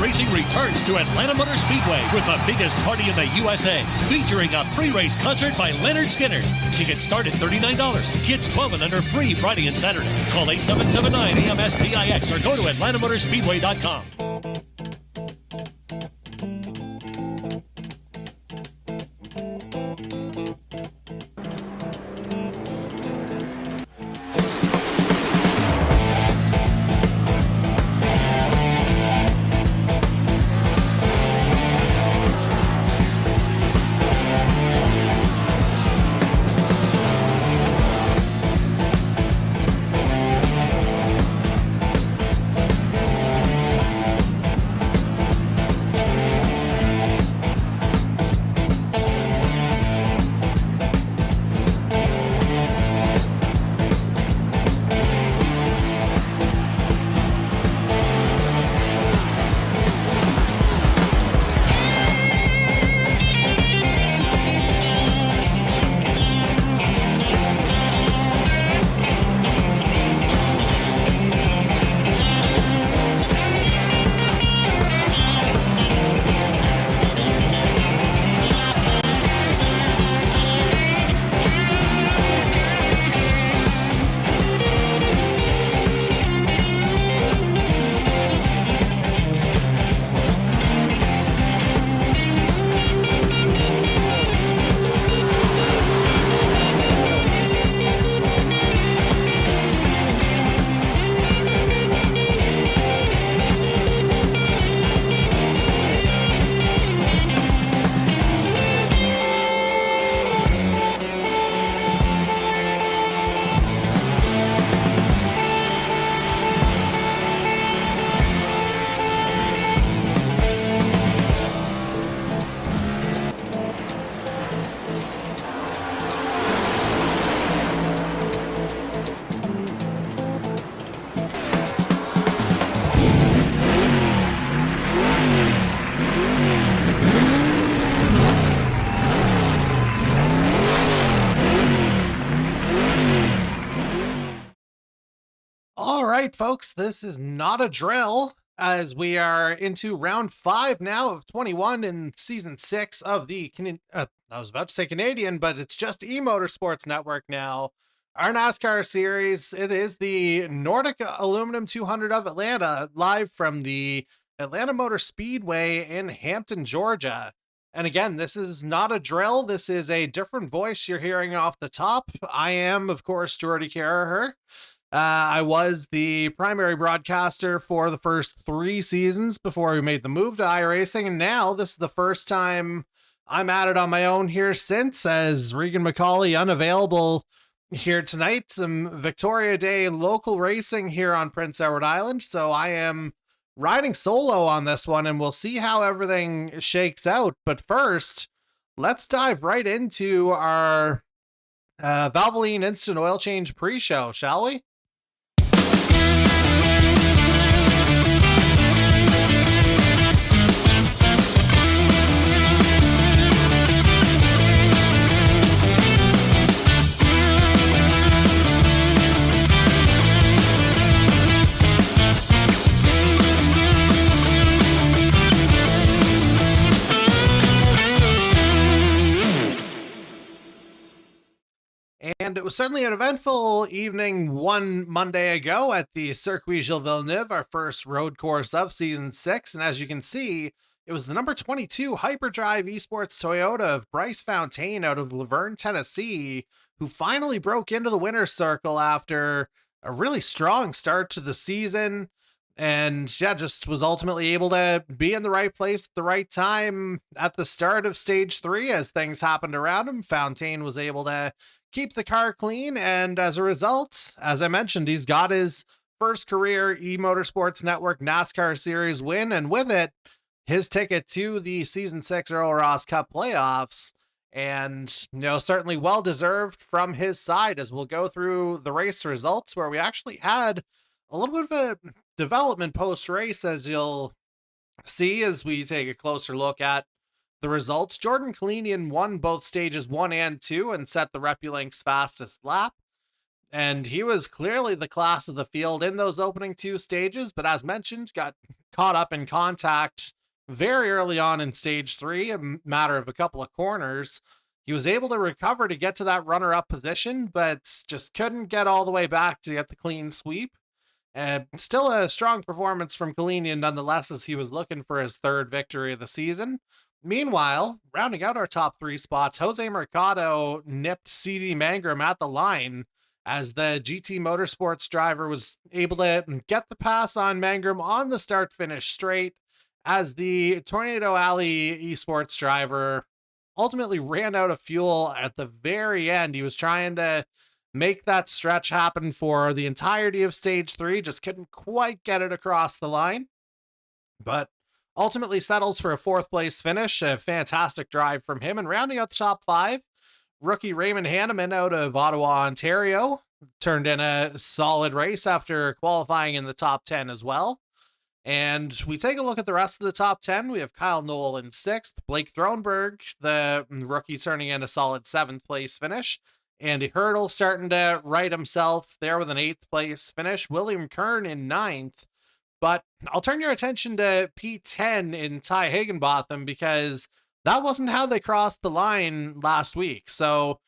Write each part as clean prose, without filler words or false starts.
Racing returns to Atlanta Motor Speedway with the biggest party in the USA, featuring a pre-race concert by Leonard Skinner. Tickets start at $39. Kids 12 and under free Friday and Saturday. Call 8779-AMS-TIX or go to atlantamotorspeedway.com. All right, folks, this is not a drill as we are into round 5 now of 21 in season 6 of the, I was about to say Canadian, but it's just E-Motorsports Network now. Our NASCAR series, it is the Nordic Aluminium 200 of Atlanta, live from the Atlanta Motor Speedway in Hampton, Georgia. And again, this is not a drill. This is a different voice you're hearing off the top. I am, of course, Jordy Carraher. I was the primary broadcaster for the first 3 seasons before we made the move to iRacing, and now this is the first time I'm at it on my own here since, as Regan McCauley unavailable here tonight. Some Victoria Day local racing here on Prince Edward Island, so I am riding solo on this one, and we'll see how everything shakes out. But first, let's dive right into our Valvoline Instant Oil Change pre-show, shall we? And it was certainly an eventful evening one Monday ago at the Circuit Gilles Villeneuve, our first road course of season 6. And as you can see, it was the number 22 Hyperdrive Esports Toyota of Bryce Fontaine out of Laverne, Tennessee, who finally broke into the winner's circle after a really strong start to the season. And yeah, just was ultimately able to be in the right place at the right time at the start of stage 3 as things happened around him. Fontaine was able to keep the car clean, and as a result, as I mentioned, he's got his first career E-Motorsports Network NASCAR Series win, and with it, his ticket to the Season 6 Earl Ross Cup playoffs. And, you know, certainly well-deserved from his side, as we'll go through the race results, where we actually had a little bit of a development post-race, as you'll see as we take a closer look at the results. Jordan Kalinian won both stages 1 and 2 and set the Repulink's fastest lap. And he was clearly the class of the field in those opening two stages, but as mentioned, got caught up in contact very early on in stage three, a matter of a couple of corners. He was able to recover to get to that runner-up position, but just couldn't get all the way back to get the clean sweep. Still a strong performance from Kalinian nonetheless, as he was looking for his third victory of the season. Meanwhile, rounding out our top three spots, Jose Mercado nipped CD Mangrum at the line as the GT Motorsports driver was able to get the pass on Mangrum on the start-finish straight, as the Tornado Alley esports driver ultimately ran out of fuel at the very end. He was trying to make that stretch happen for the entirety of stage three, just couldn't quite get it across the line, but ultimately settles for a fourth place finish. A fantastic drive from him. And rounding out the top five, rookie Raymond Hanneman out of Ottawa, Ontario, turned in a solid race after qualifying in the top 10 as well. And we take a look at the rest of the top 10. We have Kyle Knoll in sixth, Blake Thronberg, the rookie, turning in a solid seventh place finish. Andy Hurdle starting to right himself there with an eighth place finish. William Kern in ninth. But I'll turn your attention to P10 in Ty Higginbotham, because that wasn't how they crossed the line last week. So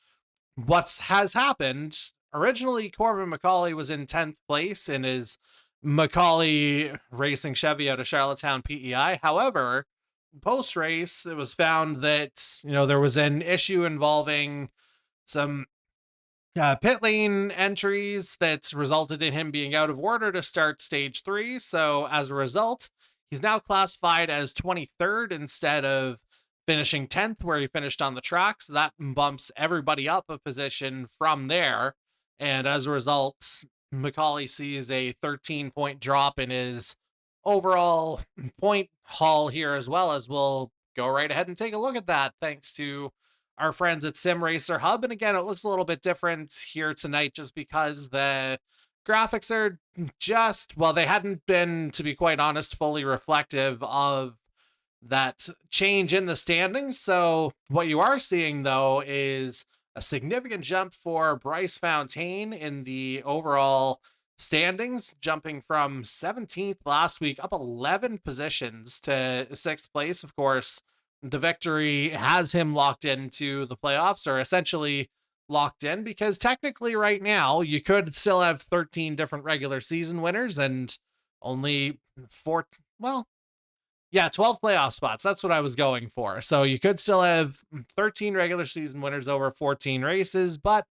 what has happened, originally Corbin McCauley was in 10th place in his McCauley Racing Chevy out of Charlottetown, PEI. However, post-race, it was found that, there was an issue involving some pit lane entries that resulted in him being out of order to start stage three. So as a result, he's now classified as 23rd instead of finishing 10th where he finished on the track. So that bumps everybody up a position from there. And as a result, McCauley sees a 13-point drop in his overall point haul here, as well, as we'll go right ahead and take a look at that thanks to our friends at Sim Racer Hub. And again, it looks a little bit different here tonight just because the graphics are they hadn't been, to be quite honest, fully reflective of that change in the standings. So what you are seeing, though, is a significant jump for Bryce Fontaine in the overall standings, jumping from 17th last week up 11 positions to 6th place. Of course, the victory has him locked into the playoffs, or essentially locked in, because technically right now you could still have 13 different regular season winners and only 12 playoff spots. That's what I was going for. So you could still have 13 regular season winners over 14 races, but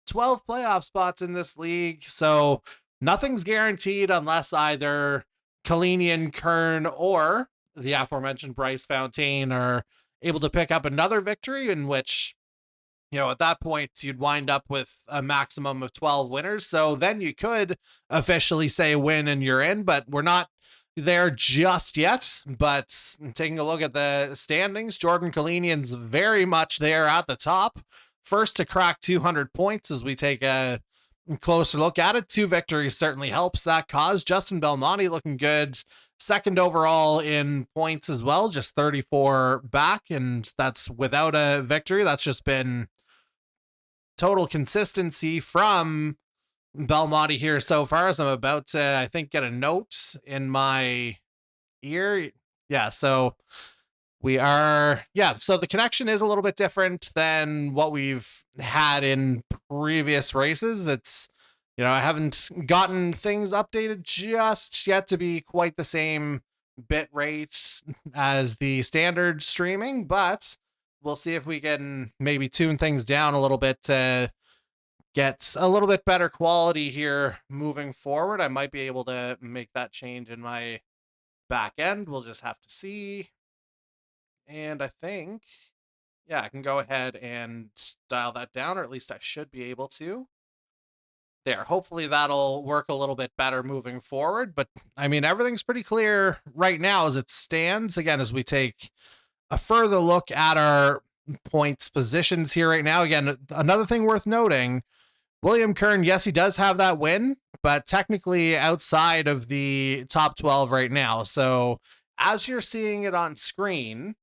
12 playoff spots in this league. So nothing's guaranteed unless either Kalinian, Kern, or the aforementioned Bryce Fontaine are able to pick up another victory, in which, at that point you'd wind up with a maximum of 12 winners. So then you could officially say win and you're in, but we're not there just yet. But taking a look at the standings, Jordan Kalinian's very much there at the top, first to crack 200 points as we take a closer look at it. 2 victories certainly helps that cause. Justin Belmonte looking good, second overall in points as well, just 34 back, and that's without a victory. That's just been total consistency from Belmonte here so far, as I'm about to, I think, get a note in my ear. Yeah, so we are, so the connection is a little bit different than what we've had in previous races. It's, I haven't gotten things updated just yet to be quite the same bit rate as the standard streaming, but we'll see if we can maybe tune things down a little bit to get a little bit better quality here moving forward. I might be able to make that change in my back end. We'll just have to see. And I think, I can go ahead and dial that down, or at least I should be able to. There, hopefully that'll work a little bit better moving forward. But I mean, everything's pretty clear right now as it stands. Again, as we take a further look at our points positions here right now, again, another thing worth noting, William Kern, yes, he does have that win, but technically outside of the top 12 right now. So as you're seeing it on screen,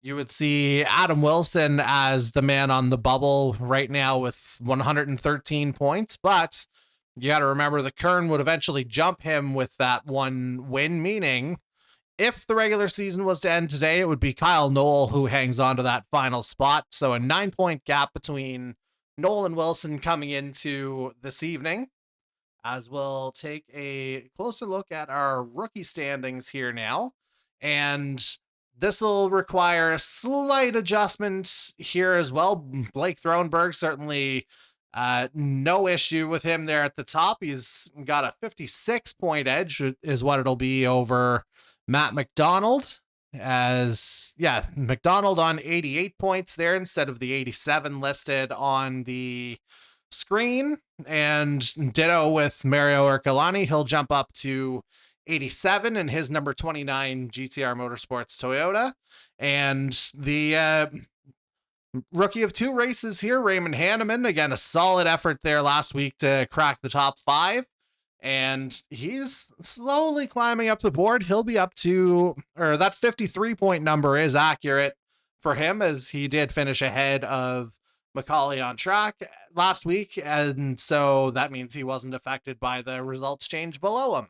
You would see Adam Wilson as the man on the bubble right now with 113 points, but you got to remember the Kern would eventually jump him with that one win, meaning if the regular season was to end today, it would be Kyle Knoll who hangs on to that final spot. So a 9-point gap between Knoll and Wilson coming into this evening, as we'll take a closer look at our rookie standings here now. And this will require a slight adjustment here as well. Blake Thronberg, certainly no issue with him there at the top. He's got a 56-point edge is what it'll be over Matt McDonald. As McDonald on 88 points there instead of the 87 listed on the screen, and ditto with Mario Ercolani. He'll jump up to 87 in his number 29 GTR Motorsports Toyota. And the rookie of 2 races here, Raymond Hanneman, again, a solid effort there last week to crack the top 5. And he's slowly climbing up the board. He'll be up to, or that 53-point number is accurate for him, as he did finish ahead of McCauley on track last week. And so that means he wasn't affected by the results change below him.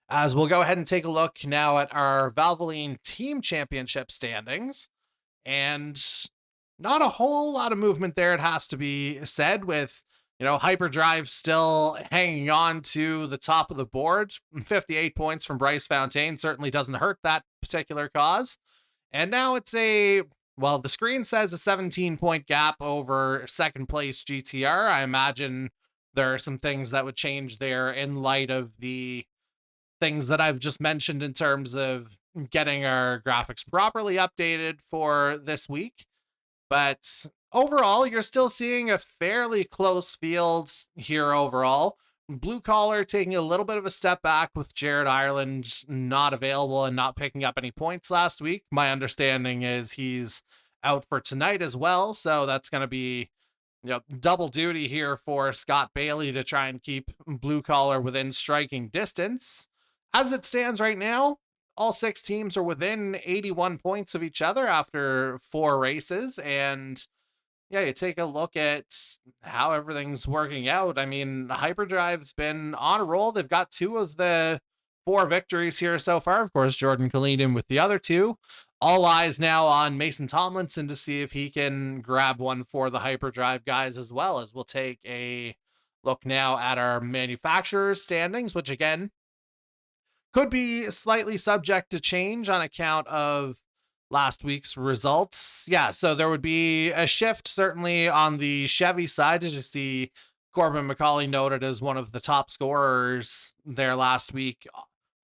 As we'll go ahead and take a look now at our Valvoline Team Championship standings. And not a whole lot of movement there, it has to be said, with Hyperdrive still hanging on to the top of the board. 58 points from Bryce Fontaine certainly doesn't hurt that particular cause. And now it's the screen says a 17-point gap over second place GTR. I imagine there are some things that would change there in light of the things that I've just mentioned in terms of getting our graphics properly updated for this week. But overall, you're still seeing a fairly close field here overall. Blue Collar taking a little bit of a step back with Jared Ireland not available and not picking up any points last week. My understanding is he's out for tonight as well, so that's going to be double duty here for Scott Bailey to try and keep Blue Collar within striking distance. As it stands right now, all 6 teams are within 81 points of each other after 4 races, and you take a look at how everything's working out. I mean, Hyperdrive's been on a roll. They've got 2 of the 4 victories here so far. Of course, Jordan Kalinian with the other 2. All eyes now on Mason Tomlinson to see if he can grab one for the Hyperdrive guys as well, as we'll take a look now at our manufacturers standings, which again could be slightly subject to change on account of last week's results. So there would be a shift certainly on the Chevy side, as you see Corbin McCauley noted as one of the top scorers there last week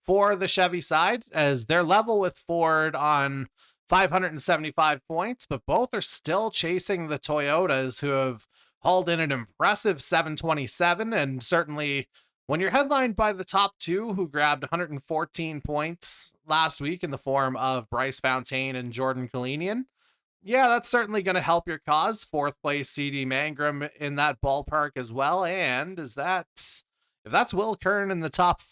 for the Chevy side, as they're level with Ford on 575 points, but both are still chasing the Toyotas, who have hauled in an impressive 727. And certainly when you're headlined by the top 2 who grabbed 114 points last week in the form of Bryce Fontaine and Jordan Kalinian, that's certainly going to help your cause. 4th place CD Mangrum in that ballpark as well. And if that's Will Kern in the top,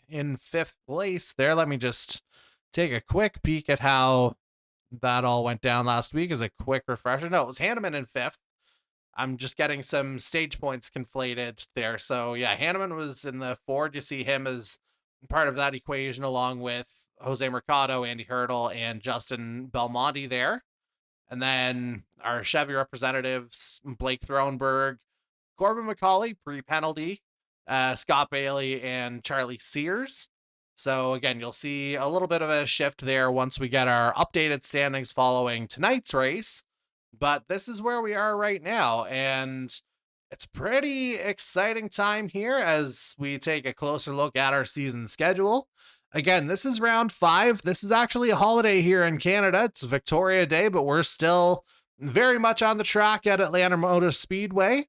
in 5th place there, let me just take a quick peek at how that all went down last week as a quick refresher. No, it was Hanneman in 5th. I'm just getting some stage points conflated there. So Hanneman was in the Ford. You see him as part of that equation, along with Jose Mercado, Andy Hurdle, and Justin Belmonte there. And then our Chevy representatives, Blake Thronberg, Corbin McCauley, pre-penalty, Scott Bailey, and Charlie Sears. So again, you'll see a little bit of a shift there once we get our updated standings following tonight's race. But this is where we are right now, and it's a pretty exciting time here as we take a closer look at our season schedule. Again, this is round 5. This is actually a holiday here in Canada. It's Victoria Day, but we're still very much on the track at Atlanta Motor Speedway.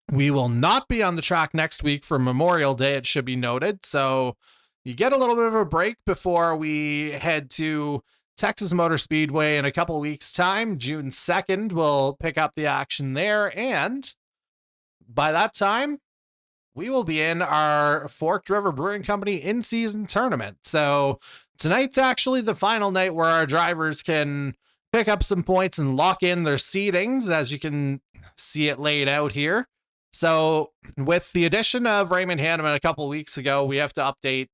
We will not be on the track next week for Memorial Day, it should be noted. So you get a little bit of a break before we head to Texas Motor Speedway in a couple of weeks' time. June 2nd, we'll pick up the action there. And by that time, we will be in our Forked River Brewing Company in-season tournament. So tonight's actually the final night where our drivers can pick up some points and lock in their seedings, as you can see it laid out here. So with the addition of Raymond Hanneman a couple weeks ago, we have to update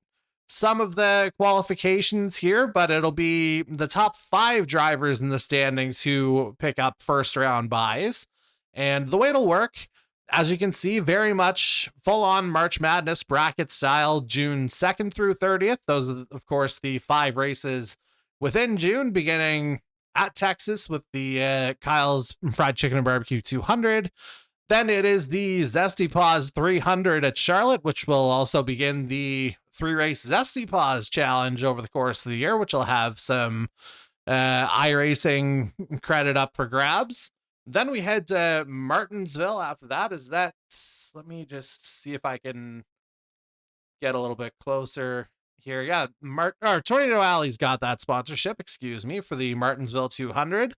some of the qualifications here, but it'll be the top 5 drivers in the standings who pick up first round buys. And the way it'll work, as you can see, very much full on March Madness bracket style, June 2nd through 30th. Those are, of course, the 5 races within June, beginning at Texas with the Kyle's Fried Chicken and Barbecue 200. Then it is the Zesty Paws 300 at Charlotte, which will also begin the 3-race Zesty Paws challenge over the course of the year, which will have some iRacing credit up for grabs. Then we head to Martinsville after that. Let me just see if I can get a little bit closer here. Yeah, Tornado Alley's got that sponsorship, excuse me, for the Martinsville 200.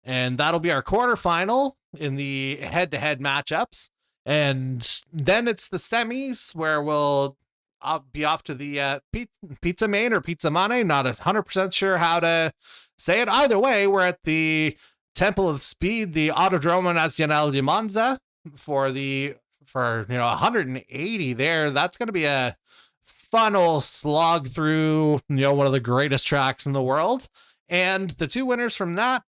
And that'll be our quarterfinal in the head-to-head matchups. And then it's the semis where we'll be off to the Pizza Main or Pizza Mane. Not 100% sure how to say it. Either way, we're at the Temple of Speed, the Autodromo Nacional de Monza for 180 there. That's going to be a fun old slog through, one of the greatest tracks in the world. And the 2 winners from that,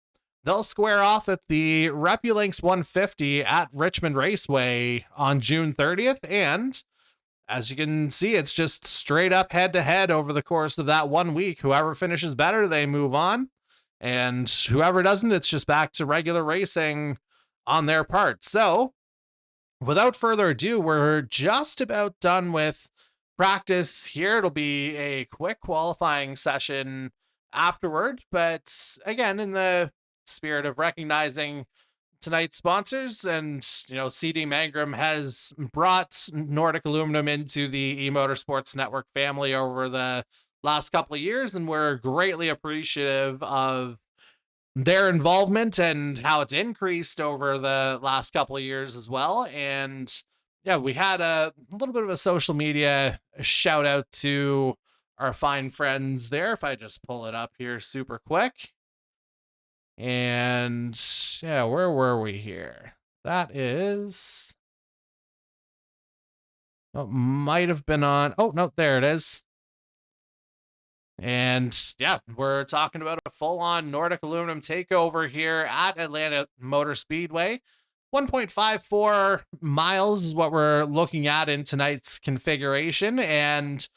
they'll square off at the Repulinks 150 at Richmond Raceway on June 30th. And as you can see, it's just straight up head to head over the course of that 1 week. Whoever finishes better, they move on. And whoever doesn't, it's just back to regular racing on their part. So without further ado, we're just about done with practice here. It'll be a quick qualifying session afterward. But again, in the spirit of recognizing tonight's sponsors, and CD Mangrum has brought Nordic Aluminium into the E-Motorsports Network family over the last couple of years, and we're greatly appreciative of their involvement and how it's increased over the last couple of years as well. And yeah, we had a little bit of a social media shout out to our fine friends there. If I just pull it up here super quick. And yeah, where were we here? That is, might have been on. Oh, no, there it is. And yeah, we're talking about a full-on Nordic Aluminum takeover here at Atlanta Motor Speedway. 1.54 miles is what we're looking at in tonight's configuration. And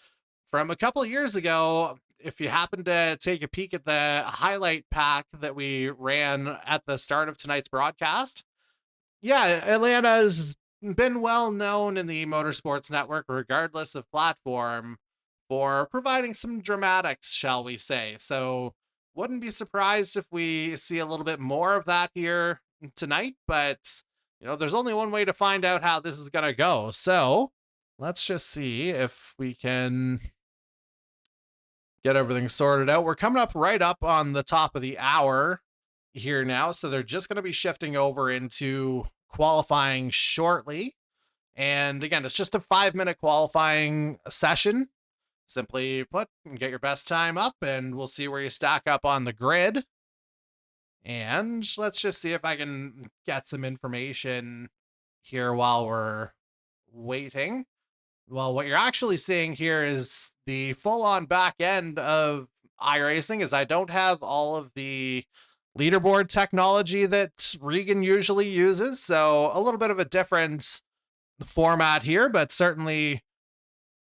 from a couple of years ago, if you happen to take a peek at the highlight pack that we ran at the start of tonight's broadcast, yeah, Atlanta's been well known in the Motorsports Network, regardless of platform, for providing some dramatics, shall we say. So wouldn't be surprised if we see a little bit more of that here tonight, but there's only one way to find out how this is going to go. So let's just see if we can get everything sorted out. We're coming up right up on the top of the hour here now. So they're just going to be shifting over into qualifying shortly. And again, it's just a 5-minute qualifying session. Simply put, get your best time up and we'll see where you stack up on the grid. And let's just see if I can get some information here while we're waiting. Well, what you're actually seeing here is the full-on back end of iRacing, as I don't have all of the leaderboard technology that Regan usually uses. So a little bit of a different format here, but certainly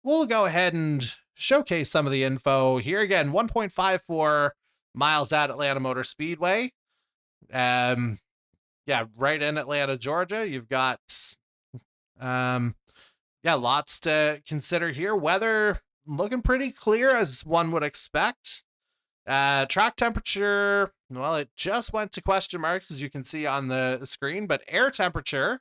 we'll go ahead and showcase some of the info here. Again, 1.54 miles at Atlanta Motor Speedway. Yeah, right in Atlanta, Georgia. You've got lots to consider here. Weather looking pretty clear, as one would expect. Track temperature, well, it just went to question marks, as you can see on the screen, but air temperature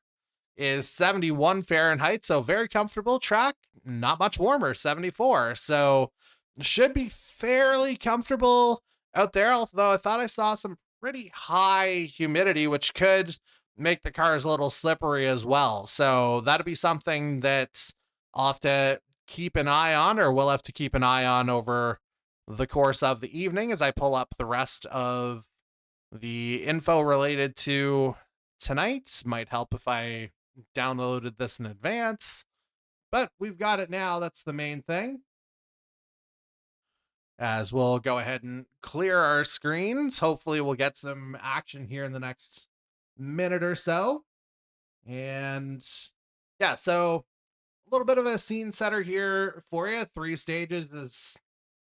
is 71 Fahrenheit, so very comfortable. Track, not much warmer, 74. So should be fairly comfortable out there, although I thought I saw some pretty high humidity, which could make the cars a little slippery as well. So that'll be something that I'll have to keep an eye on, or we'll have to keep an eye on over the course of the evening as I pull up the rest of the info related to tonight. Might help if I downloaded this in advance, but we've got it now. That's the main thing. As we'll go ahead and clear our screens. Hopefully, we'll get some action here in the next minute or so. And yeah, so a little bit of a scene setter here for you. 3 stages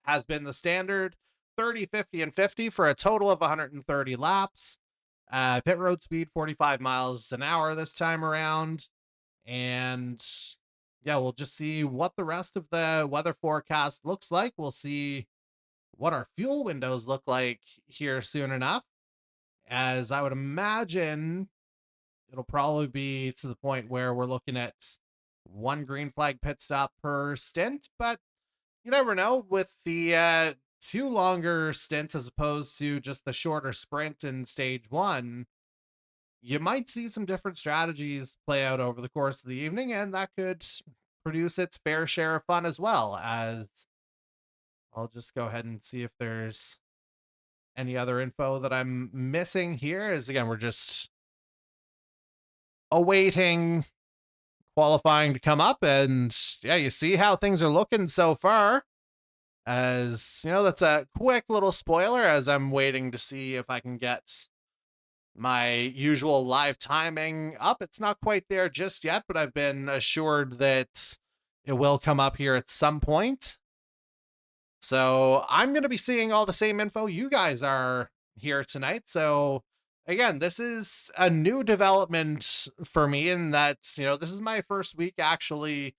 has been the standard: 30, 50, and 50 for a total of 130 laps. Pit road speed 45 miles an hour this time around. And yeah, we'll just see what the rest of the weather forecast looks like. We'll see what our fuel windows look like here soon enough, as I would imagine it'll probably be to the point where we're looking at 1 green flag pit stop per stint, but you never know with the 2 longer stints as opposed to just the shorter sprint in stage 1. You might see some different strategies play out over the course of the evening, and that could produce its fair share of fun as well. As I'll just go ahead and see if there's any other info that I'm missing here. As again, we're just awaiting qualifying to come up, and yeah, you see how things are looking so far. As you know, that's a quick little spoiler, as I'm waiting to see if I can get my usual live timing up. It's not quite there just yet, but I've been assured that it will come up here at some point. So I'm going to be seeing all the same info you guys are here tonight. So again, this is a new development for me in that, this is my first week actually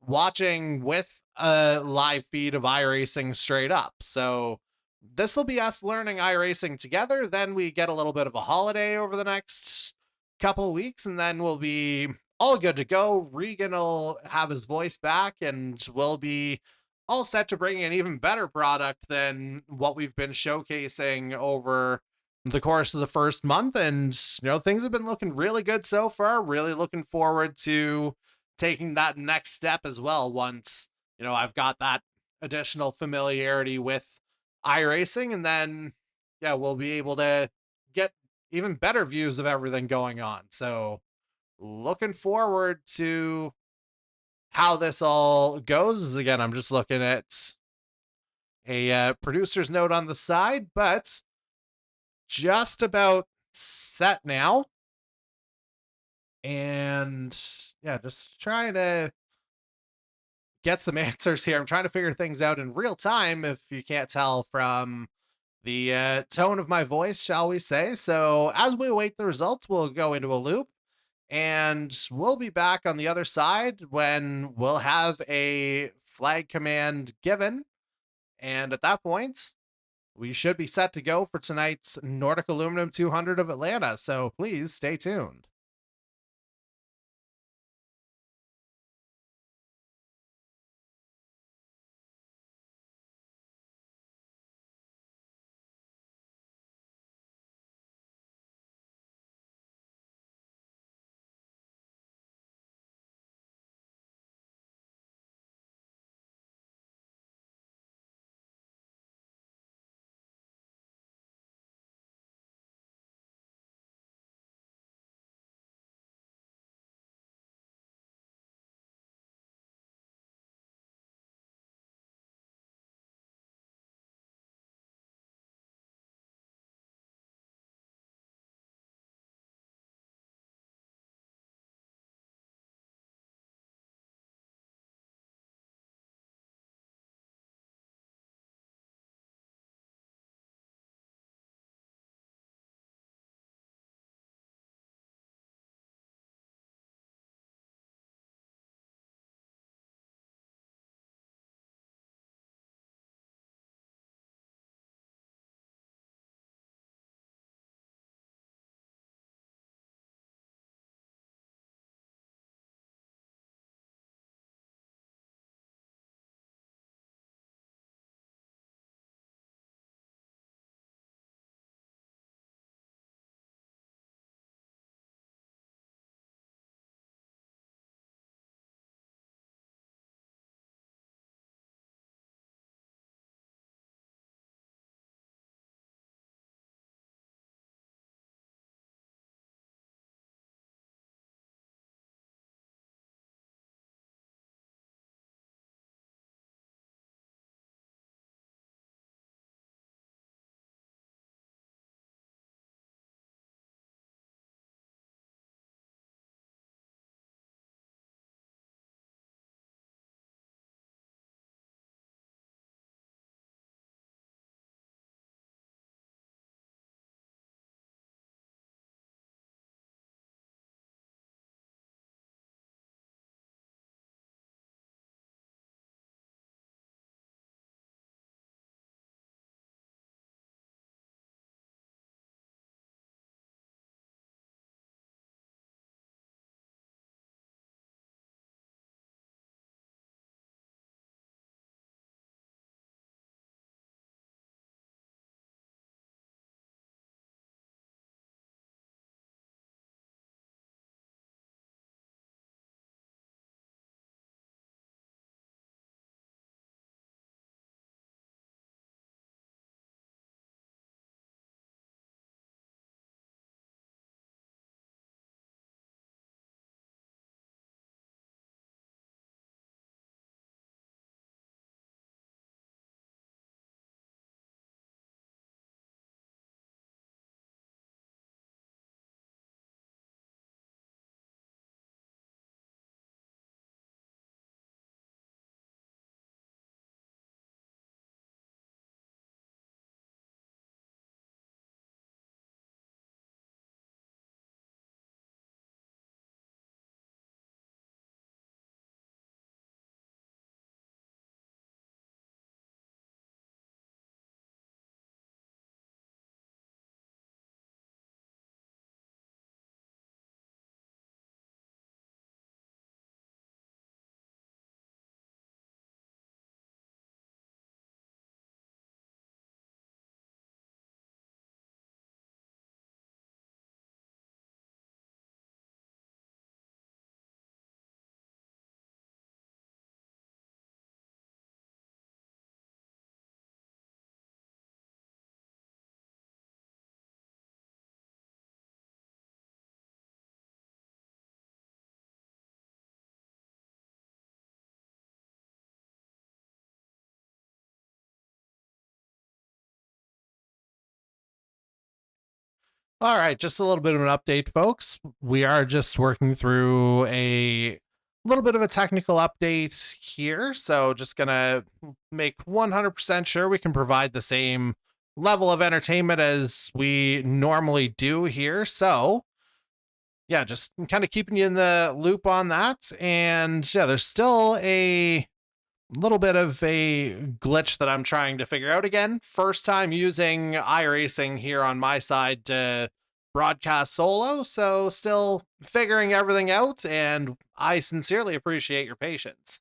watching with a live feed of iRacing straight up. So this will be us learning iRacing together. Then we get a little bit of a holiday over the next couple of weeks, and then we'll be all good to go. Regan will have his voice back, and we'll be all set to bring an even better product than what we've been showcasing over the course of the first month. And, things have been looking really good so far. Really looking forward to taking that next step as well once, I've got that additional familiarity with iRacing. And then, yeah, we'll be able to get even better views of everything going on. So looking forward to how this all goes. Again, I'm just looking at a producer's note on the side, but just about set now. And yeah, just trying to get some answers here. I'm trying to figure things out in real time, if you can't tell from the tone of my voice, shall we say. So as we await the results, we'll go into a loop, and we'll be back on the other side when we'll have a flag command given. And at that point, we should be set to go for tonight's Nordic Aluminum 200 of Atlanta. So please stay tuned. All right, just a little bit of an update, folks. We are just working through a little bit of a technical update here. So, just going to make 100% sure we can provide the same level of entertainment as we normally do here. So, yeah, just kind of keeping you in the loop on that. And yeah, there's still a little bit of a glitch that I'm trying to figure out again. First time using iRacing here on my side to broadcast solo, so still figuring everything out, and I sincerely appreciate your patience.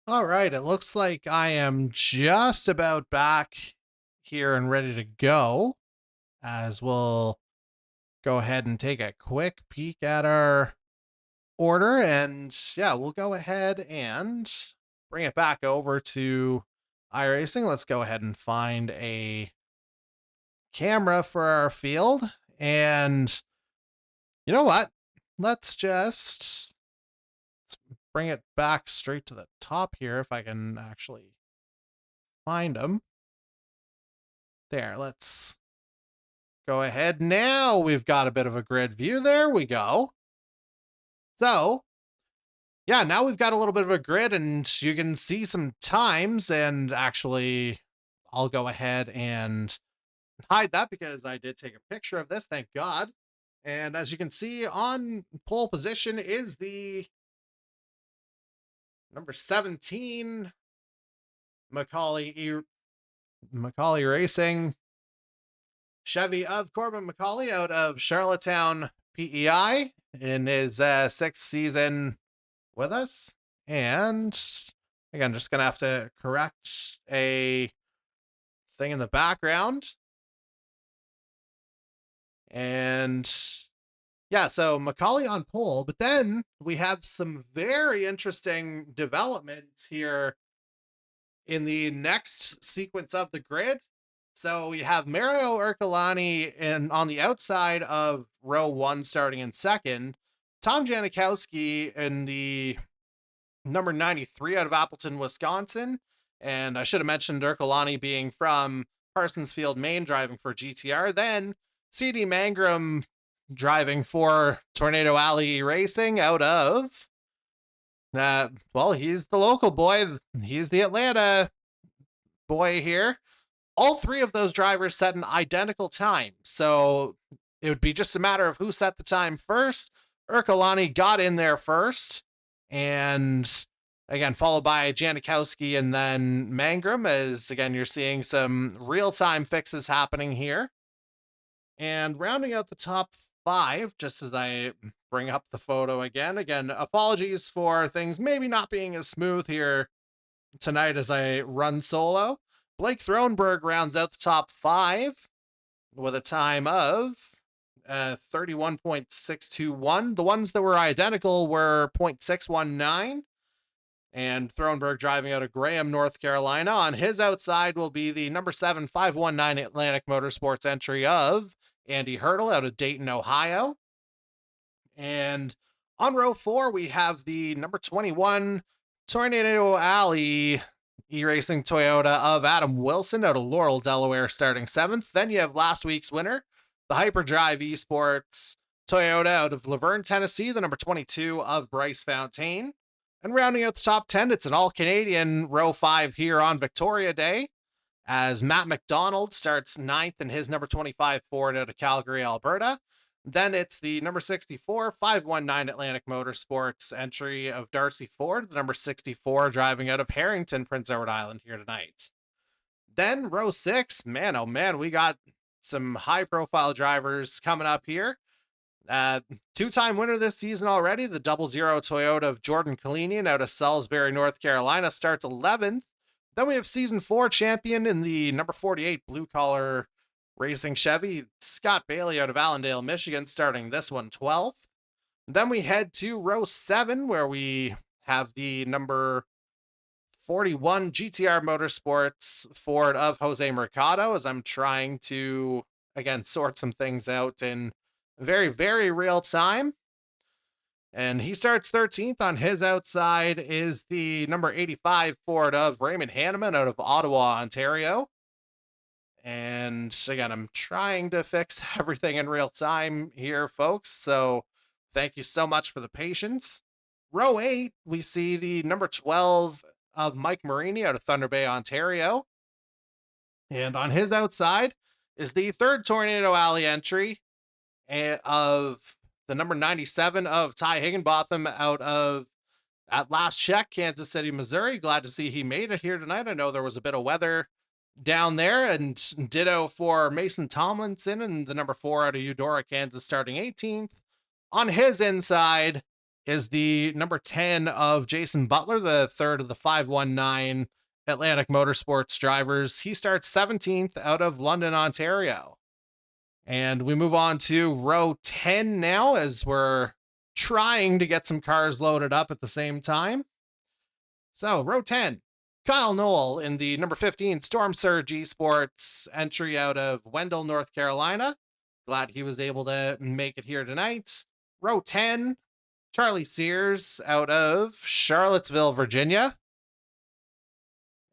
All right, it looks like I am just about back here and ready to go, as we'll go ahead and take a quick peek at our order. And yeah, we'll go ahead and bring it back over to iRacing. Let's go ahead and find a camera for our field. And you know what? let's just bring it back straight to the top here if I can actually find them. There, let's go ahead. Now we've got a bit of a grid view. There we go. So, yeah, now we've got a little bit of a grid and you can see some times, and actually I'll go ahead and hide that because I did take a picture of this, thank God. And as you can see, on pole position is the number 17 Macaulay Racing Chevy of Corbin Macaulay out of Charlottetown, PEI, in his sixth season with us. And again, just gonna have to correct a thing in the background. And yeah, so Macaulay on pole, but then we have some very interesting developments here in the next sequence of the grid. So we have Mario Ercolani on the outside of row 1 starting in second, Tom Janikowski in the number 93 out of Appleton, Wisconsin. And I should have mentioned Ercolani being from Parsonsfield, Maine, driving for GTR. Then CD Mangrum driving for Tornado Alley Racing out of, well, he's the local boy. He's the Atlanta boy here. All three of those drivers set an identical time. So it would be just a matter of who set the time first. Ercolani got in there first. And again, followed by Janikowski and then Mangrum, as again, you're seeing some real-time fixes happening here. And rounding out the top 5, just as I bring up the photo again, apologies for things maybe not being as smooth here tonight as I run solo. Blake Thronberg rounds out the top 5 with a time of 31.621. The ones that were identical were 0.619. And Thronberg driving out of Graham, North Carolina. On his outside will be the number 7 519 Atlantic Motorsports entry of Andy Hurdle out of Dayton, Ohio. And on row 4, we have the number 21 Tornado Alley E-Racing Toyota of Adam Wilson out of Laurel, Delaware, starting 7th. Then you have last week's winner, the Hyperdrive Esports Toyota out of Laverne, Tennessee, the number 22 of Bryce Fontaine. And rounding out the top 10, it's an all-Canadian row 5 here on Victoria Day, as Matt McDonald starts 9th in his number 25 Ford out of Calgary, Alberta. Then it's the number 64 519 Atlantic Motorsports entry of Darcy Ford, the number 64 driving out of Harrington, Prince Edward Island here tonight. Then row 6, man, oh man, we got some high-profile drivers coming up here. Two-time winner this season already, the 00 Toyota of Jordan Kalinian out of Salisbury, North Carolina, starts 11th. Then we have season 4 champion in the number 48 Blue Collar Racing Chevy, Scott Bailey out of Allendale, Michigan, starting this one 12th. Then we head to row 7, where we have the number 41 GTR Motorsports Ford of Jose Mercado, as I'm trying to, again, sort some things out in very, very real time. And he starts 13th. On his outside is the number 85 Ford of Raymond Hanneman out of Ottawa, Ontario. And again, I'm trying to fix everything in real time here, folks. So thank you so much for the patience. Row 8, we see the number 12 of Mike Marini out of Thunder Bay, Ontario. And on his outside is the 3rd Tornado Alley entry of the number 97 of Ty Higginbotham out of, at last check, Kansas City, Missouri. Glad to see he made it here tonight. I know there was a bit of weather down there, and ditto for Mason Tomlinson and the number 4 out of Eudora, Kansas, starting 18th. On his inside is the number 10 of Jason Butler, the 3rd of the 519 Atlantic Motorsports drivers. He starts 17th out of London, Ontario. And we move on to row 10 now, as we're trying to get some cars loaded up at the same time. So row 10, Kyle Knoll in the number 15 Storm Surge Esports entry out of Wendell, North Carolina. Glad he was able to make it here tonight. row 10, Charlie Sears out of Charlottesville, Virginia,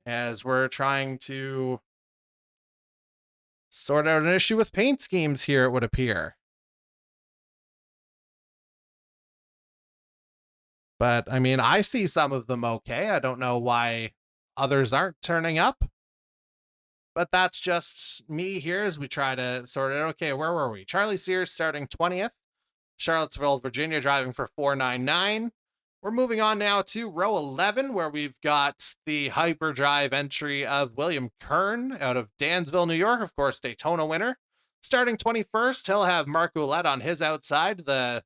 as we're trying to sort out an issue with paint schemes here, it would appear. But, I mean, I see some of them okay. I don't know why others aren't turning up. But that's just me here as we try to sort it. Okay, where were we? Charlie Sears starting 20th. Charlottesville, Virginia driving for 499. We're moving on now to row 11, where we've got the hyperdrive entry of William Kern out of Dansville, New York. Of course, Daytona winner. Starting 21st, he'll have Mark Ouellette on his outside. The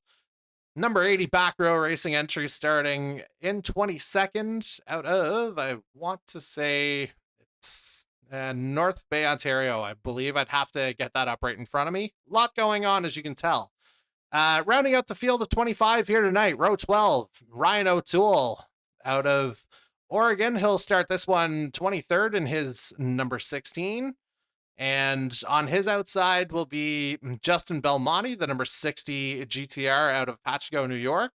number 80 back row racing entry starting in 22nd out of, I want to say it's North Bay, Ontario. I believe I'd have to get that up right in front of me. A lot going on, as you can tell. Rounding out the field of 25 here tonight, row 12, Ryan O'Toole out of Oregon. He'll start this one 23rd in his number 16. And on his outside will be Justin Belmonte, the number 60 GTR out of Pacheco, New York.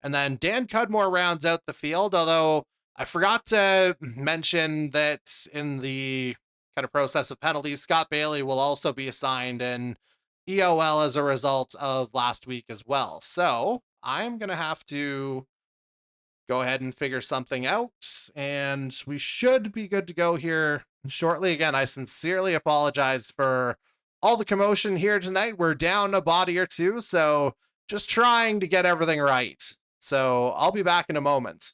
And then Dan Cudmore rounds out the field, although I forgot to mention that in the kind of process of penalties, Scott Bailey will also be assigned an EOL as a result of last week as well. So I'm going to have to go ahead and figure something out, and we should be good to go here shortly. Again, I sincerely apologize for all the commotion here tonight. We're down a body or two, so just trying to get everything right. So I'll be back in a moment.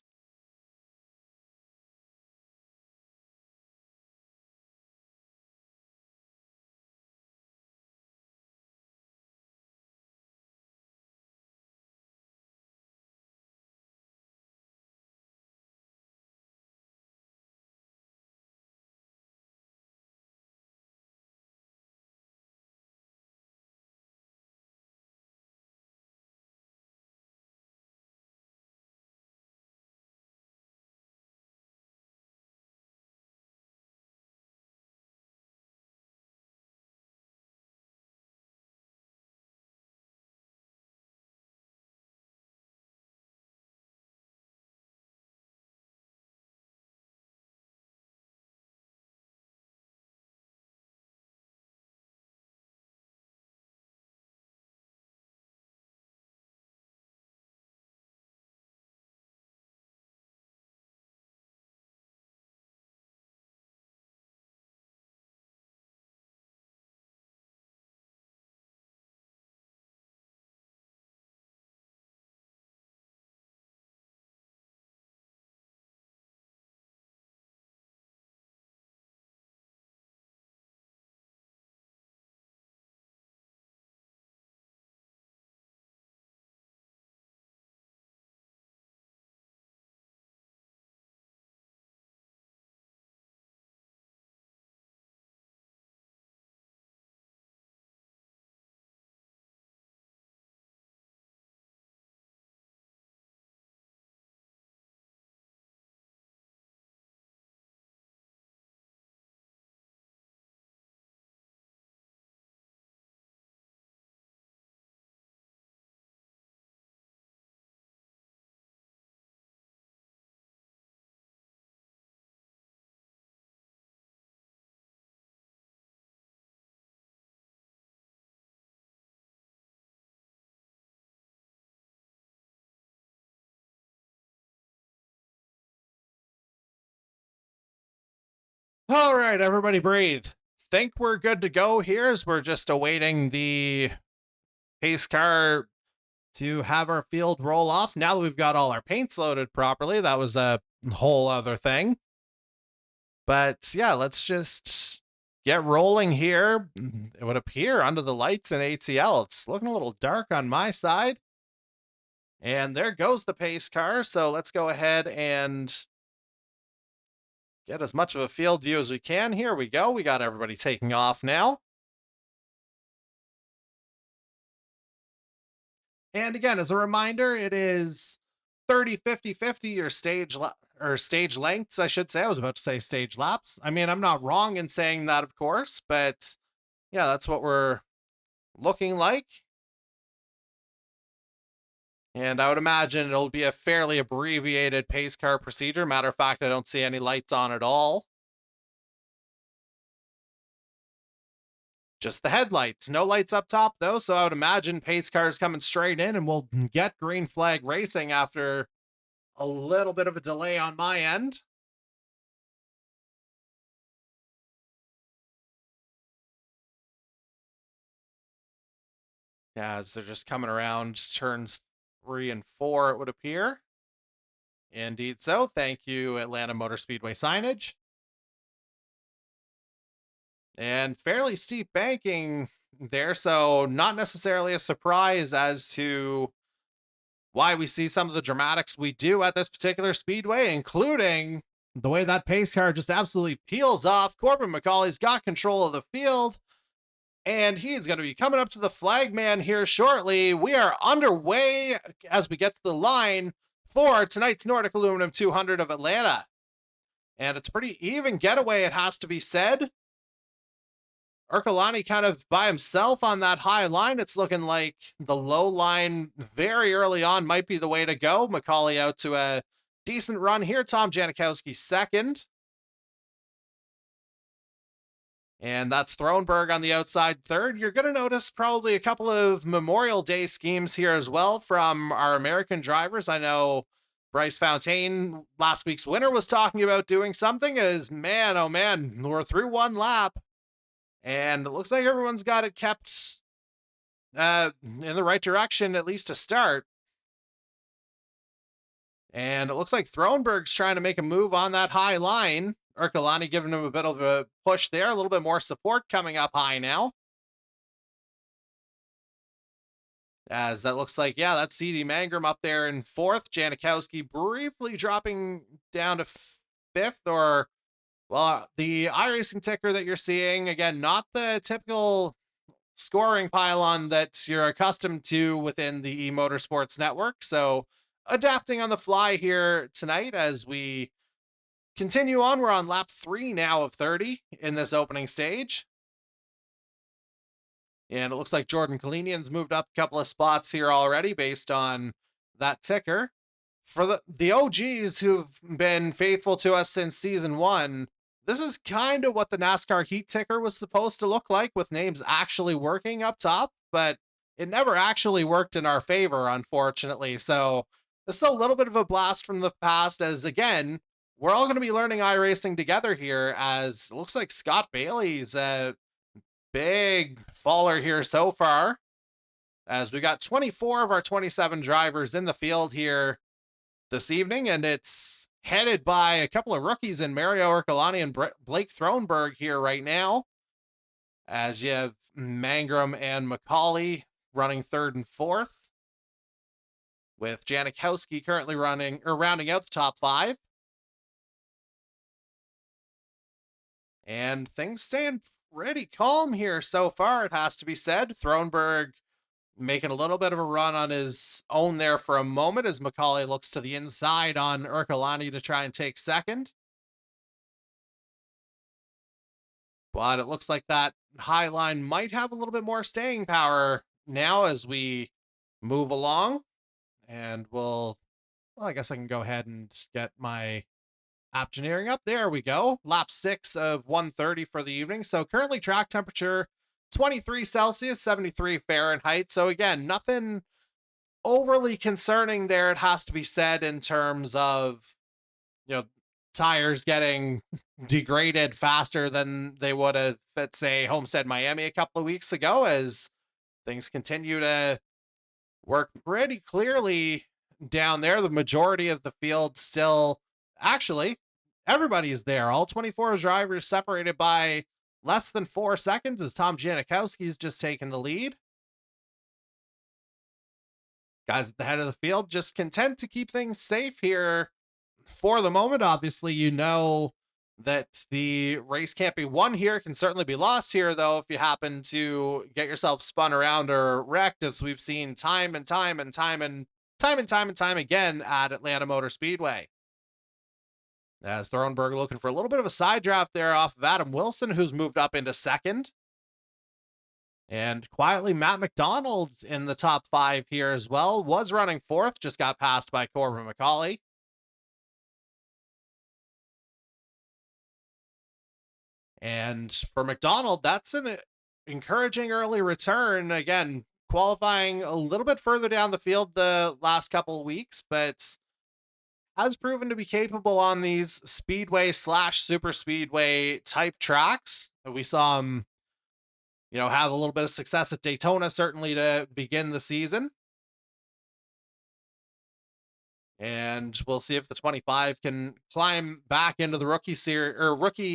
All right, everybody breathe. Think we're good to go here as we're just awaiting the pace car to have our field roll off. Now that we've got all our paints loaded properly, that was a whole other thing. But yeah, let's just get rolling here. It would appear under the lights in ATL, it's looking a little dark on my side. And there goes the pace car. So let's go ahead and get as much of a field view as we can. Here we go. We got everybody taking off now. And again, as a reminder, it is 30, 50, 50 your stage stage lengths, I should say. I was about to say stage laps. I mean, I'm not wrong in saying that, of course, but yeah, that's what we're looking like. And I would imagine it'll be a fairly abbreviated pace car procedure. Matter of fact, I don't see any lights on at all. Just the headlights. No lights up top, though, so I would imagine pace cars coming straight in, and we'll get green flag racing after a little bit of a delay on my end. As they're just coming around turns 3 and 4, it would appear. Indeed so. Thank you, Atlanta Motor Speedway signage. And fairly steep banking there, so not necessarily a surprise as to why we see some of the dramatics we do at this particular speedway, including the way that pace car just absolutely peels off. Corbin McCauley's got control of the field, and he's going to be coming up to the flagman here shortly. We are underway as we get to the line for tonight's Nordic Aluminium 200 of Atlanta. And it's a pretty even getaway, it has to be said. Ercolani kind of by himself on that high line. It's looking like the low line very early on might be the way to go. McCauley out to a decent run here. Tom Janikowski second. And that's Thronberg on the outside third. You're going to notice probably a couple of Memorial Day schemes here as well from our American drivers. I know Bryce Fontaine, last week's winner, was talking about doing something as, man, oh man, we're through one lap. And it looks like everyone's got it kept in the right direction, at least to start. And it looks like Thronberg's trying to make a move on that high line. Ercolani giving him a bit of a push there, a little bit more support coming up high now. As that looks like, yeah, that's C.D. Mangrum up there in fourth. Janikowski briefly dropping down to fifth, or, well, the iRacing ticker that you're seeing, again, not the typical scoring pylon that you're accustomed to within the E-Motorsports Network. So adapting on the fly here tonight as we continue on. We're on lap 3 now of 30 in this opening stage. And it looks like Jordan Kalinian's moved up a couple of spots here already based on that ticker. For the OGs who've been faithful to us since season 1, this is kind of what the NASCAR heat ticker was supposed to look like, with names actually working up top, but it never actually worked in our favor, unfortunately. So this is a little bit of a blast from the past, as again, we're all going to be learning iRacing together here, as it looks like Scott Bailey's a big faller here so far, as we got 24 of our 27 drivers in the field here this evening, and it's headed by a couple of rookies in Mario Ercolani and Blake Thronberg here right now, as you have Mangrum and McCauley running third and fourth, with Janikowski currently rounding out the top 5. And things staying pretty calm here so far, it has to be said. Thronberg making a little bit of a run on his own there for a moment as McCauley looks to the inside on Ercolani to try and take second. But it looks like that high line might have a little bit more staying power now as we move along. And well, I guess I can go ahead and get my optioneering up. There we go. Lap 6 of 130 for the evening. So currently track temperature 23 Celsius, 73 Fahrenheit. So again, nothing overly concerning there, it has to be said, in terms of, you know, tires getting degraded faster than they would have at, say, Homestead Miami a couple of weeks ago, as things continue to work pretty clearly down there. The majority of the field still, actually, everybody is there. All 24 drivers separated by less than 4 seconds, as Tom Janikowski's just taken the lead. Guys at the head of the field just content to keep things safe here for the moment. Obviously, you know that the race can't be won here, can certainly be lost here, though, if you happen to get yourself spun around or wrecked, as we've seen time and time again at Atlanta Motor Speedway. As Thronberg looking for a little bit of a side draft there off of Adam Wilson, who's moved up into second. And quietly, Matt McDonald in the top 5 here as well. Was running 4th, just got passed by Corbin McCauley. And for McDonald, that's an encouraging early return. Again, qualifying a little bit further down the field the last couple of weeks, but has proven to be capable on these speedway slash super speedway type tracks. We saw him, have a little bit of success at Daytona, certainly to begin the season. And we'll see if the 25 can climb back into the rookie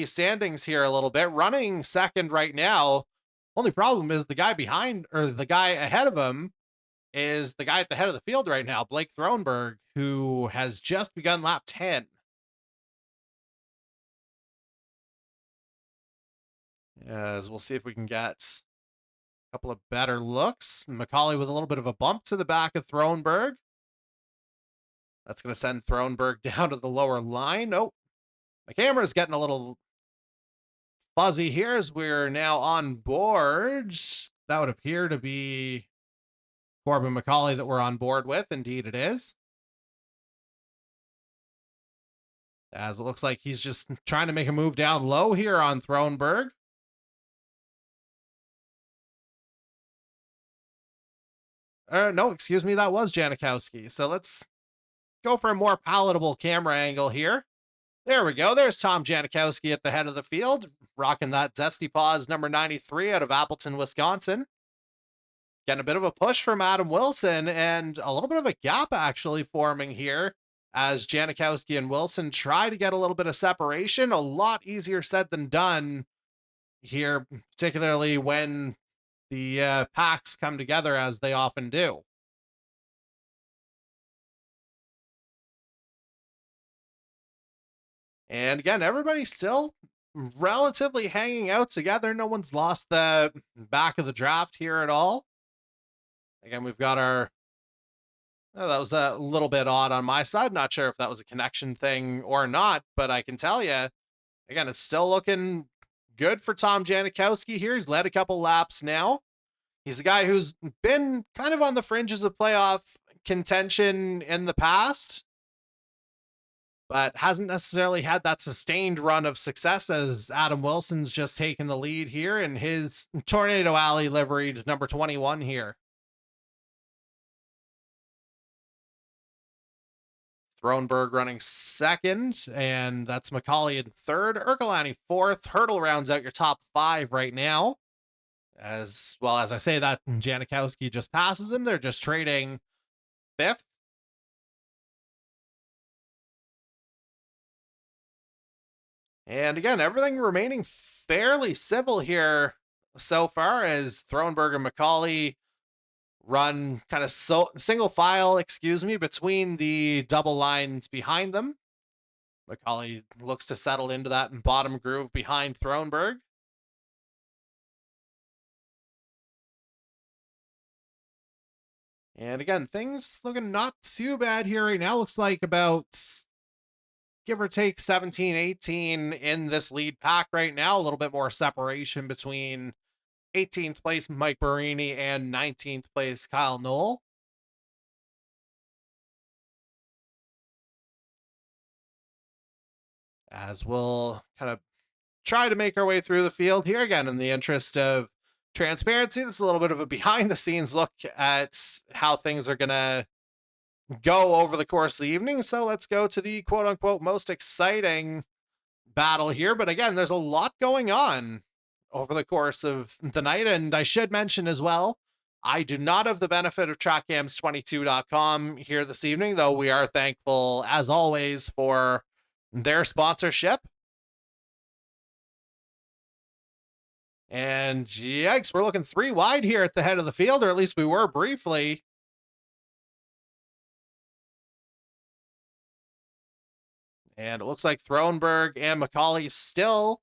standings here a little bit. Running second right now. Only problem is the guy ahead of him is the guy at the head of the field right now, Blake Thronberg, who has just begun lap 10. As we'll see if we can get a couple of better looks. McCauley with a little bit of a bump to the back of Thronberg. That's going to send Thronberg down to the lower line. Oh, my camera is getting a little fuzzy here as we're now on board. That would appear to be Corbin McCauley that we're on board with. Indeed, it is. As it looks like he's just trying to make a move down low here on Thronberg. No, excuse me, that was Janikowski. So let's go for a more palatable camera angle here. There we go. There's Tom Janikowski at the head of the field, rocking that Zesty Paws number 93 out of Appleton, Wisconsin. Getting a bit of a push from Adam Wilson and a little bit of a gap actually forming here as Janikowski and Wilson try to get a little bit of separation. A lot easier said than done here, particularly when the packs come together as they often do. And again, everybody's still relatively hanging out together. No one's lost the back of the draft here at all. Again, we've got our... Oh, that was a little bit odd on my side. Not sure if that was a connection thing or not, but I can tell you, again, it's still looking good for Tom Janikowski here. He's led a couple laps now. He's a guy who's been kind of on the fringes of playoff contention in the past, but hasn't necessarily had that sustained run of success as Adam Wilson's just taken the lead here in his Tornado Alley liveried number 21 here. Thronberg running second, and that's McCauley in third. Ercolani fourth. Hurdle rounds out your top 5 right now. As well as I say that, Janikowski just passes him. They're just trading 5th. And again, everything remaining fairly civil here so far as Thronberg and McCauley run kind of single file, between the double lines behind them. McCauley looks to settle into that bottom groove behind Thronberg. And again, things looking not too bad here right now. Looks like about, give or take, 17, 18 in this lead pack right now. A little bit more separation between 18th place Mike Marini and 19th place Kyle Knoll. As we'll kind of try to make our way through the field here again in the interest of transparency. This is a little bit of a behind the scenes look at how things are going to go over the course of the evening. So let's go to the quote unquote most exciting battle here. But again, there's a lot going on over the course of the night. And I should mention as well, I do not have the benefit of trackcams22.com here this evening, though we are thankful as always for their sponsorship. And yikes, we're looking 3 wide here at the head of the field, or at least we were briefly. And it looks like Thronberg and McCauley still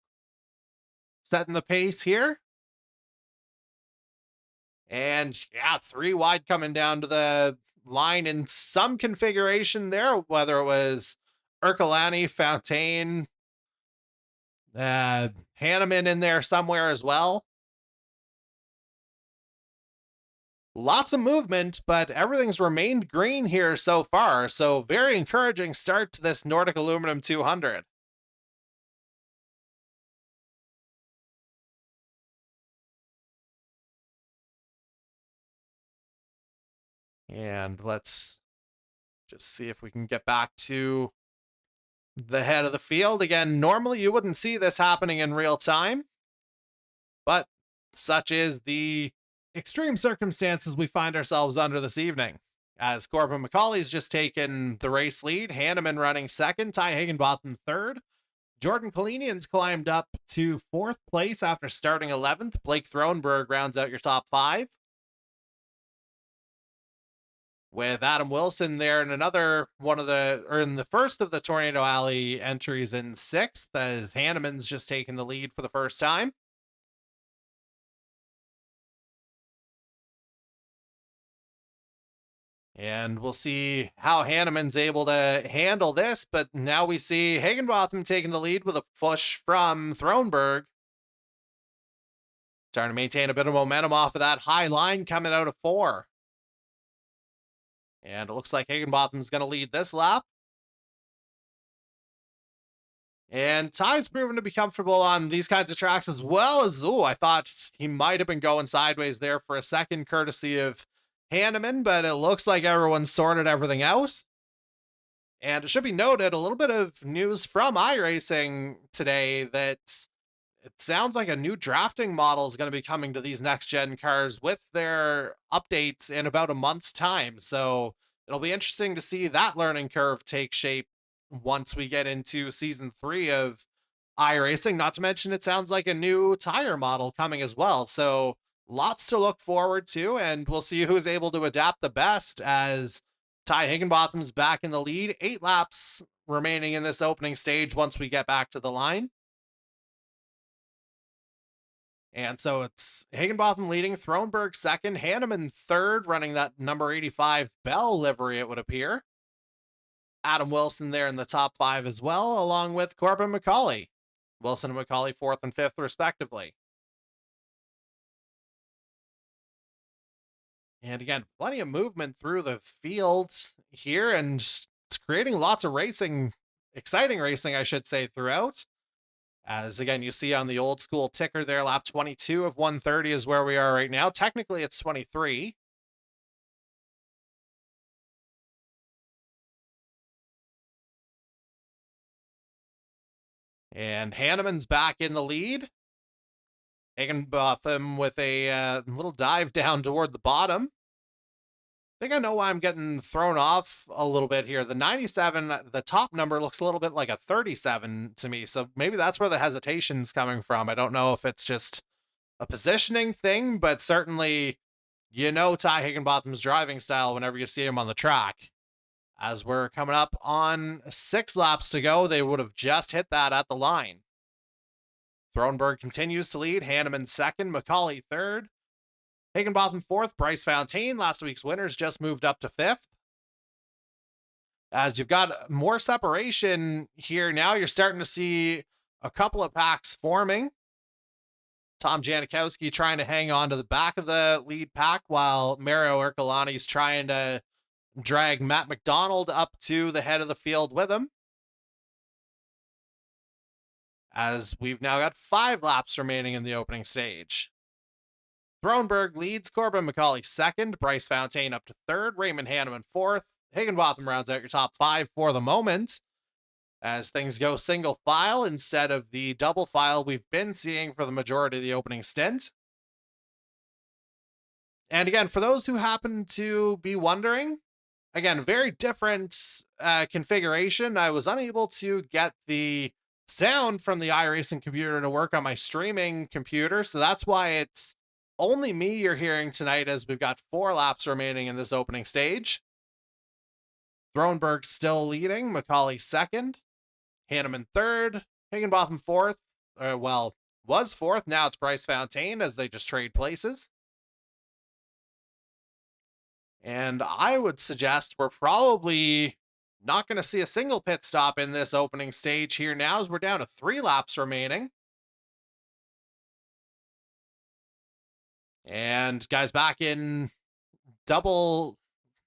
setting the pace here. And yeah, 3 wide coming down to the line in some configuration there, whether it was Ercolani, Fontaine, Hanneman in there somewhere as well. Lots of movement, but everything's remained green here so far. So very encouraging start to this Nordic Aluminum 200. And let's just see if we can get back to the head of the field. Again, normally you wouldn't see this happening in real time, but such is the extreme circumstances we find ourselves under this evening. As Corbin McCauley's just taken the race lead, Hanneman running second, Ty Higginbotham third. Jordan Kalinian's climbed up to fourth place after starting 11th. Blake Thronberg rounds out your top five, with Adam Wilson there in another one of the, or in the first of the Tornado Alley entries in sixth, as Hanneman's just taken the lead for the first time. And we'll see how Hanneman's able to handle this, but now we see Higginbotham taking the lead with a push from Thronberg. Starting to maintain a bit of momentum off of that high line coming out of four. And it looks like Higginbotham's going to lead this lap. And Ty's proven to be comfortable on these kinds of tracks as well as, I thought he might have been going sideways there for a second, courtesy of Hanneman, but it looks like everyone's sorted everything out. And it should be noted, a little bit of news from iRacing today that it sounds like a new drafting model is going to be coming to these next-gen cars with their updates in about a month's time. So it'll be interesting to see that learning curve take shape once we get into season 3 of iRacing. Not to mention, it sounds like a new tire model coming as well. So lots to look forward to, and we'll see who's able to adapt the best as Ty Higginbotham's back in the lead. 8 laps remaining in this opening stage once we get back to the line. And so it's Higginbotham leading, Thronberg second, Hanneman third, running that number 85 Bell livery, it would appear. Adam Wilson there in the top 5 as well, along with Corbin McCauley. Wilson and McCauley fourth and fifth, respectively. And again, plenty of movement through the field here, and it's creating lots of racing, exciting racing, I should say, throughout. As again, you see on the old school ticker there, lap 22 of 130 is where we are right now. Technically, it's 23. And Hanneman's back in the lead. Higginbotham with a little dive down toward the bottom. I think I know why I'm getting thrown off a little bit here. The 97, the top number looks a little bit like a 37 to me. So maybe that's where the hesitation's coming from. I don't know if it's just a positioning thing, but certainly, Ty Higginbotham's driving style whenever you see him on the track. As we're coming up on 6 laps to go, they would have just hit that at the line. Thronberg continues to lead, Hanneman second, McCauley third. Higginbotham fourth, Bryce Fontaine, last week's winners, just moved up to fifth. As you've got more separation here now, you're starting to see a couple of packs forming. Tom Janikowski trying to hang on to the back of the lead pack, while Mario Ercolani's trying to drag Matt McDonald up to the head of the field with him. As we've now got 5 laps remaining in the opening stage. Thronberg leads, Corbin McCauley second, Bryce Fontaine up to third, Raymond Hanneman fourth. Higginbotham rounds out your top 5 for the moment, as things go single file instead of the double file we've been seeing for the majority of the opening stint. And again, for those who happen to be wondering, again, very different configuration. I was unable to get the sound from the iRacing computer to work on my streaming computer, so that's why it's only me you're hearing tonight, as we've got 4 laps remaining in this opening stage. Thronberg still leading, McCauley second, Hanneman third, Higginbotham fourth. Was fourth. Now it's Bryce Fontaine as they just trade places. And I would suggest we're probably not going to see a single pit stop in this opening stage here now, as we're down to 3 laps remaining. And guys back in double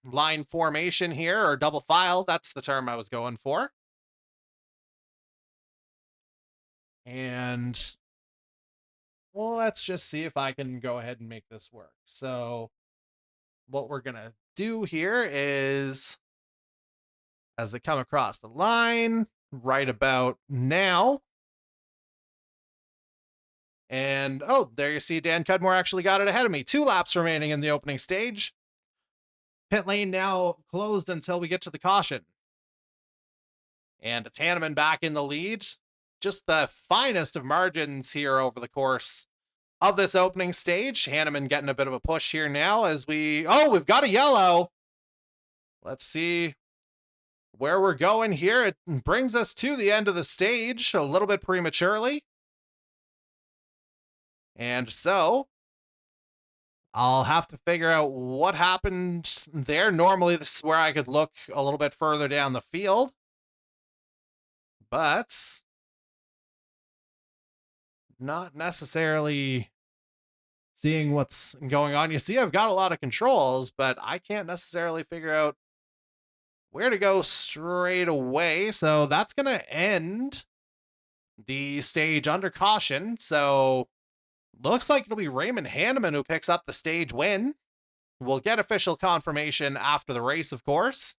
line formation here, or double file. That's the term I was going for. And well, let's just see if I can go ahead and make this work. So what we're going to do here is, as they come across the line right about now. And oh, there you see Dan Cudmore actually got it ahead of me. 2 laps remaining in the opening stage. Pit lane now closed until we get to the caution. And it's Hanneman back in the lead. Just the finest of margins here over the course of this opening stage. Hanneman getting a bit of a push here now as we've got a yellow. Let's see where we're going here. It brings us to the end of the stage a little bit prematurely. And so I'll have to figure out what happened there. Normally, this is where I could look a little bit further down the field. But not necessarily seeing what's going on. You see, I've got a lot of controls, but I can't necessarily figure out where to go straight away. So that's going to end the stage under caution. So looks like it'll be Raymond Hanneman who picks up the stage win. We'll get official confirmation after the race, of course,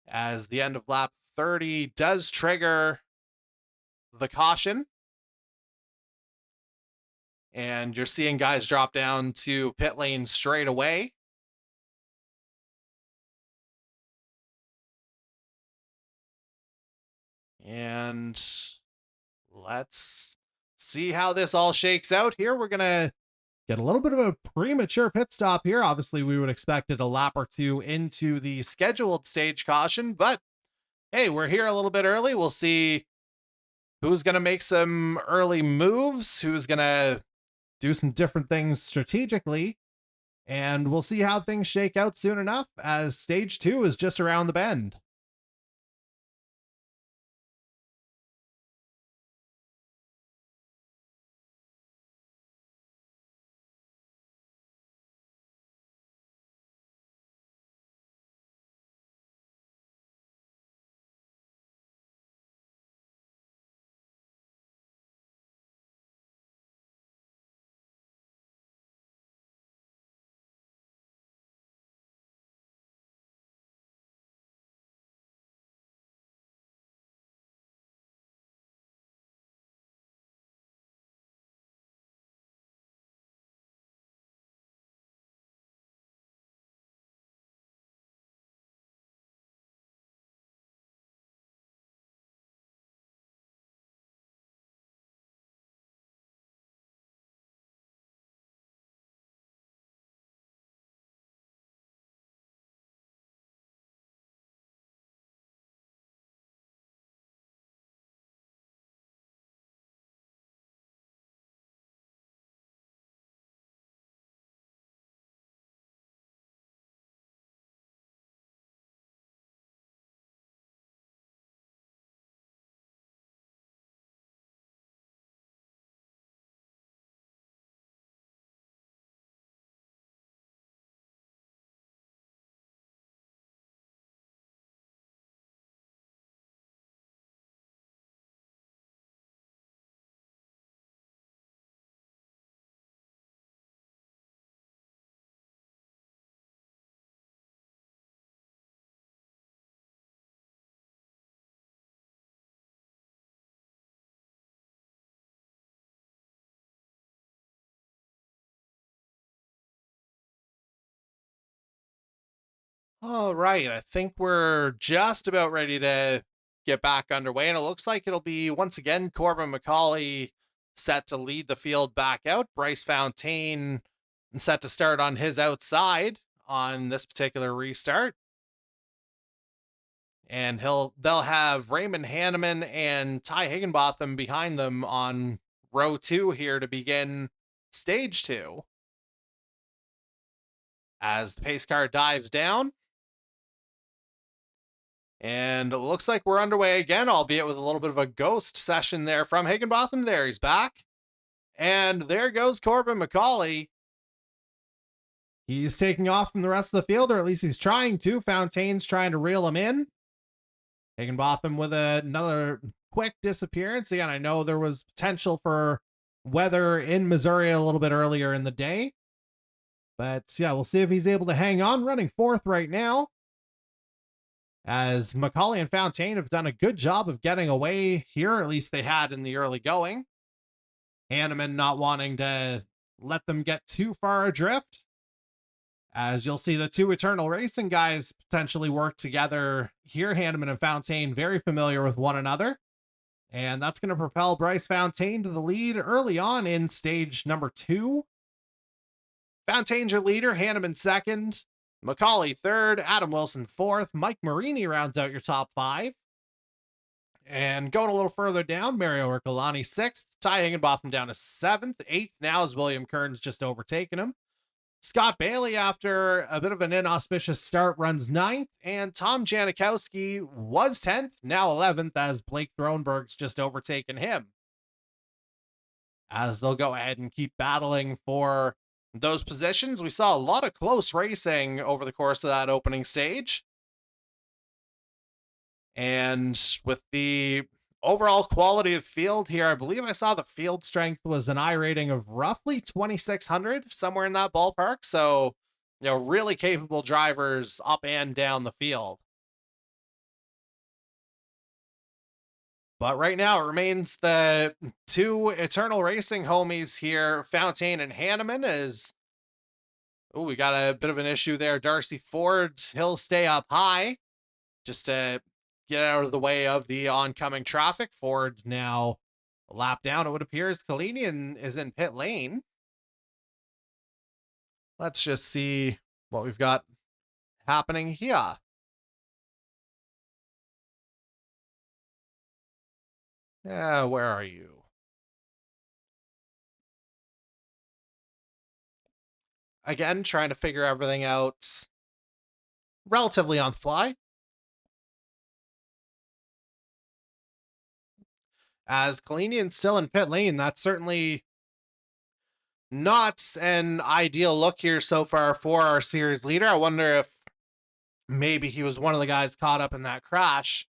as the end of lap 30 does trigger the caution. And you're seeing guys drop down to pit lane straight away. And let's see how this all shakes out here. We're going to get a little bit of a premature pit stop here. Obviously, we would expect it a lap or two into the scheduled stage caution, but hey, we're here a little bit early. We'll see who's going to make some early moves, who's going to do some different things strategically, and we'll see how things shake out soon enough, as stage 2 is just around the bend. All right, I think we're just about ready to get back underway, and it looks like it'll be, once again, Corbin McCauley set to lead the field back out. Bryce Fontaine set to start on his outside on this particular restart. And they'll have Raymond Hanneman and Ty Higginbotham behind them on row 2 here to begin stage 2. As the pace car dives down. And it looks like we're underway again, albeit with a little bit of a ghost session there from Higginbotham. There, he's back. And there goes Corbin McCauley. He's taking off from the rest of the field, or at least he's trying to. Fontaine's trying to reel him in. Higginbotham with another quick disappearance. Again, I know there was potential for weather in Missouri a little bit earlier in the day. But yeah, we'll see if he's able to hang on. Running fourth right now, as Macaulay and Fontaine have done a good job of getting away here. At least they had in the early going. Hanneman not wanting to let them get too far adrift. As you'll see, the two Eternal Racing guys potentially work together here. Hanneman and Fontaine very familiar with one another. And that's going to propel Bryce Fontaine to the lead early on in stage number 2. Fontaine's your leader, Hanneman second, Macaulay third, Adam Wilson fourth, Mike Marini rounds out your top 5. And going a little further down, Mario Ercolani 6th, Ty Higginbotham down to 7th, 8th now is William Kearns just overtaken him. Scott Bailey, after a bit of an inauspicious start, runs 9th, and Tom Janikowski was 10th, now 11th, as Blake Thronberg's just overtaken him. As they'll go ahead and keep battling for those positions. We saw a lot of close racing over the course of that opening stage. And with the overall quality of field here, I believe I saw the field strength was an I rating of roughly 2,600, somewhere in that ballpark. So, really capable drivers up and down the field. But right now, it remains the two Eternal Racing homies here, Fontaine and Hanneman, as we got a bit of an issue there. Darcy Ford, he'll stay up high just to get out of the way of the oncoming traffic. Ford now a lap down. It would appear Kalinian is in pit lane. Let's just see what we've got happening here. Yeah, where are you? Again, trying to figure everything out relatively on the fly. As Kalinian's still in pit lane, that's certainly not an ideal look here so far for our series leader. I wonder if maybe he was one of the guys caught up in that crash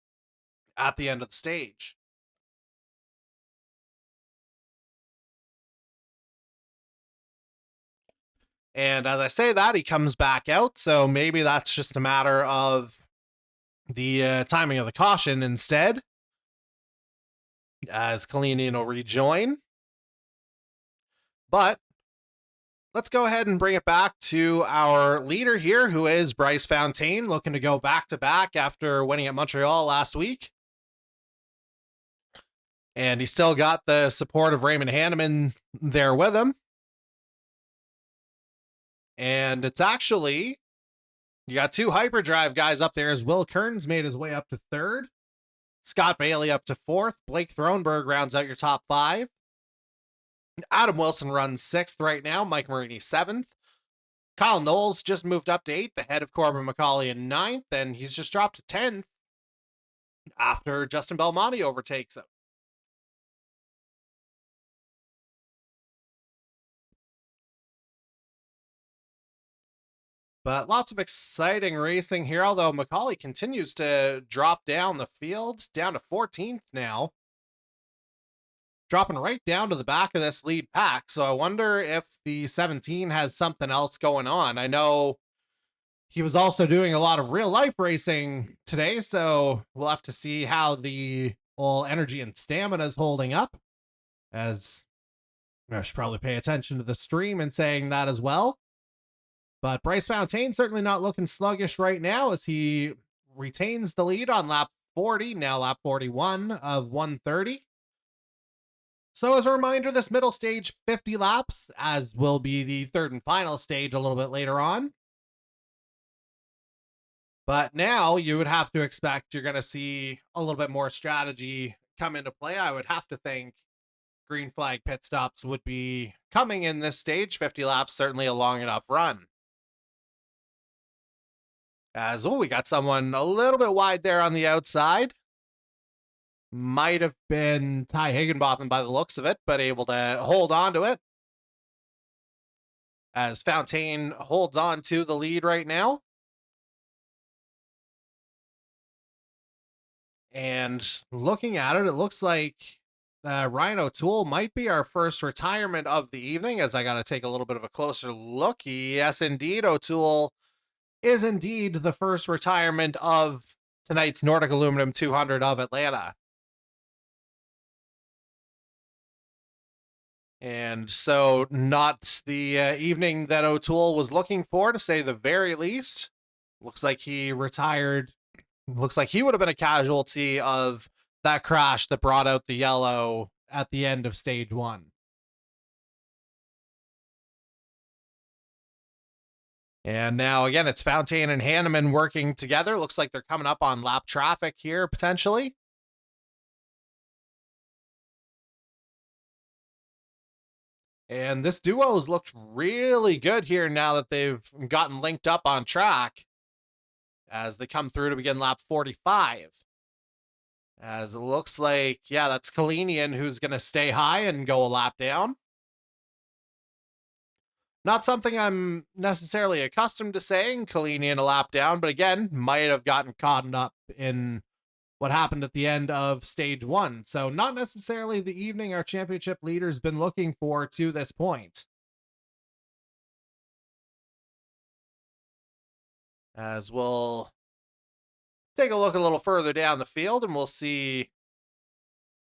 at the end of the stage. And as I say that, he comes back out, so maybe that's just a matter of the timing of the caution instead, as Kalinian will rejoin. But let's go ahead and bring it back to our leader here, who is Bryce Fontaine, looking to go back-to-back after winning at Montreal last week. And he's still got the support of Raymond Hanneman there with him. And it's actually, you got two hyperdrive guys up there, as Will Kearns made his way up to 3rd. Scott Bailey up to 4th. Blake Thronberg rounds out your top 5. Adam Wilson runs 6th right now. Mike Marini 7th. Kyle Knowles just moved up to 8th, ahead of Corbin McCauley in 9th, and he's just dropped to 10th after Justin Belmonte overtakes him. But lots of exciting racing here, although McCauley continues to drop down the field, down to 14th now. Dropping right down to the back of this lead pack, so I wonder if the 17 has something else going on. I know he was also doing a lot of real-life racing today, so we'll have to see how the whole energy and stamina is holding up, as I should probably pay attention to the stream and saying that as well. But Bryce Fontaine certainly not looking sluggish right now, as he retains the lead on lap 40, now lap 41 of 130. So as a reminder, this middle stage, 50 laps, as will be the third and final stage a little bit later on. But now you would have to expect you're going to see a little bit more strategy come into play. I would have to think green flag pit stops would be coming in this stage. 50 laps, certainly a long enough run. As, we got someone a little bit wide there on the outside. Might have been Ty Higginbotham by the looks of it, but able to hold on to it. as Fontaine holds on to the lead right now. And looking at it, it looks like Ryan O'Toole might be our first retirement of the evening, as I got to take a little bit of a closer look. Yes, indeed, O'Toole is indeed the first retirement of tonight's Nordic Aluminium 200 of Atlanta. And so not the evening that O'Toole was looking for, to say the very least. Looks like he retired. Looks like he would have been a casualty of that crash that brought out the yellow at the end of stage one. And now, again, it's Fontaine and Hanneman working together. Looks like they're coming up on lap traffic here, potentially. And this duo's looked really good here now that they've gotten linked up on track as they come through to begin lap 45. As it looks like, yeah, that's Kalinian who's going to stay high and go a lap down. Not something I'm necessarily accustomed to saying, Kalinian a lap down, but again, might have gotten caught up in what happened at the end of stage one. So not necessarily the evening our championship leader's been looking for to this point. As we'll take a look a little further down the field and we'll see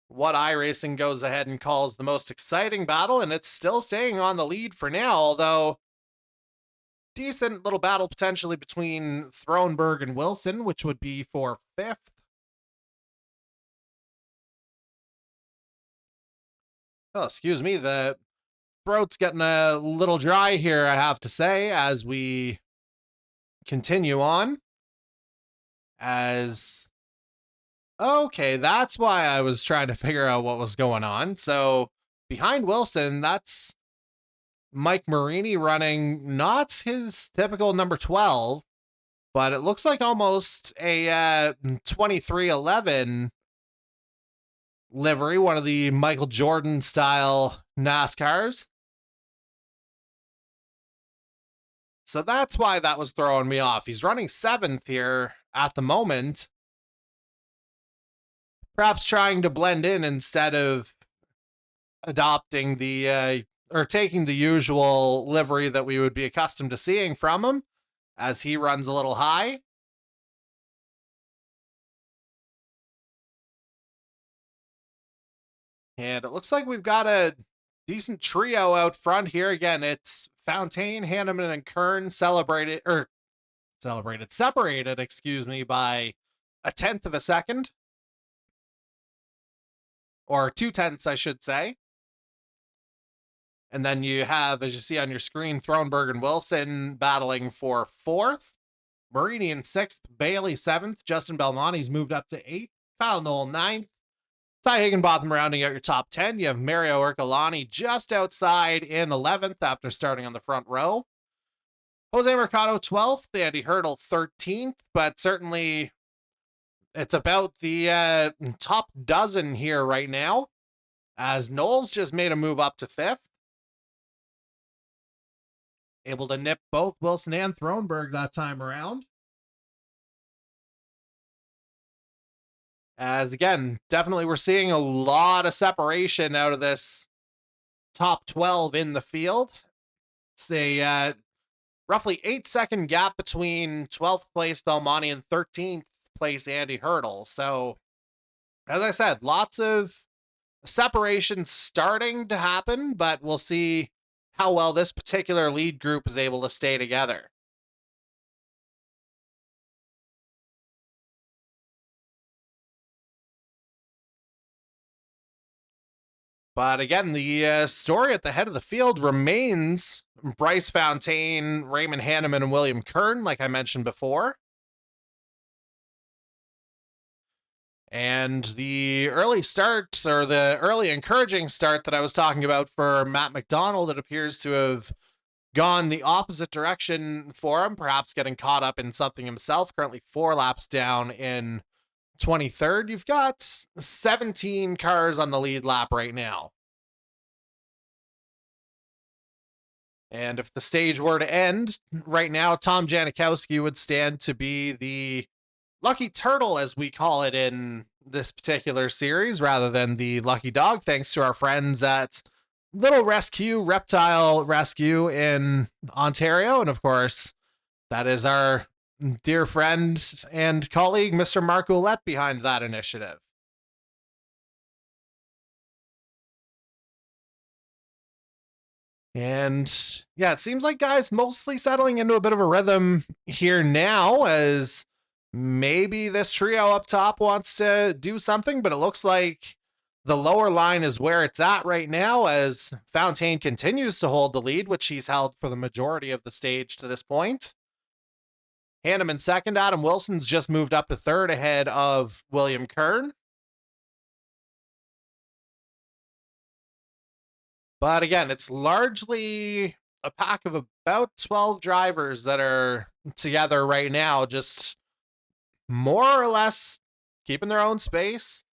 what iRacing goes ahead and calls the most exciting battle, and it's still staying on the lead for now, although decent little battle potentially between Thronberg and Wilson, which would be for 5th. Oh, excuse me, the throat's getting a little dry here, I have to say, as we continue on. Okay, that's why I was trying to figure out what was going on. So behind Wilson, that's Mike Marini running not his typical number 12, but it looks like almost a 2311 livery, one of the Michael Jordan style NASCARs. So that's why that was throwing me off. He's running 7th here at the moment. Perhaps trying to blend in instead of adopting the, or taking the usual livery that we would be accustomed to seeing from him, as he runs a little high. And it looks like we've got a decent trio out front here. Again, it's Fontaine, Hanneman, and Kern separated, excuse me, by 1/10 of a second. Or 2/10, I should say. And then you have, as you see on your screen, Thronberg and Wilson battling for 4th. Marini in 6th, Bailey 7th, Justin Belmonte's moved up to 8th, Kyle Knoll 9th, Ty Higginbotham rounding out your top 10. You have Mario Ercolani just outside in 11th after starting on the front row. Jose Mercado 12th, Andy Hurdle 13th, but certainly it's about the top dozen here right now, as Knowles just made a move up to 5th. Able to nip both Wilson and Thronberg that time around. As again, definitely we're seeing a lot of separation out of this top 12 in the field. It's a roughly 8-second gap between 12th place Belmonte and 13th place Andy Hurdle. So, as I said, lots of separation starting to happen, but we'll see how well this particular lead group is able to stay together. But again, the story at the head of the field remains Bryce Fontaine, Raymond Hanneman, and William Kern, like I mentioned before. And the early start, or the early encouraging start that I was talking about for Matt McDonald, it appears to have gone the opposite direction for him, perhaps getting caught up in something himself. Currently 4 laps down in 23rd. You've got 17 cars on the lead lap right now. And if the stage were to end right now, Tom Janikowski would stand to be the lucky turtle, as we call it in this particular series, rather than the lucky dog, thanks to our friends at Little Rescue Reptile Rescue in Ontario. And of course, that is our dear friend and colleague, Mr. Mark Ouellette, behind that initiative. And yeah, it seems like guys mostly settling into a bit of a rhythm here now, as maybe this trio up top wants to do something, but it looks like the lower line is where it's at right now, as Fontaine continues to hold the lead, which he's held for the majority of the stage to this point. Hanneman second. Adam Wilson's just moved up to third ahead of William Kern. But again, it's largely a pack of about 12 drivers that are together right now, just more or less keeping their own space.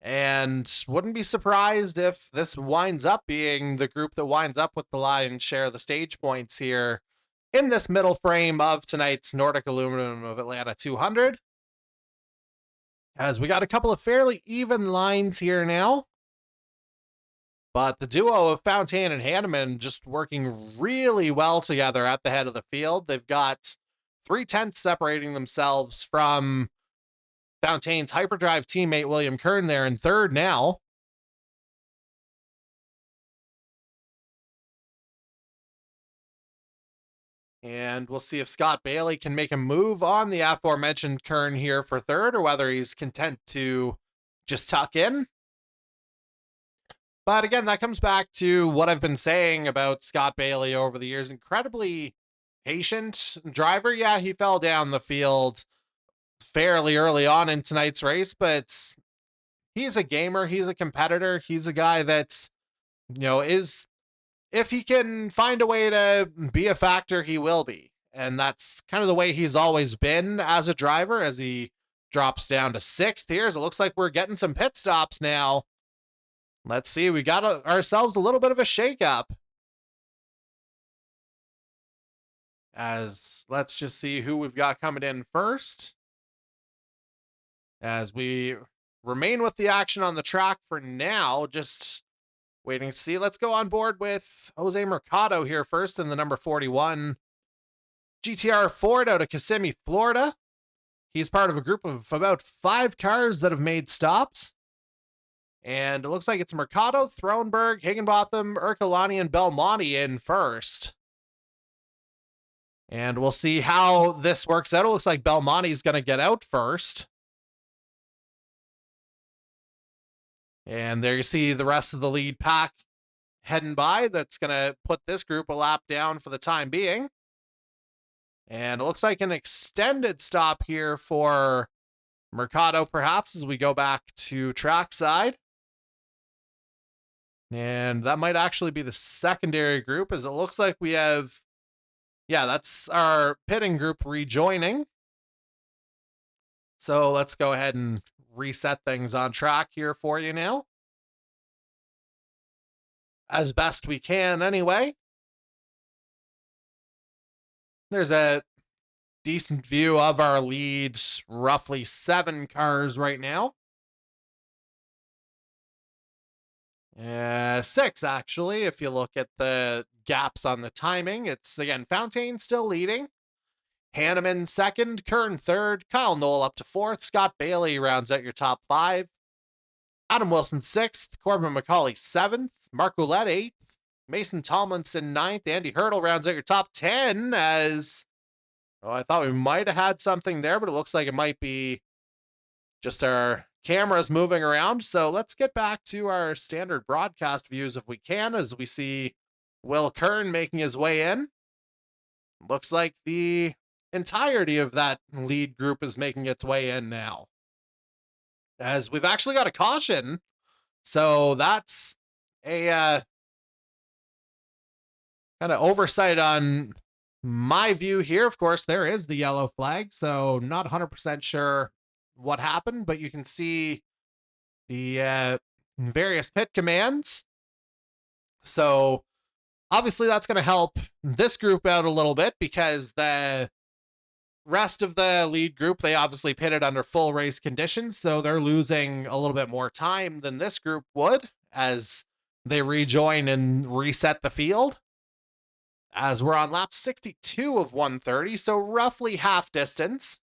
And wouldn't be surprised if this winds up being the group that winds up with the lion's share of the stage points here in this middle frame of tonight's Nordic Aluminium of Atlanta 200. As we got a couple of fairly even lines here now. But the duo of Fontaine and Hanneman just working really well together at the head of the field. They've got 3/10 separating themselves from Fontaine's hyperdrive teammate William Kern there in third now. And we'll see if Scott Bailey can make a move on the aforementioned Kern here for third, or whether he's content to just tuck in. But again, that comes back to what I've been saying about Scott Bailey over the years. Incredibly patient driver. Yeah, he fell down the field fairly early on in tonight's race, but he's a gamer. He's a competitor. He's a guy that's, is, if he can find a way to be a factor, he will be. And that's kind of the way he's always been as a driver, as he drops down to sixth here. As it looks like we're getting some pit stops now. Let's see, we got ourselves a little bit of a shakeup. As let's just see who we've got coming in first. As we remain with the action on the track for now, just waiting to see. Let's go on board with Jose Mercado here first in the number 41 GTR Ford out of Kissimmee, Florida. He's part of a group of about 5 cars that have made stops. And it looks like it's Mercado, Thronberg, Higginbotham, Ercolani, and Belmonte in first. And we'll see how this works out. It looks like Belmonte's going to get out first. And there you see the rest of the lead pack heading by. That's going to put this group a lap down for the time being. And it looks like an extended stop here for Mercado, perhaps, as we go back to trackside. And that might actually be the secondary group, as it looks like we have, yeah, that's our pitting group rejoining. So let's go ahead and reset things on track here for you now, as best we can anyway. There's a decent view of our lead, roughly 7 cars right now. 6, actually, if you look at the gaps on the timing. It's, again, Fontaine still leading. Hanneman second, Kern third, Kyle Knoll up to fourth, Scott Bailey rounds out your top 5. Adam Wilson 6th, Corbin McCauley 7th, Mark Ouellette 8th, Mason Tomlinson 9th, Andy Hurdle rounds out your top 10, as, oh, I thought we might have had something there, but it looks like it might be just our cameras moving around. So let's get back to our standard broadcast views if we can, as we see Will Kern making his way in. Looks like the entirety of that lead group is making its way in now, as we've actually got a caution. So that's a kind of oversight on my view here. Of course, there is the yellow flag, so not 100% sure what happened, but you can see the various pit commands. So Obviously, that's going to help this group out a little bit because the rest of the lead group, they obviously pitted under full race conditions, so they're losing a little bit more time than this group would as they rejoin and reset the field. As we're on lap 62 of 130, so roughly half distance.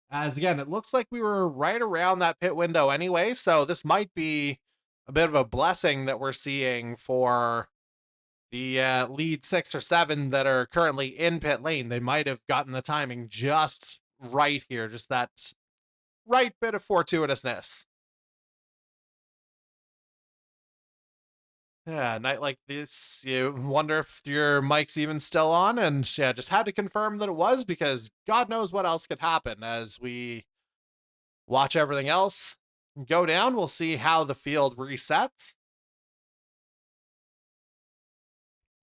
As again, it looks like we were right around that pit window anyway, so this might be a bit of a blessing that we're seeing for the lead 6 or 7 that are currently in pit lane. They might have gotten the timing just right here, just that right bit of fortuitousness. Yeah, a night like this, you wonder if your mic's even still on, and yeah, just had to confirm that it was because God knows what else could happen as we watch everything else go down. We'll see how the field resets.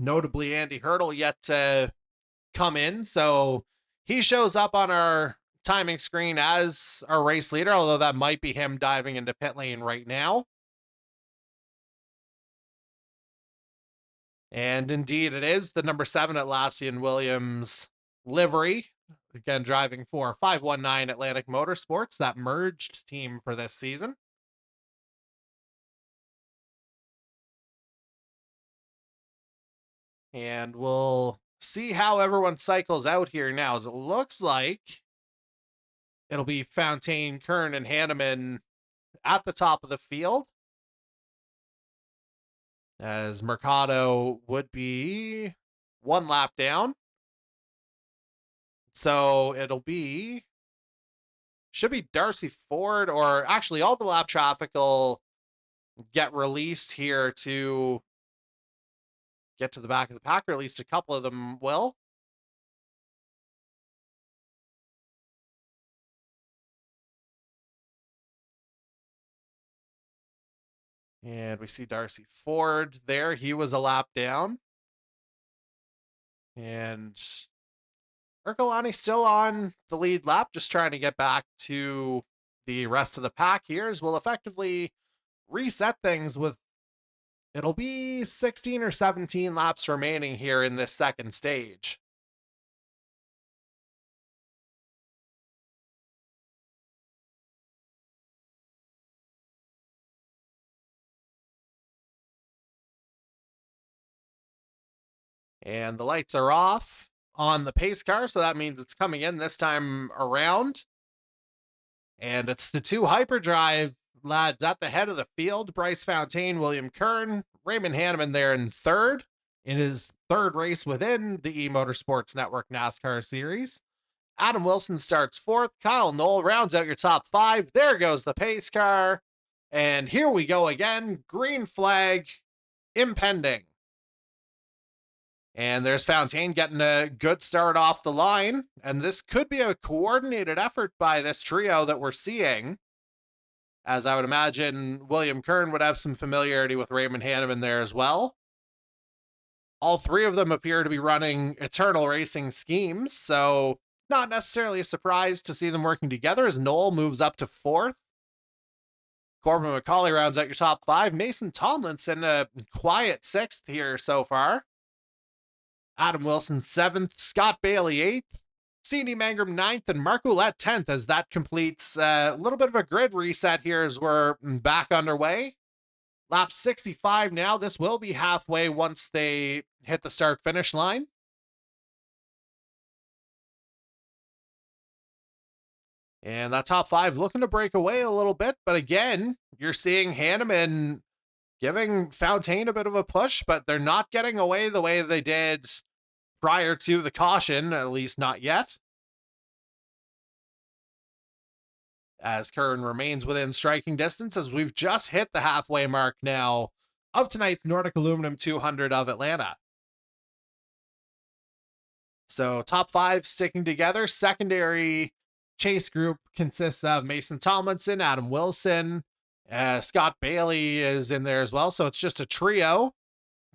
Notably, Andy Hurdle yet to come in, so he shows up on our timing screen as our race leader, although that might be him diving into pit lane right now. And indeed, it is the number 7 Atlassian Williams livery. Again, driving for 519 Atlantic Motorsports, that merged team for this season. And we'll see how everyone cycles out here now, as it looks like it'll be Fontaine, Kern, and Hanneman at the top of the field, as Mercado would be 1 lap down. So it'll be, should be Darcy Ford, or actually all the lap traffic will get released here to get to the back of the pack, or at least a couple of them will. And we see Darcy Ford there. He was a lap down. And Ercolani still on the lead lap, just trying to get back to the rest of the pack here, as we'll effectively reset things with, it'll be 16 or 17 laps remaining here in this second stage. And the lights are off on the pace car, so that means it's coming in this time around. And it's the 2 hyperdrive lads at the head of the field: Bryce Fontaine, William Kern, Raymond Hanneman there in third in his third race within the E-Motorsports Network NASCAR Series. Adam Wilson starts fourth. Kyle Knoll rounds out your top 5. There goes the pace car. And here we go again. Green flag impending. And there's Fontaine getting a good start off the line. And this could be a coordinated effort by this trio that we're seeing, as I would imagine William Kern would have some familiarity with Raymond Hanneman there as well. All 3 of them appear to be running Eternal Racing schemes, so not necessarily a surprise to see them working together, as Knoll moves up to 4th. Corbin McCauley rounds out your top 5. Mason Tomlinson a quiet 6th here so far. Adam Wilson 7th. Scott Bailey 8th. C.D. Mangrum 9th, and Mark Ouellette 10th, as that completes a little bit of a grid reset here as we're back underway. Lap 65 now. This will be halfway once they hit the start-finish line. And that top 5 looking to break away a little bit, but again, you're seeing Hanneman giving Fontaine a bit of a push, but they're not getting away the way they did prior to the caution, at least not yet. As Kern remains within striking distance, as we've just hit the halfway mark now of tonight's Nordic Aluminium 200 of Atlanta. So top 5 sticking together. Secondary chase group consists of Mason Tomlinson, Adam Wilson, Scott Bailey is in there as well. So it's just a trio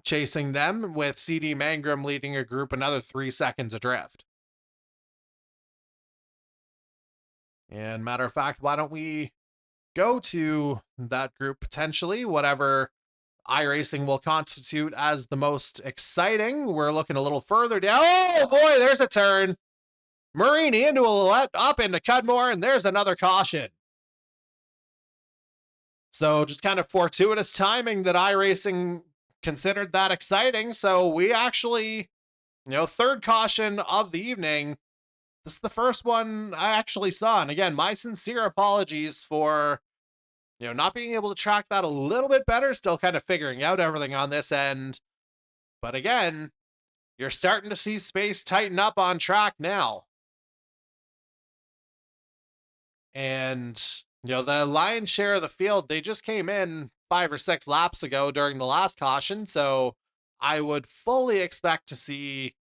chasing them, with C.D. Mangrum leading a group another 3 seconds adrift. And matter of fact, why don't we go to that group potentially, whatever iRacing will constitute as the most exciting. We're looking a little further down. Oh boy, there's a turn. Marini into a let up into Cudmore, and there's another caution. So just kind of fortuitous timing that iRacing considered that exciting. So we actually, third caution of the evening. This is the first one I actually saw. And again, my sincere apologies for, not being able to track that a little bit better. Still kind of figuring out everything on this end. But again, you're starting to see space tighten up on track now. And, the lion's share of the field, they just came in 5 or 6 laps ago during the last caution. So I would fully expect to see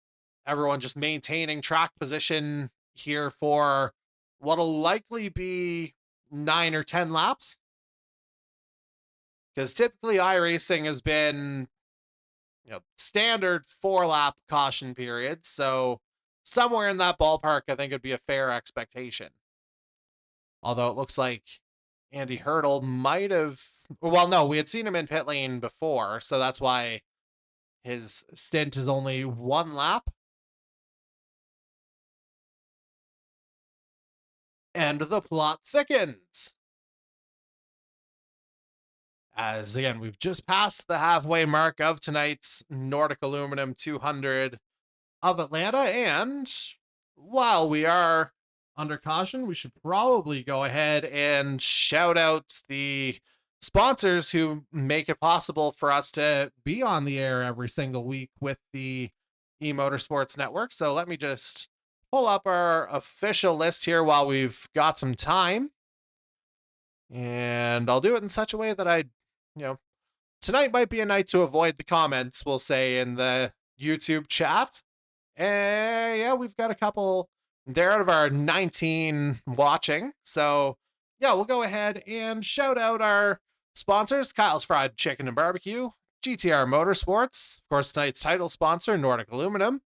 everyone just maintaining track position here for what'll likely be 9 or 10 laps. Because typically iRacing has been, standard 4-lap caution period. So somewhere in that ballpark, I think it'd be a fair expectation. Although it looks like Andy Hurdle might have, well, no, we had seen him in pit lane before. So that's why his stint is only 1 lap. And the plot thickens. As again, we've just passed the halfway mark of tonight's Nordic Aluminium 200 of Atlanta. And while we are under caution, we should probably go ahead and shout out the sponsors who make it possible for us to be on the air every single week with the E-Motorsports Network. So let me just pull up our official list here while we've got some time. And I'll do it in such a way that tonight might be a night to avoid the comments, we'll say, in the YouTube chat. And yeah, we've got a couple there out of our 19 watching. So yeah, we'll go ahead and shout out our sponsors: Kyle's Fried Chicken and Barbecue, GTR Motorsports, of course, tonight's title sponsor, Nordic Aluminium,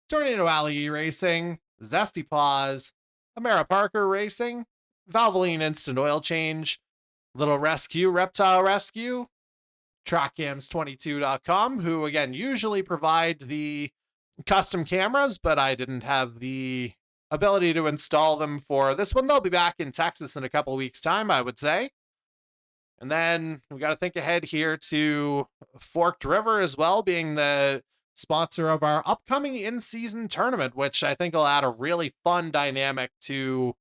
Tornado Alley Racing, Zesty Paws, Amara Parker Racing, Valvoline Instant Oil Change, Little Rescue, Reptile Rescue, TrackCams22.com, who again usually provide the custom cameras, but I didn't have the ability to install them for this one. They'll be back in Texas in a couple weeks' time, I would say. And then we got to think ahead here to Forked River as well, being the sponsor of our upcoming in-season tournament, which I think will add a really fun dynamic to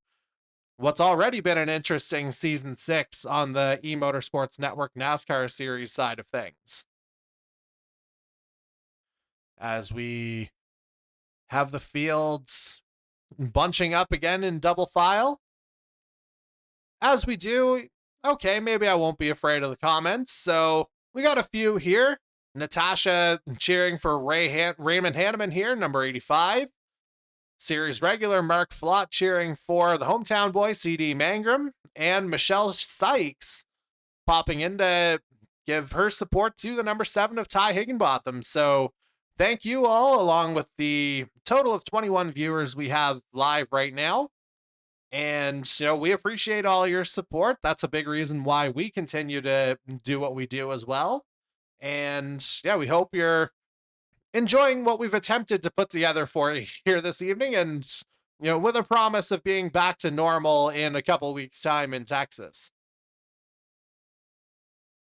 what's already been an interesting season 6 on the E-Motorsports Network NASCAR Series side of things. As we have the fields bunching up again in double file. As we do, okay, maybe I won't be afraid of the comments. So we got a few here. Natasha cheering for Raymond Hanneman here, number 85. Series regular Mark Flott cheering for the hometown boy, CD Mangrum, and Michelle Sykes popping in to give her support to the number 7 of Ty Higginbotham. So thank you all, along with the total of 21 viewers we have live right now. And, we appreciate all your support. That's a big reason why we continue to do what we do as well. And yeah, we hope you're enjoying what we've attempted to put together for you here this evening, and with a promise of being back to normal in a couple weeks' time in Texas.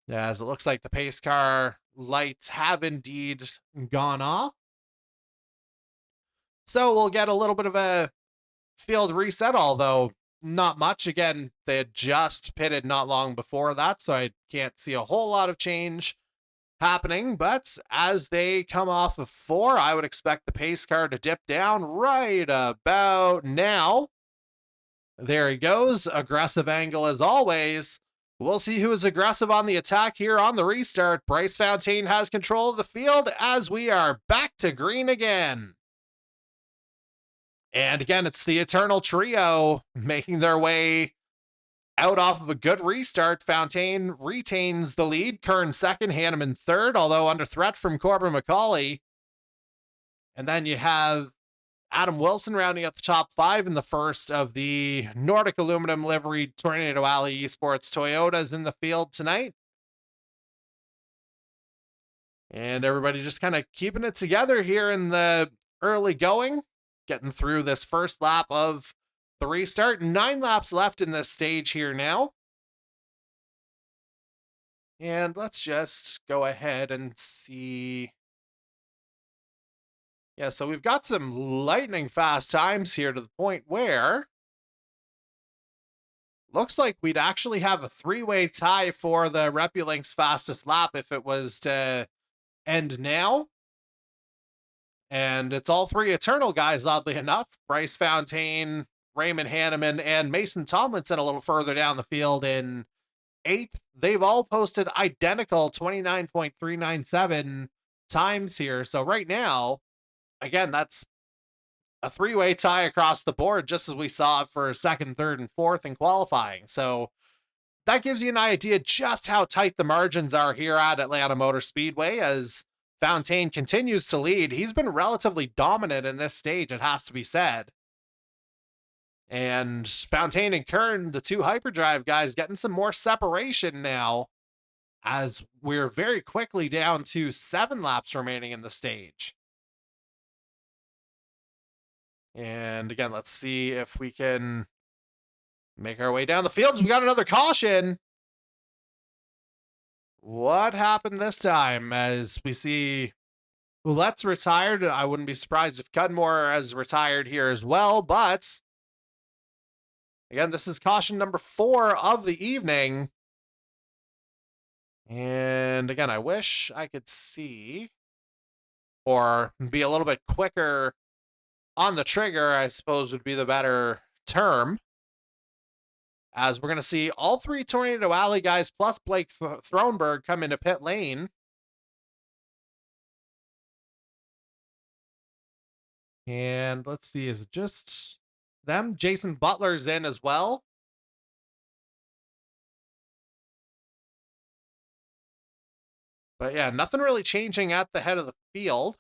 Yeah, as it looks like the pace car lights have indeed gone off. So we'll get a little bit of a field reset, although not much. Again, they had just pitted not long before that, so I can't see a whole lot of change happening. But as they come off of 4, I would expect the pace car to dip down right about now. There he goes. Aggressive angle as always. We'll see who is aggressive on the attack here on the restart. Bryce Fontaine has control of the field as we are back to green again. And again, it's the Eternal Trio making their way out off of a good restart. Fontaine retains the lead. Kern second, Hanneman third, although under threat from Corbin McCauley. And then you have Adam Wilson rounding out the top 5 in the first of the Nordic Aluminium liveried Tornado Alley Esports Toyotas in the field tonight. And everybody just kind of keeping it together here in the early going, getting through this first lap of the restart. 9 laps left in this stage here now. And let's just go ahead and see. Yeah, so we've got some lightning fast times here to the point where looks like we'd actually have a 3-way tie for the Repulink's fastest lap if it was to end now. And it's all 3 Eternal guys, oddly enough. Bryce Fontaine, Raymond Hanneman, and Mason Tomlinson a little further down the field in 8th. They've all posted identical 29.397 times here. So right now, again, that's a 3-way tie across the board, just as we saw it for 2nd, 3rd, and 4th in qualifying. So that gives you an idea just how tight the margins are here at Atlanta Motor Speedway as Fontaine continues to lead. He's been relatively dominant in this stage, it has to be said. And Fontaine and Kern, the 2 hyperdrive guys, getting some more separation now as we're very quickly down to 7 laps remaining in the stage. And again, let's see if we can make our way down the fields. We got another caution. What happened this time? As we see Ouellette's retired. I wouldn't be surprised if Cudmore has retired here as well. But again, this is caution number 4 of the evening. And again, I wish I could see or be a little bit quicker on the trigger, I suppose would be the better term. As we're going to see all 3 Tornado Alley guys plus Blake Thronberg come into pit lane. And let's see, is it just them? Jason Butler's in as well. But yeah, nothing really changing at the head of the field.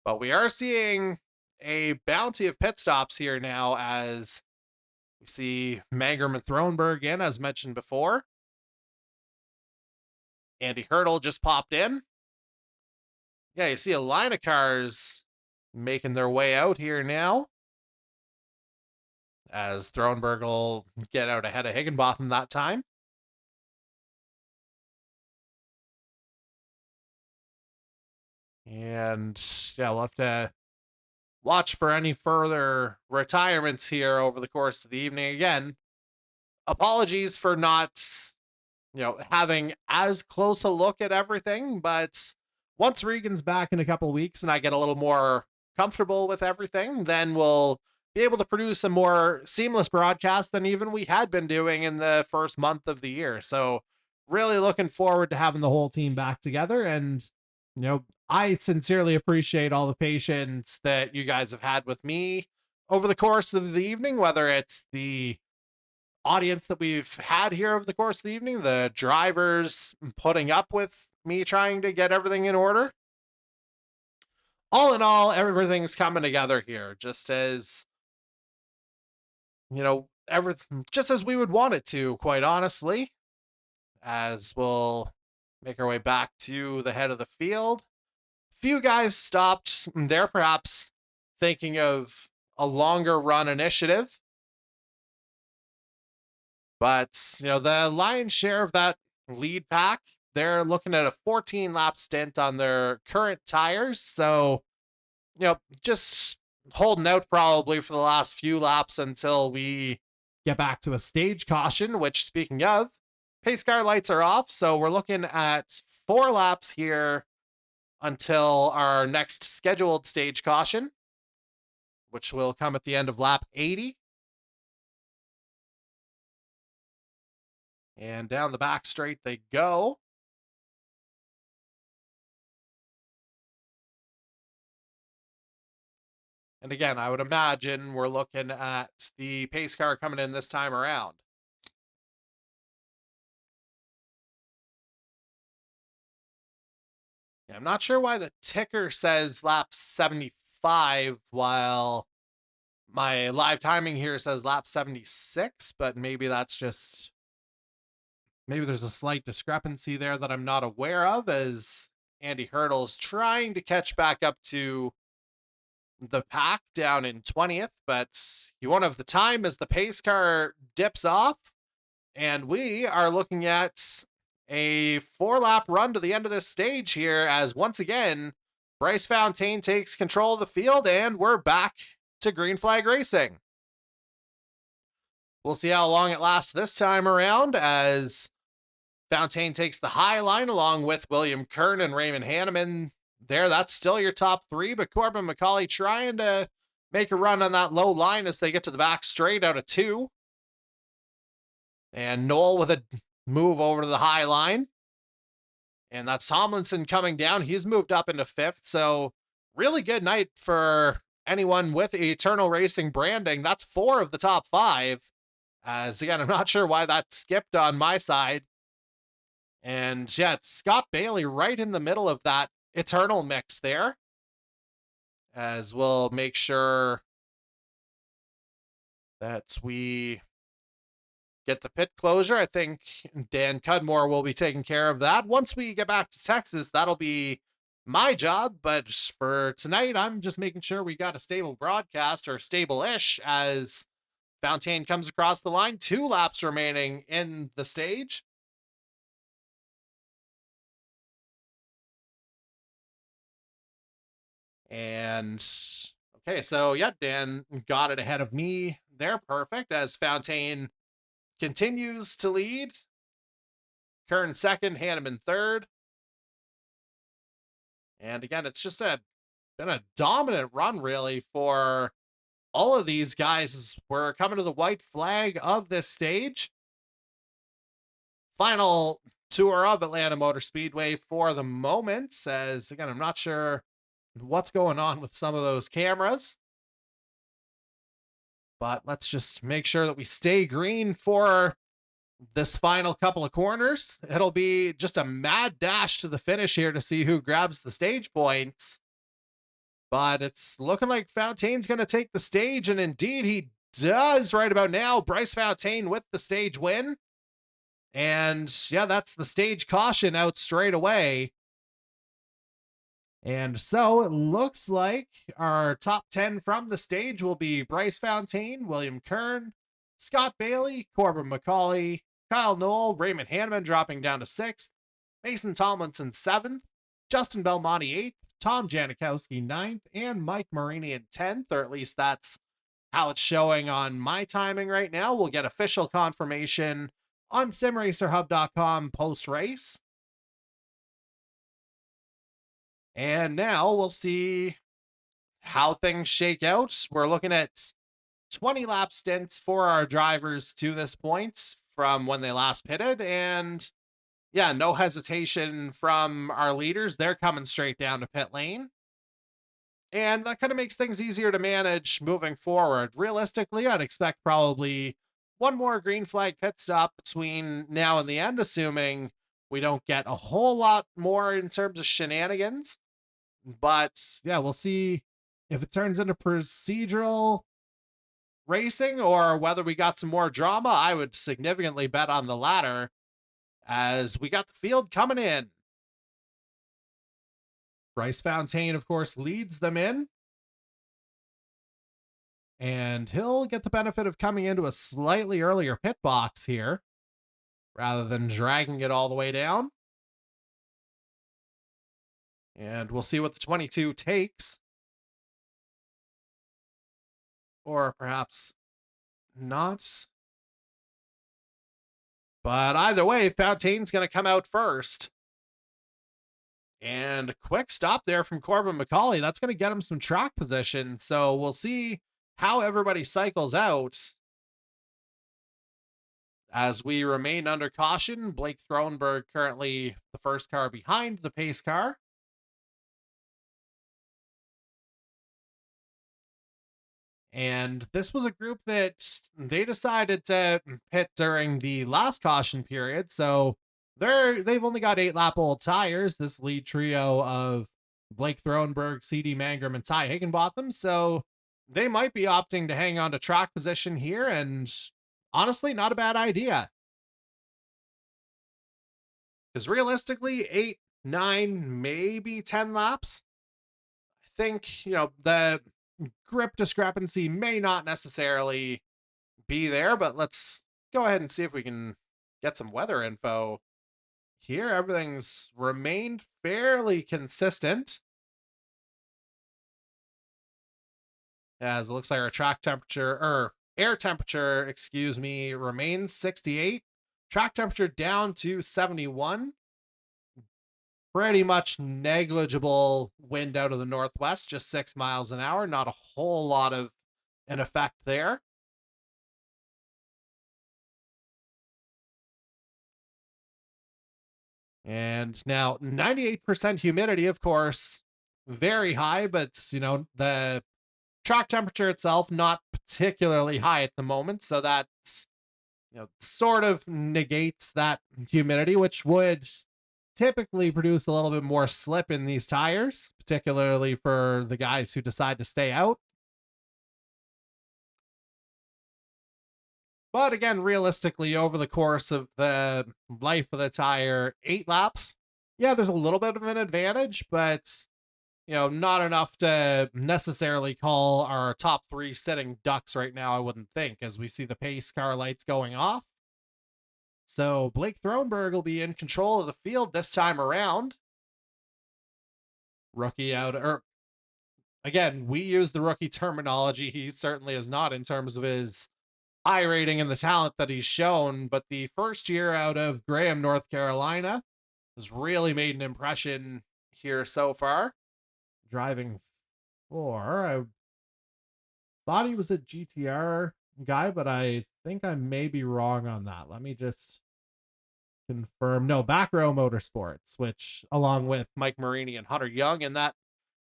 But we are seeing a bounty of pit stops here now as we see Mangrum and Thronberg in, as mentioned before. Andy Hurdle just popped in. Yeah, you see a line of cars making their way out here now, as Thronberg will get out ahead of Higginbotham that time. And yeah, we'll have to watch for any further retirements here over the course of the evening. Again, apologies for not, having as close a look at everything, but once Regan's back in a couple of weeks and I get a little more comfortable with everything, then we'll be able to produce a more seamless broadcast than even we had been doing in the first month of the year. So really looking forward to having the whole team back together. And, I sincerely appreciate all the patience that you guys have had with me over the course of the evening, whether it's the audience that we've had here over the course of the evening, the drivers putting up with me trying to get everything in order. All in all, everything's coming together here, just as, everything, just as we would want it to, quite honestly, as we'll make our way back to the head of the field. Few guys stopped. They're perhaps thinking of a longer run initiative. But, the lion's share of that lead pack, they're looking at a 14-lap stint on their current tires. So, just holding out probably for the last few laps until we get back to a stage caution, which, speaking of, pace car lights are off. So we're looking at 4 laps here until our next scheduled stage caution, which will come at the end of lap 80. And down the back straight they go. And again, I would imagine we're looking at the pace car coming in this time around. Yeah, I'm not sure why the ticker says lap 75 while my live timing here says lap 76, but maybe that's just maybe there's a slight discrepancy there that I'm not aware of, as Andy Hurdle's trying to catch back up to the pack down in 20th, but he won't have the time as the pace car dips off. And we are looking at a 4-lap run to the end of this stage here, as once again, Bryce Fontaine takes control of the field, and we're back to green flag racing. We'll see how long it lasts this time around, as Fontaine takes the high line along with William Kern and Raymond Hanneman. There, that's still your top three, but Corbin McCauley trying to make a run on that low line as they get to the back straight out of 2. And Knoll with a move over to the high line. And that's Tomlinson coming down. He's moved up into 5th. So really good night for anyone with Eternal Racing branding. That's 4 of the top 5. As again, I'm not sure why that skipped on my side. And yeah, it's Scott Bailey right in the middle of that Eternal mix there. As we'll make sure that we get the pit closure. I think Dan Cudmore will be taking care of that. Once we get back to Texas, that'll be my job. But for tonight, I'm just making sure we got a stable broadcast, or stable-ish, as Fontaine comes across the line. 2 laps remaining in the stage. And okay, so yeah, Dan got it ahead of me there. Perfect. As Fontaine continues to lead. Kern 2nd, Hanneman 3rd. And again, it's just been a dominant run really for all of these guys as we're coming to the white flag of this stage. Final tour of Atlanta Motor Speedway for the moment, as again, I'm not sure what's going on with some of those cameras, but let's just make sure that we stay green for this final couple of corners. It'll be just a mad dash to the finish here to see who grabs the stage points, but it's looking like Fontaine's going to take the stage, and indeed he does right about now. Bryce Fontaine with the stage win, and yeah, that's the stage caution out straight away. And so it looks like our top 10 from the stage will be Bryce Fontaine, William Kern, Scott Bailey, Corbin McCauley, Kyle Knoll, Raymond Hanneman dropping down to 6th, Mason Tomlinson 7th, Justin Belmonte 8th, Tom Janikowski 9th, and Mike Marini in 10th, or at least that's how it's showing on my timing right now. We'll get official confirmation on simracerhub.com post-race. And now we'll see how things shake out. We're looking at 20 lap stints for our drivers to this point from when they last pitted. And yeah, no hesitation from our leaders. They're coming straight down to pit lane. And that kind of makes things easier to manage moving forward. Realistically, I'd expect probably one more green flag pit stop between now and the end, assuming we don't get a whole lot more in terms of shenanigans. But yeah, we'll see if it turns into procedural racing or whether we got some more drama. I would significantly bet on the latter, as we got the field coming in. Bryce Fontaine, of course, leads them in, and he'll get the benefit of coming into a slightly earlier pit box here rather than dragging it all the way down. And we'll see what the 22 takes. Or perhaps not. But either way, Fontaine's going to come out first. And a quick stop there from Corbin McCauley. That's going to get him some track position. So we'll see how everybody cycles out as we remain under caution. Blake Thronberg currently the first car behind the pace car. And this was a group that they decided to pit during the last caution period. So they've only got 8-lap-old tires, this lead trio of Blake Thronberg, CD Mangrum, and Ty Higginbotham. So they might be opting to hang on to track position here, and honestly, not a bad idea. Because realistically, 8, 9, maybe 10 laps. I think, the grip discrepancy may not necessarily be there, but let's go ahead and see if we can get some weather info here. Everything's remained fairly consistent, as it looks like our track temperature, or air temperature, excuse me, remains 68. Track temperature down to 71. Pretty much negligible wind out of the northwest, just 6 miles an hour. Not a whole lot of an effect there. And now 98% humidity, of course, very high, but the track temperature itself not particularly high at the moment, so that's sort of negates that humidity, which would typically produce a little bit more slip in these tires, particularly for the guys who decide to stay out. But again, realistically, over the course of the life of the tire, 8 laps, yeah, there's a little bit of an advantage, but not enough to necessarily call our top 3 sitting ducks right now, I wouldn't think, as we see the pace car lights going off. So Blake Thronberg will be in control of the field this time around. Rookie out, or again, we use the rookie terminology. He certainly is not in terms of his high rating and the talent that he's shown, but the first year out of Graham, North Carolina, has really made an impression here so far. Driving 4. I thought he was a GTR guy, but I think I may be wrong on that. Let me just confirm. No, Back Row Motorsports, which along with Mike Marini and Hunter Young in that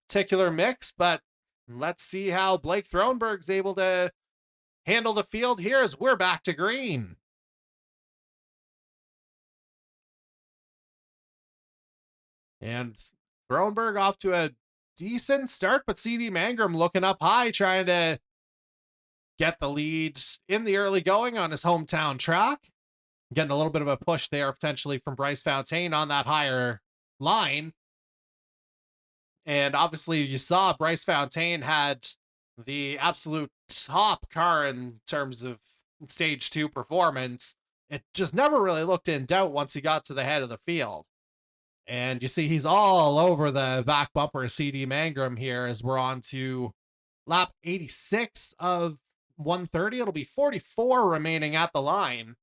particular mix. But let's see how Blake Thronberg's able to handle the field here as we're back to green. And Thronberg off to a decent start, but CD Mangrum looking up high, trying to get the lead in the early going on his hometown track. Getting a little bit of a push there potentially from Bryce Fontaine on that higher line. And obviously you saw Bryce Fontaine had the absolute top car in terms of stage 2 performance. It just never really looked in doubt once he got to the head of the field. And you see he's all over the back bumper of CD Mangrum here as we're on to lap 86 of 130. It'll be 44 remaining at the line.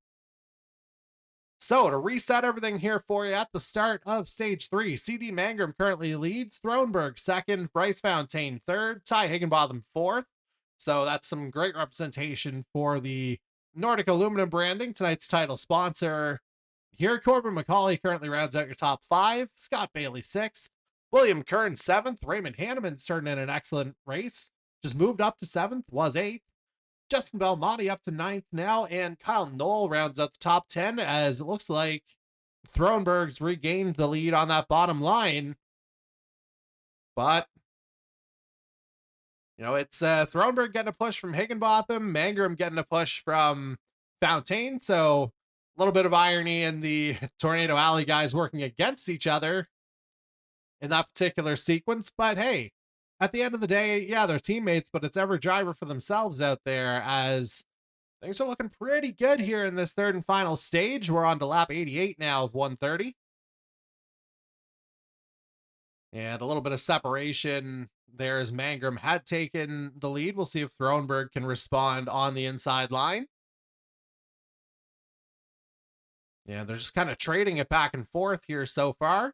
So to reset everything here for you at the start of stage 3, CD Mangrum currently leads, Thronberg second, Bryce Fontaine third, Ty Higginbotham fourth. So that's some great representation for the Nordic Aluminium branding, tonight's title sponsor. Here, Corbin McCauley currently rounds out your top 5, Scott Bailey 6th, William Kern 7th, Raymond Hanneman's turned in an excellent race, just moved up to 7th, was 8th. Justin Belmonte up to 9th now, and Kyle Knoll rounds out the top 10 as it looks like Thronberg's regained the lead on that bottom line. But, it's Thronberg getting a push from Higginbotham, Mangrum getting a push from Fontaine, so a little bit of irony in the Tornado Alley guys working against each other in that particular sequence, but hey, at the end of the day, yeah, they're teammates, but it's every driver for themselves out there, as things are looking pretty good here in this third and final stage. We're on to lap 88 now of 130. And a little bit of separation there as Mangrum had taken the lead. We'll see if Thronberg can respond on the inside line. Yeah, they're just kind of trading it back and forth here so far.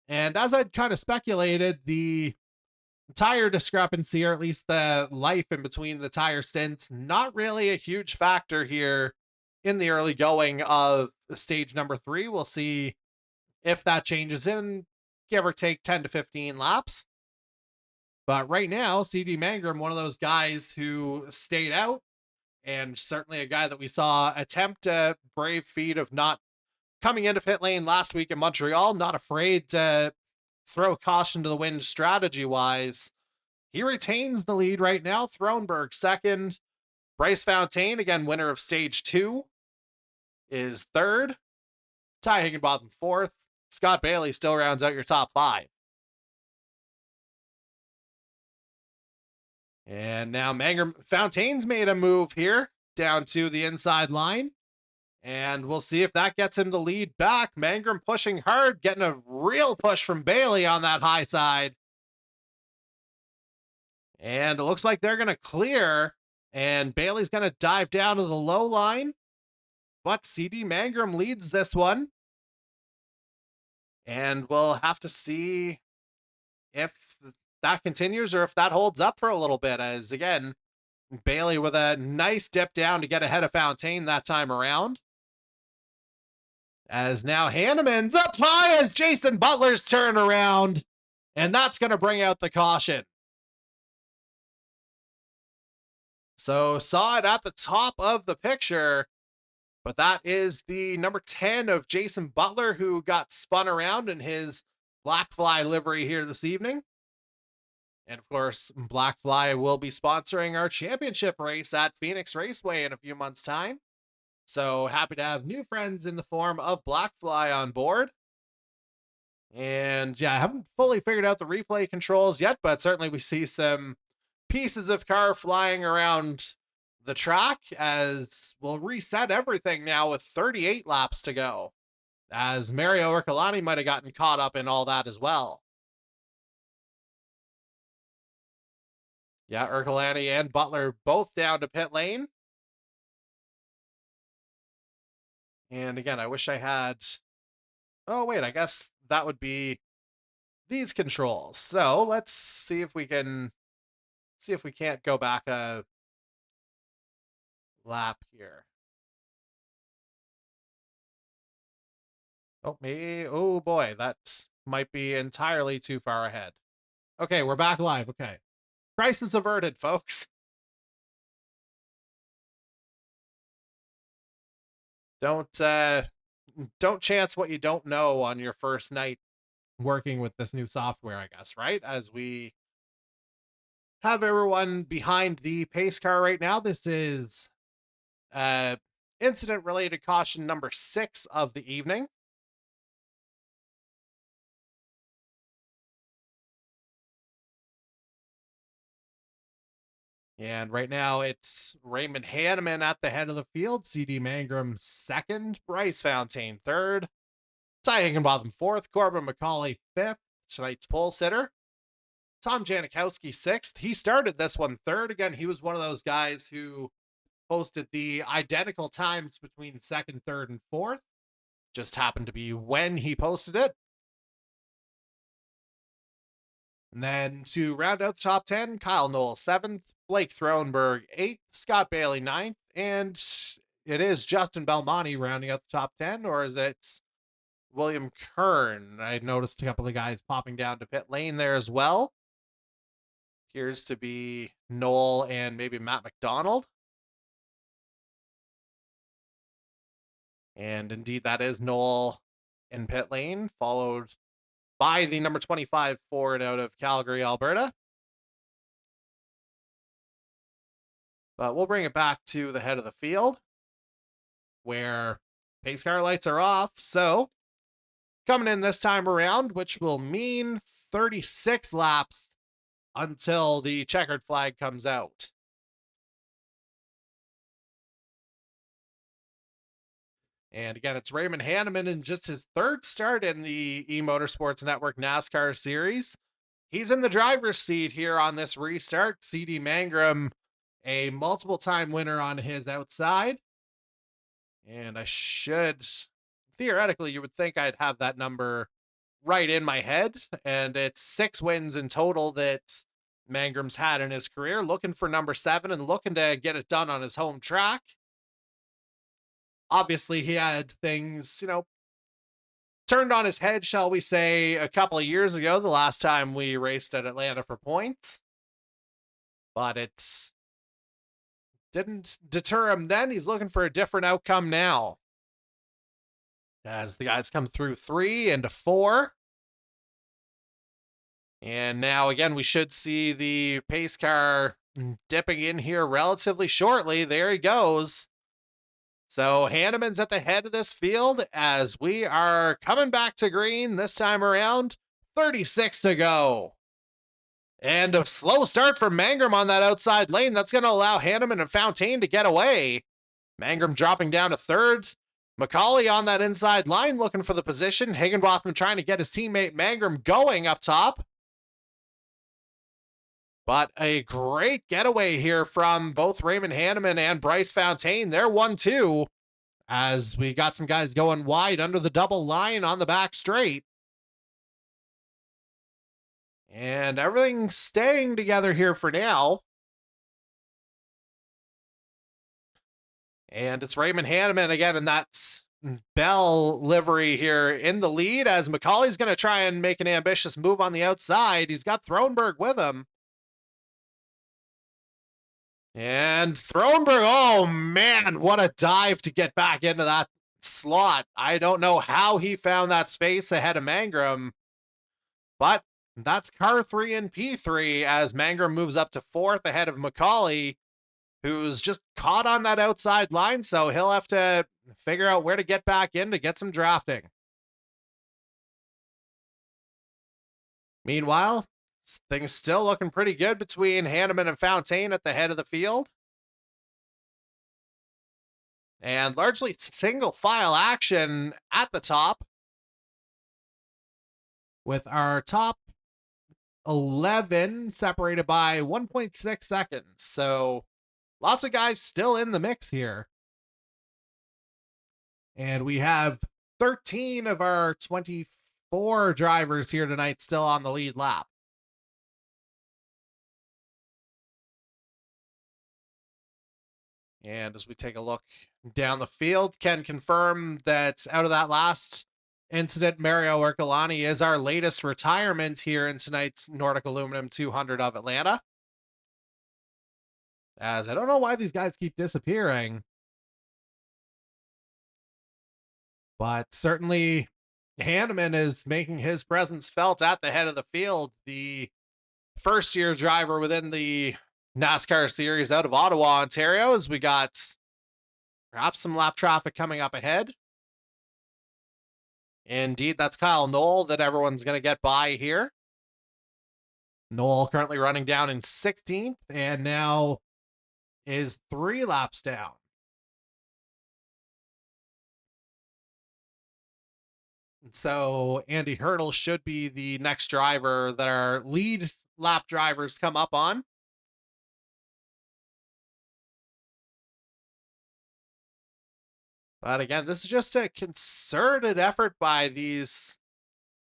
And as I'd kind of speculated, the tire discrepancy, or at least the life in between the tire stints, not really a huge factor here in the early going of stage number 3. We'll see if that changes in give or take 10 to 15 laps. But right now, CD Mangrum, one of those guys who stayed out, and certainly a guy that we saw attempt a brave feat of not coming into pit lane last week in Montreal, not afraid to throw caution to the wind strategy-wise. He retains the lead right now. Thronberg second. Bryce Fontaine, again, winner of stage 2, is third. Ty Higginbotham 4th. Scott Bailey still rounds out your top 5. And now Mangrum Fontaine's made a move here down to the inside line. And we'll see if that gets him to lead back. Mangrum pushing hard, getting a real push from Bailey on that high side. And it looks like they're going to clear. And Bailey's going to dive down to the low line. But CD Mangrum leads this one. And we'll have to see if that continues or if that holds up for a little bit. As again, Bailey with a nice dip down to get ahead of Fontaine that time around. As now Hanneman's up high as Jason Butler's turn around. And that's going to bring out the caution. So saw it at the top of the picture. But that is the number 10 of Jason Butler, who got spun around in his Black Fly livery here this evening. And of course, Black Fly will be sponsoring our championship race at Phoenix Raceway in a few months' time. So happy to have new friends in the form of Black Fly on board. And yeah, I haven't fully figured out the replay controls yet, but certainly we see some pieces of car flying around the track as we'll reset everything now with 38 laps to go. As Mario Urcolani might have gotten caught up in all that as well. Yeah, Urcolani and Butler both down to pit lane. And again, I wish I had... Oh, wait, I guess that would be these controls. So let's see if we can... See if we can't go back a lap here. Oh, me. Oh, boy, that might be entirely too far ahead. Okay, we're back live. Okay. Crisis averted, folks. Don't chance what you don't know on your first night working with this new software, I guess, right? As we have everyone behind the pace car right now. This is incident-related caution number 6 of the evening. And right now it's Raymond Hanneman at the head of the field, CD Mangrum 2nd, Bryce Fontaine 3rd, Ty Higginbotham 4th, Corbin McCauley 5th, tonight's pole sitter. Tom Janikowski 6th. He started this one 3rd. Again, he was one of those guys who posted the identical times between 2nd, 3rd, and 4th. Just happened to be when he posted it. And then to round out the top 10, Kyle Knoll 7th, Blake Thronberg 8th, Scott Bailey 9th, and it is Justin Belmonte rounding out the top 10, or is it William Kern? I noticed a couple of guys popping down to pit lane there as well. Appears to be Knoll and maybe Matt McDonald. And indeed, that is Knoll in pit lane, followed by the number 25 Ford out of Calgary, Alberta. But we'll bring it back to the head of the field, where pace car lights are off. So coming in this time around, which will mean 36 laps until the checkered flag comes out. And again, it's Raymond Hanneman in just his 3rd start in the E-Motorsports Network NASCAR Series. He's in the driver's seat here on this restart. CD Mangrum, a multiple-time winner on his outside. And I should, theoretically, you would think I'd have that number right in my head. And it's 6 wins in total that Mangrum's had in his career, looking for number 7 and looking to get it done on his home track. Obviously, he had things, turned on his head, shall we say, a couple of years ago, the last time we raced at Atlanta for points. But it didn't deter him then. He's looking for a different outcome now. As the guys come through 3 into 4. And now, again, we should see the pace car dipping in here relatively shortly. There he goes. So Hanneman's at the head of this field as we are coming back to green this time around. 36 to go. And a slow start for Mangrum on that outside lane. That's going to allow Hanneman and Fontaine to get away. Mangrum dropping down to third. McCauley on that inside line looking for the position. Higginbotham trying to get his teammate Mangrum going up top. But a great getaway here from both Raymond Hanneman and Bryce Fontaine. They're 1-2 as we got some guys going wide under the double line on the back straight. And everything's staying together here for now. And it's Raymond Hanneman again, and that's Bell livery here in the lead as McCauley's going to try and make an ambitious move on the outside. He's got Thronberg with him. And Thronberg, oh man, what a dive to get back into that slot. I don't know how he found that space ahead of Mangrum, but that's car 3 and P3 as Mangrum moves up to 4th ahead of McCauley, who's just caught on that outside line, so he'll have to figure out where to get back in to get some drafting. Meanwhile, things still looking pretty good between Hanneman and Fontaine at the head of the field. And largely single file action at the top, with our top 11 separated by 1.6 seconds. So lots of guys still in the mix here. And we have 13 of our 24 drivers here tonight still on the lead lap. And as we take a look down the field, can confirm that out of that last incident, Mario Ercolani is our latest retirement here in tonight's Nordic Aluminum 200 of Atlanta. As I don't know why these guys keep disappearing, but certainly Hanneman is making his presence felt at the head of the field. The first year driver within the NASCAR Series out of Ottawa, Ontario, as we got perhaps some lap traffic coming up ahead. Indeed, that's Kyle Knoll that everyone's going to get by here. Knoll currently running down in 16th and now is 3 laps down. So Andy Hurdle should be the next driver that our lead lap drivers come up on. But again, this is just a concerted effort by these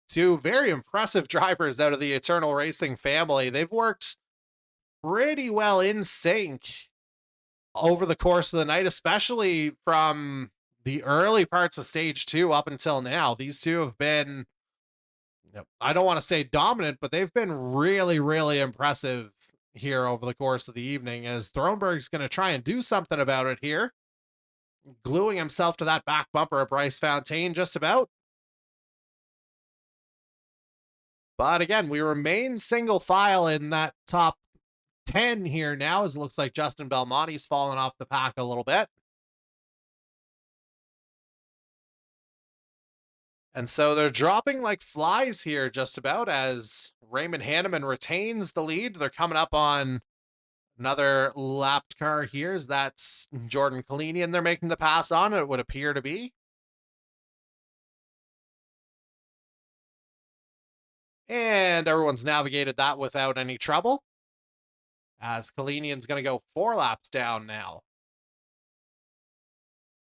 2 very impressive drivers out of the Eternal Racing family. They've worked pretty well in sync over the course of the night, especially from the early parts of stage 2 up until now. These 2 have been, I don't want to say dominant, but they've been really, really impressive here over the course of the evening, as Thronberg's going to try and do something about it here, gluing himself to that back bumper of Bryce Fontaine just about. But again, we remain single file in that top 10 here now, as it looks like Justin Belmonte's fallen off the pack a little bit. And so they're dropping like flies here just about, as Raymond Hanneman retains the lead. They're coming up on another lapped car here. That's Jordan Kalinian they're making the pass on, it would appear to be. And everyone's navigated that without any trouble, as Kalinian's going to go 4 laps down now.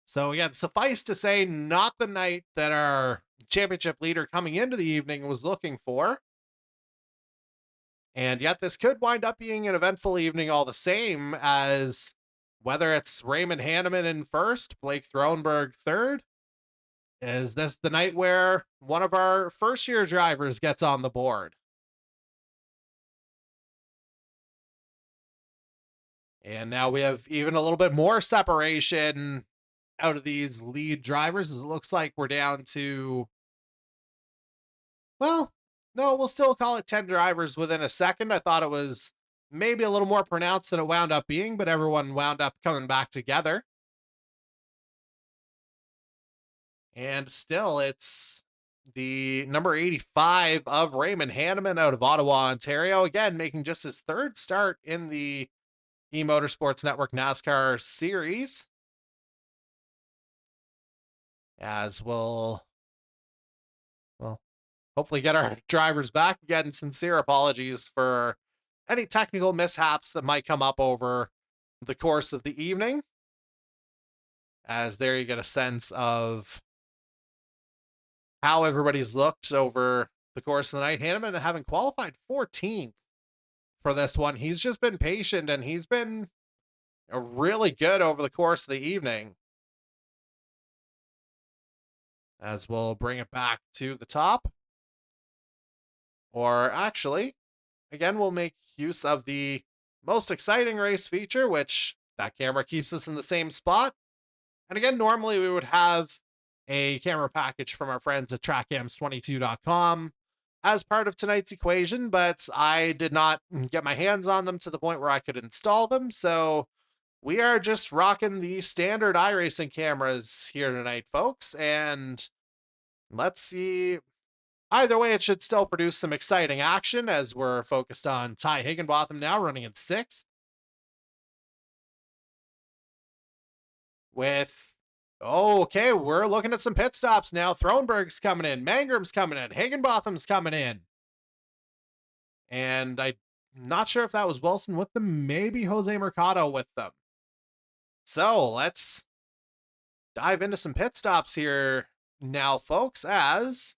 So again, suffice to say, not the night that our championship leader coming into the evening was looking for. And yet this could wind up being an eventful evening all the same, as whether it's Raymond Hanneman in first, Blake Thronberg third, is this the night where one of our first year drivers gets on the board? And now we have even a little bit more separation out of these lead drivers, as it looks like we're down to, well, no, we'll still call it 10 drivers within a second. I thought it was maybe a little more pronounced than it wound up being, but everyone wound up coming back together. And still, it's the number 85 of Raymond Hanneman out of Ottawa, Ontario. Again, making just his third start in the E-Motorsports Network NASCAR Series. As we'll hopefully get our drivers back. Again, sincere apologies for any technical mishaps that might come up over the course of the evening. As there you get a sense of how everybody's looked over the course of the night. Hanneman having qualified 14th for this one. He's just been patient and he's been really good over the course of the evening. As we'll bring it back to the top. Or actually, again, we'll make use of the most exciting race feature, which that camera keeps us in the same spot. And again, normally we would have a camera package from our friends at trackcams22.com as part of tonight's equation, but I did not get my hands on them to the point where I could install them. So we are just rocking the standard iRacing cameras here tonight, folks. And let's see. Either way, it should still produce some exciting action as we're focused on Ty Higginbotham now running in 6th. Okay, we're looking at some pit stops now. Thronberg's coming in. Mangram's coming in. Higginbotham's coming in. And I'm not sure if that was Wilson with them. Maybe Jose Mercado with them. So let's dive into some pit stops here now, folks, as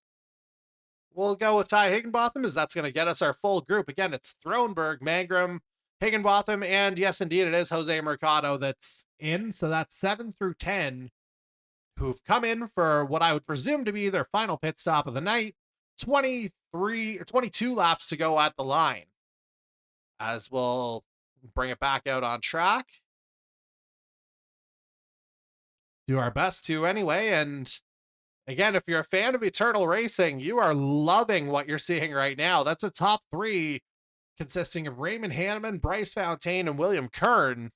we'll go with Ty Higginbotham, as that's going to get us our full group. Again, it's Thronberg, Mangram, Higginbotham, and yes, indeed, it is Jose Mercado that's in. So that's 7 through 10 who've come in for what I would presume to be their final pit stop of the night. 23 or 22 laps to go at the line. As we'll bring it back out on track. Do our best to anyway. And again, if you're a fan of Eternal Racing, you are loving what you're seeing right now. That's a top 3 consisting of Raymond Hanneman, Bryce Fontaine, and William Kern.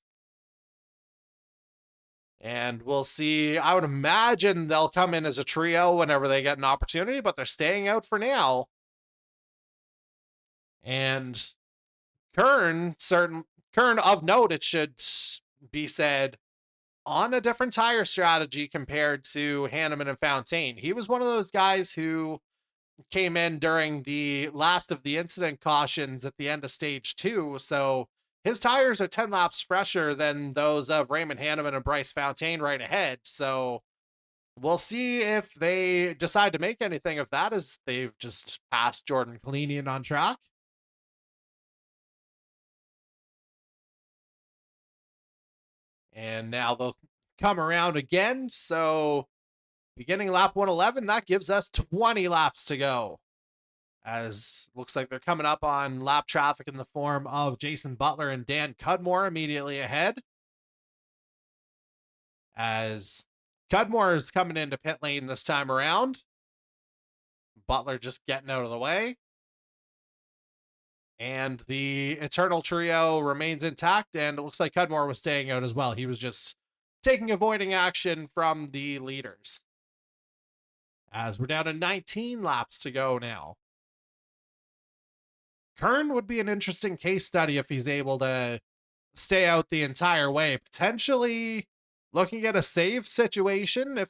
And we'll see. I would imagine they'll come in as a trio whenever they get an opportunity, but they're staying out for now. And Kern of note, it should be said, on a different tire strategy compared to Hanneman and Fontaine. He was one of those guys who came in during the last of the incident cautions at the end of stage 2. So his tires are 10 laps fresher than those of Raymond Hanneman and Bryce Fontaine right ahead. So we'll see if they decide to make anything of that, as they've just passed Jordan Kalinian on track. And now they'll come around again. So beginning lap 111, that gives us 20 laps to go. As looks like they're coming up on lap traffic in the form of Jason Butler and Dan Cudmore immediately ahead. As Cudmore is coming into pit lane this time around. Butler just getting out of the way. And the Eternal Trio remains intact, and it looks like Cudmore was staying out as well. He was just taking avoiding action from the leaders. As we're down to 19 laps to go now. Kern would be an interesting case study if he's able to stay out the entire way. Potentially looking at a save situation.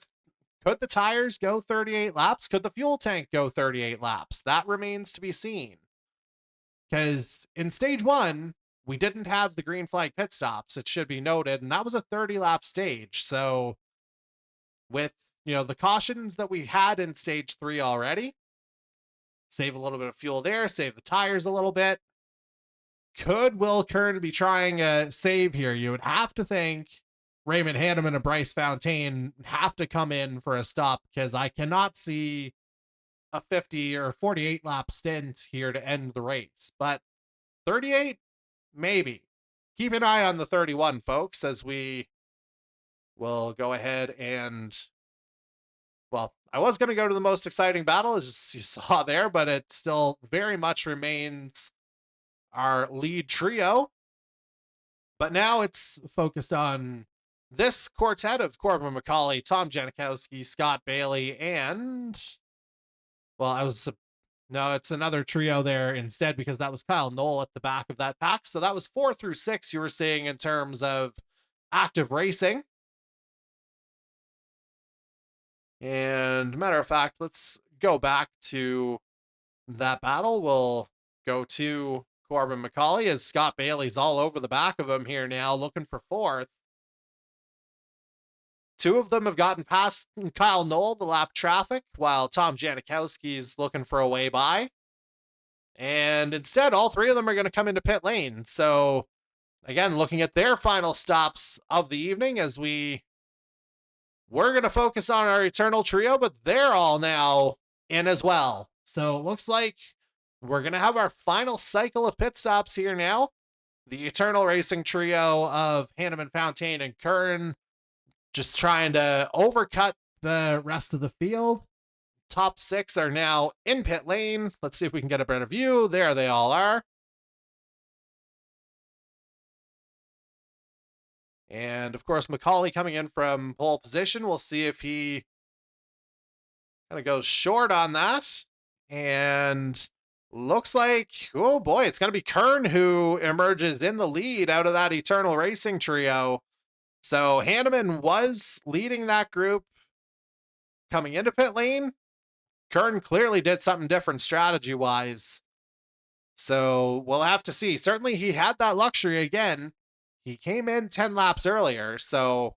Could the tires go 38 laps? Could the fuel tank go 38 laps? That remains to be seen. Because in stage 1, we didn't have the green flag pit stops, it should be noted, and that was a 30-lap stage. So with, the cautions that we had in stage 3 already, save a little bit of fuel there, save the tires a little bit. Could Will Kern be trying a save here? You would have to think Raymond Hanneman and Bryce Fontaine have to come in for a stop, because I cannot see a 50 or 48 lap stint here to end the race. But 38, maybe. Keep an eye on the 31, folks, as we will go ahead and, well, I was going to go to the most exciting battle, as you saw there, but it still very much remains our lead trio. But now it's focused on this quartet of Corbin McCauley, Tom Janikowski, Scott Bailey, and, well, no, it's another trio there instead, because that was Kyle Knoll at the back of that pack. So that was 4 through 6 you were seeing in terms of active racing. And matter of fact, let's go back to that battle. We'll go to Corbin McCauley as Scott Bailey's all over the back of him here now, looking for 4th. 2 of them have gotten past Kyle Knoll, the lap traffic, while Tom Janikowski's looking for a way by. And instead, all 3 of them are going to come into pit lane. So, again, looking at their final stops of the evening, as we're going to focus on our Eternal Trio, but they're all now in as well. So it looks like we're going to have our final cycle of pit stops here now. The Eternal Racing Trio of Hanneman, Fontaine, and Kern just trying to overcut the rest of the field. Top 6 are now in pit lane. Let's see if we can get a better view. There they all are. And of course, McCauley coming in from pole position. We'll see if he kind of goes short on that. And looks like, oh boy, it's going to be Kern who emerges in the lead out of that Eternal Racing Trio. So Hanneman was leading that group coming into pit lane. Kern clearly did something different strategy-wise. So we'll have to see. Certainly he had that luxury again. He came in 10 laps earlier, so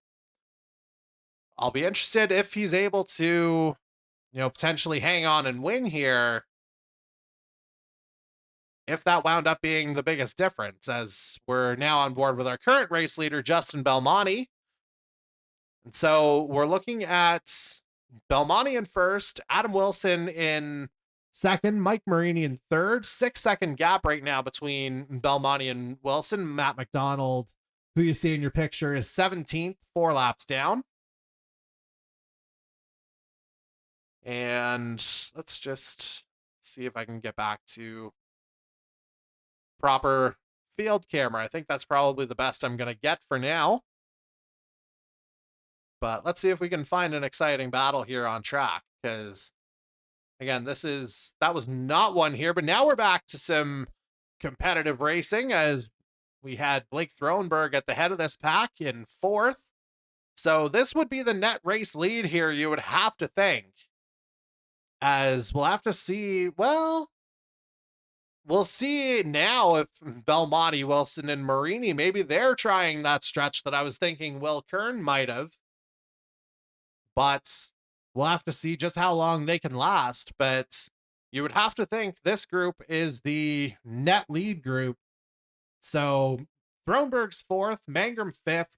I'll be interested if he's able to, potentially hang on and win here. If that wound up being the biggest difference, as we're now on board with our current race leader, Justin Belmonte. And so we're looking at Belmonte in first, Adam Wilson in second, Mike Marini in third. 6-second gap right now between Belmonte and Wilson. Matt McDonald, who you see in your picture, is 17th, 4 laps down. And let's just see if I can get back to proper field camera. I think that's probably the best I'm going to get for now. But let's see if we can find an exciting battle here on track, because again, that was not one here, but now we're back to some competitive racing, as we had Blake Thronberg at the head of this pack in 4th. So this would be the net race lead here, you would have to think, as we'll have to see. Well, we'll see now if Belmonte, Wilson, and Marini, maybe they're trying that stretch that I was thinking Will Kern might have. But we'll have to see just how long they can last. But you would have to think this group is the net lead group. So Thronberg's 4th, Mangrum 5th,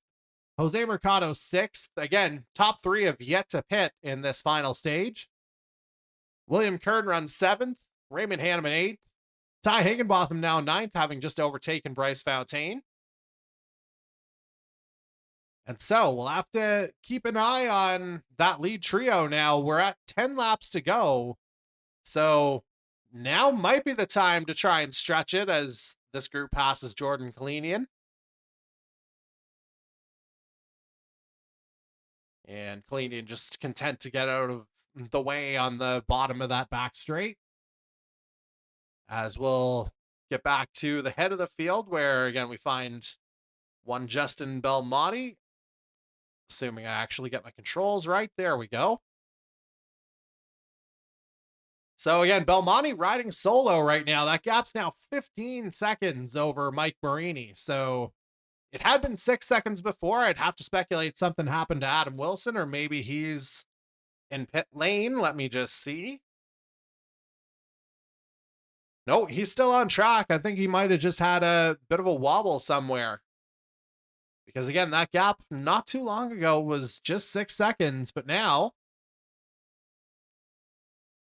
Jose Mercado 6th. Again, top 3 have yet to pit in this final stage. William Kern runs 7th, Raymond Hanneman 8th, Ty Higginbotham now 9th, having just overtaken Bryce Fontaine. And so we'll have to keep an eye on that lead trio now. We're at 10 laps to go. So now might be the time to try and stretch it as this group passes Jordan Kalinian. And Kalinian just content to get out of the way on the bottom of that back straight. As we'll get back to the head of the field, where again we find one Justin Belmonte. Assuming I actually get my controls right. There we go. So again, Belmonte riding solo right now. That gap's now 15 seconds over Mike Marini. So it had been 6 seconds before. I'd have to speculate something happened to Adam Wilson, or maybe he's in pit lane. Let me just see. No, he's still on track. I think he might have just had a bit of a wobble somewhere. Because again, that gap not too long ago was just 6 seconds, but now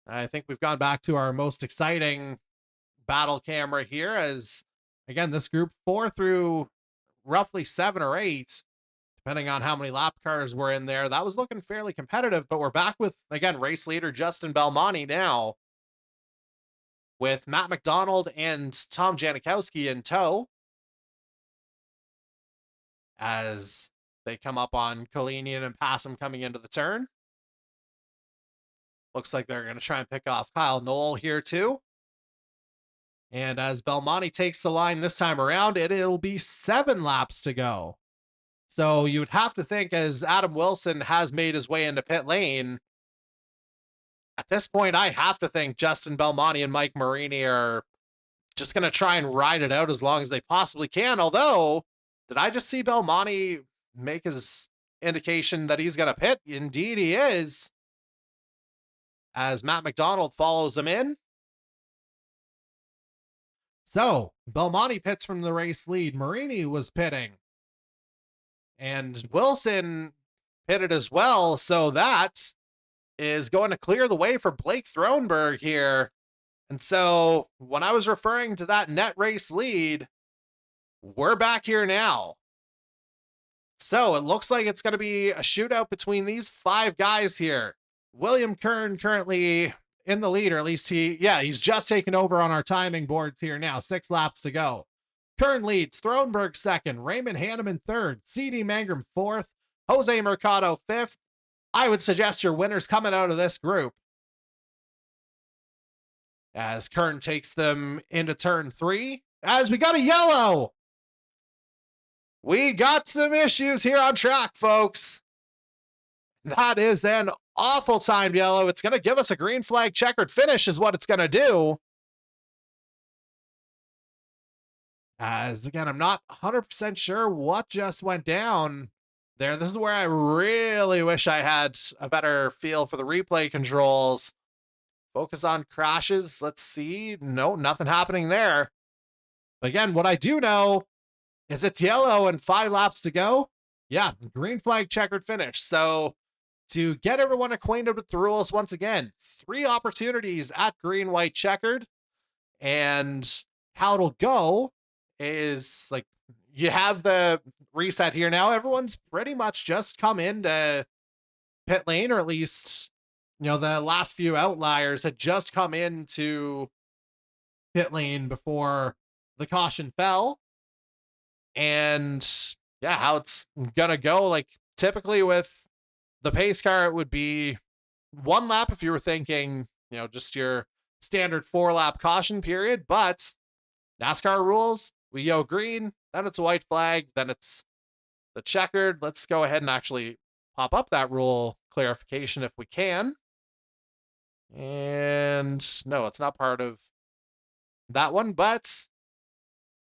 I think we've gone back to our most exciting battle camera here, as again, this group 4 through roughly 7 or 8, depending on how many lap cars were in there, that was looking fairly competitive. But we're back with, again, race leader Justin Belmonte now, with Matt McDonald and Tom Janikowski in tow. As they come up on Kalinian and pass him coming into the turn. Looks like they're going to try and pick off Kyle Knoll here too. And as Belmonte takes the line this time around, it'll be 7 laps to go. So you would have to think, as Adam Wilson has made his way into pit lane, at this point, I have to think Justin Belmonte and Mike Marini are just going to try and ride it out as long as they possibly can. Although, did I just see Belmonte make his indication that he's going to pit? Indeed, he is. As Matt McDonald follows him in. So, Belmonte pits from the race lead. Marini was pitting. And Wilson pitted as well. So that is going to clear the way for Blake Thronberg here. And so when I was referring to that net race lead, we're back here now. So it looks like it's going to be a shootout between these 5 guys here. William Kern currently in the lead, or at least he's just taken over on our timing boards here now. 6 laps to go. Kern leads, Thronberg second, Raymond Hanneman third, C.D. Mangrum fourth, Jose Mercado fifth. I would suggest your winners coming out of this group. As Kern takes them into turn 3, as we got a yellow. We got some issues here on track, folks. That is an awful timed yellow. It's going to give us a green flag checkered finish is what it's going to do. As again, I'm not 100% sure what just went down there. This is where I really wish I had a better feel for the replay controls. Focus on crashes. Let's see. No, nothing happening there. But again, what I do know is it's yellow and 5 laps to go. Yeah, green flag checkered finish. So to get everyone acquainted with the rules, once again, 3 opportunities at green, white, checkered. And how it'll go is like you have the reset here now. Everyone's pretty much just come into pit lane, or at least, the last few outliers had just come into pit lane before the caution fell. And yeah, how it's gonna go, like typically with the pace car, it would be 1 lap if you were thinking, just your standard 4-lap caution period. But NASCAR rules, we go green, then it's a white flag, then it's the checkered. Let's go ahead and actually pop up that rule clarification if we can. And no, it's not part of that one, but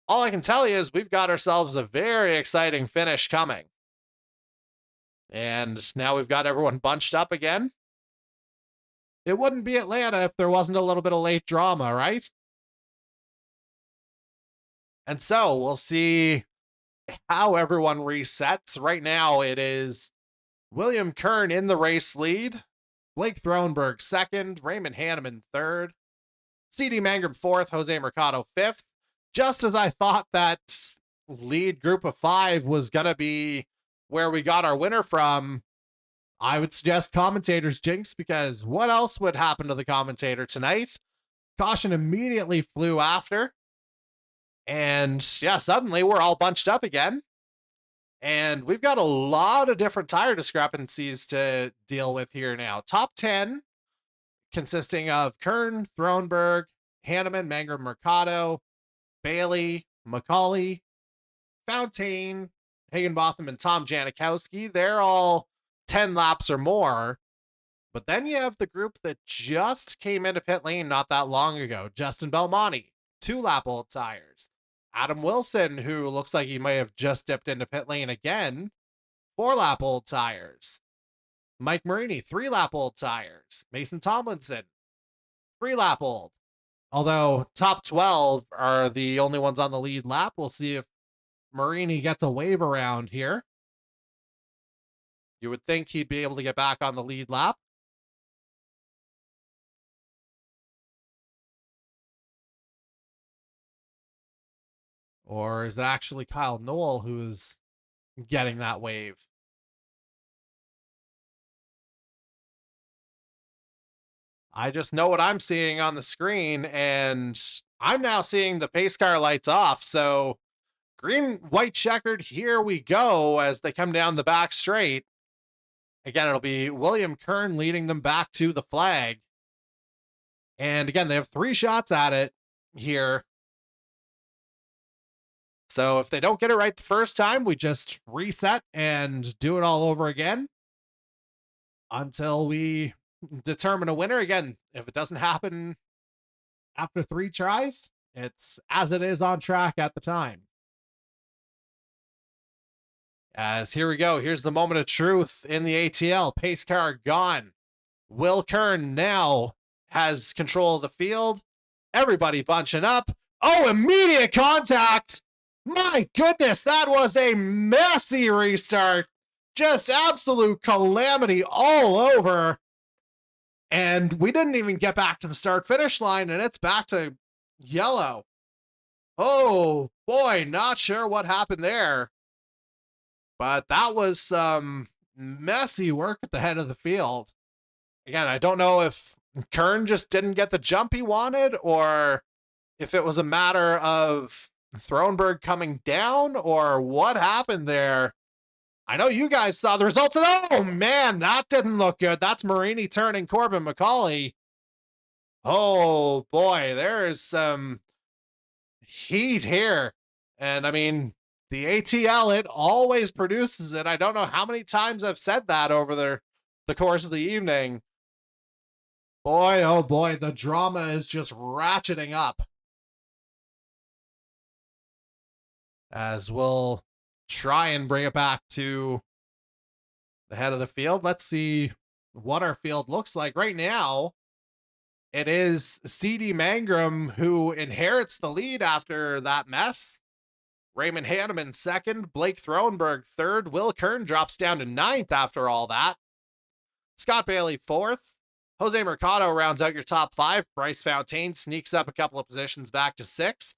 all I can tell you is we've got ourselves a very exciting finish coming. And now we've got everyone bunched up again. It wouldn't be Atlanta if there wasn't a little bit of late drama, right? And so we'll see how everyone resets. Right now it is William Kern in the race lead, Blake Thronberg second, Raymond Hanneman third, C.D. Mangrum fourth, Jose Mercado fifth. Just as I thought that lead group of 5 was going to be where we got our winner from, I would suggest commentators jinx, because what else would happen to the commentator tonight? Caution immediately flew after. And yeah, suddenly we're all bunched up again. And we've got a lot of different tire discrepancies to deal with here now. Top 10 consisting of Kern, Thronberg, Hanneman, Mangrum, Mercado, Bailey, McCauley, Fountaine, Higginbotham, and Tom Janikowski. They're all 10 laps or more. But then you have the group that just came into pit lane not that long ago. Justin Belmonte, 2-lap old tires. Adam Wilson, who looks like he may have just dipped into pit lane again, 4-lap old tires. Mike Marini, 3-lap old tires. Mason Tomlinson, 3-lap old. Although top 12 are the only ones on the lead lap. We'll see if Marini gets a wave around here. You would think he'd be able to get back on the lead lap. Or is it actually Kyle Knoll who's getting that wave? I just know what I'm seeing on the screen, and I'm now seeing the pace car lights off. So green, white checkered. Here we go as they come down the back straight. Again, it'll be William Kern leading them back to the flag. And again, they have 3 shots at it here. So if they don't get it right the first time, we just reset and do it all over again until we determine a winner. Again, if it doesn't happen after 3 tries, it's as it is on track at the time. As here we go. Here's the moment of truth in the ATL. Pace car gone. Will Kern now has control of the field. Everybody bunching up. Oh, immediate contact. My goodness, that was a messy restart. Just absolute calamity all over. And we didn't even get back to the start finish line, and it's back to yellow. Oh boy, not sure what happened there. But that was some messy work at the head of the field. Again, I don't know if Kern just didn't get the jump he wanted, or if it was a matter of Thronberg coming down, or what happened there. I know you guys saw the results, and oh man, that didn't look good. That's Marini turning Corbin McCauley. Oh boy, there is some heat here. And I mean, the ATL, it always produces it. I don't know how many times I've said that over the course of the evening. Boy, oh boy, the drama is just ratcheting up. As we'll try and bring it back to the head of the field. Let's see what our field looks like right now. It is CD Mangrum who inherits the lead after that mess. Raymond Hanneman second, Blake Thronberg third, Will Kern drops down to 9th after all that. Scott Bailey 4th. Jose Mercado rounds out your top 5. Bryce Fontaine sneaks up a couple of positions back to 6th.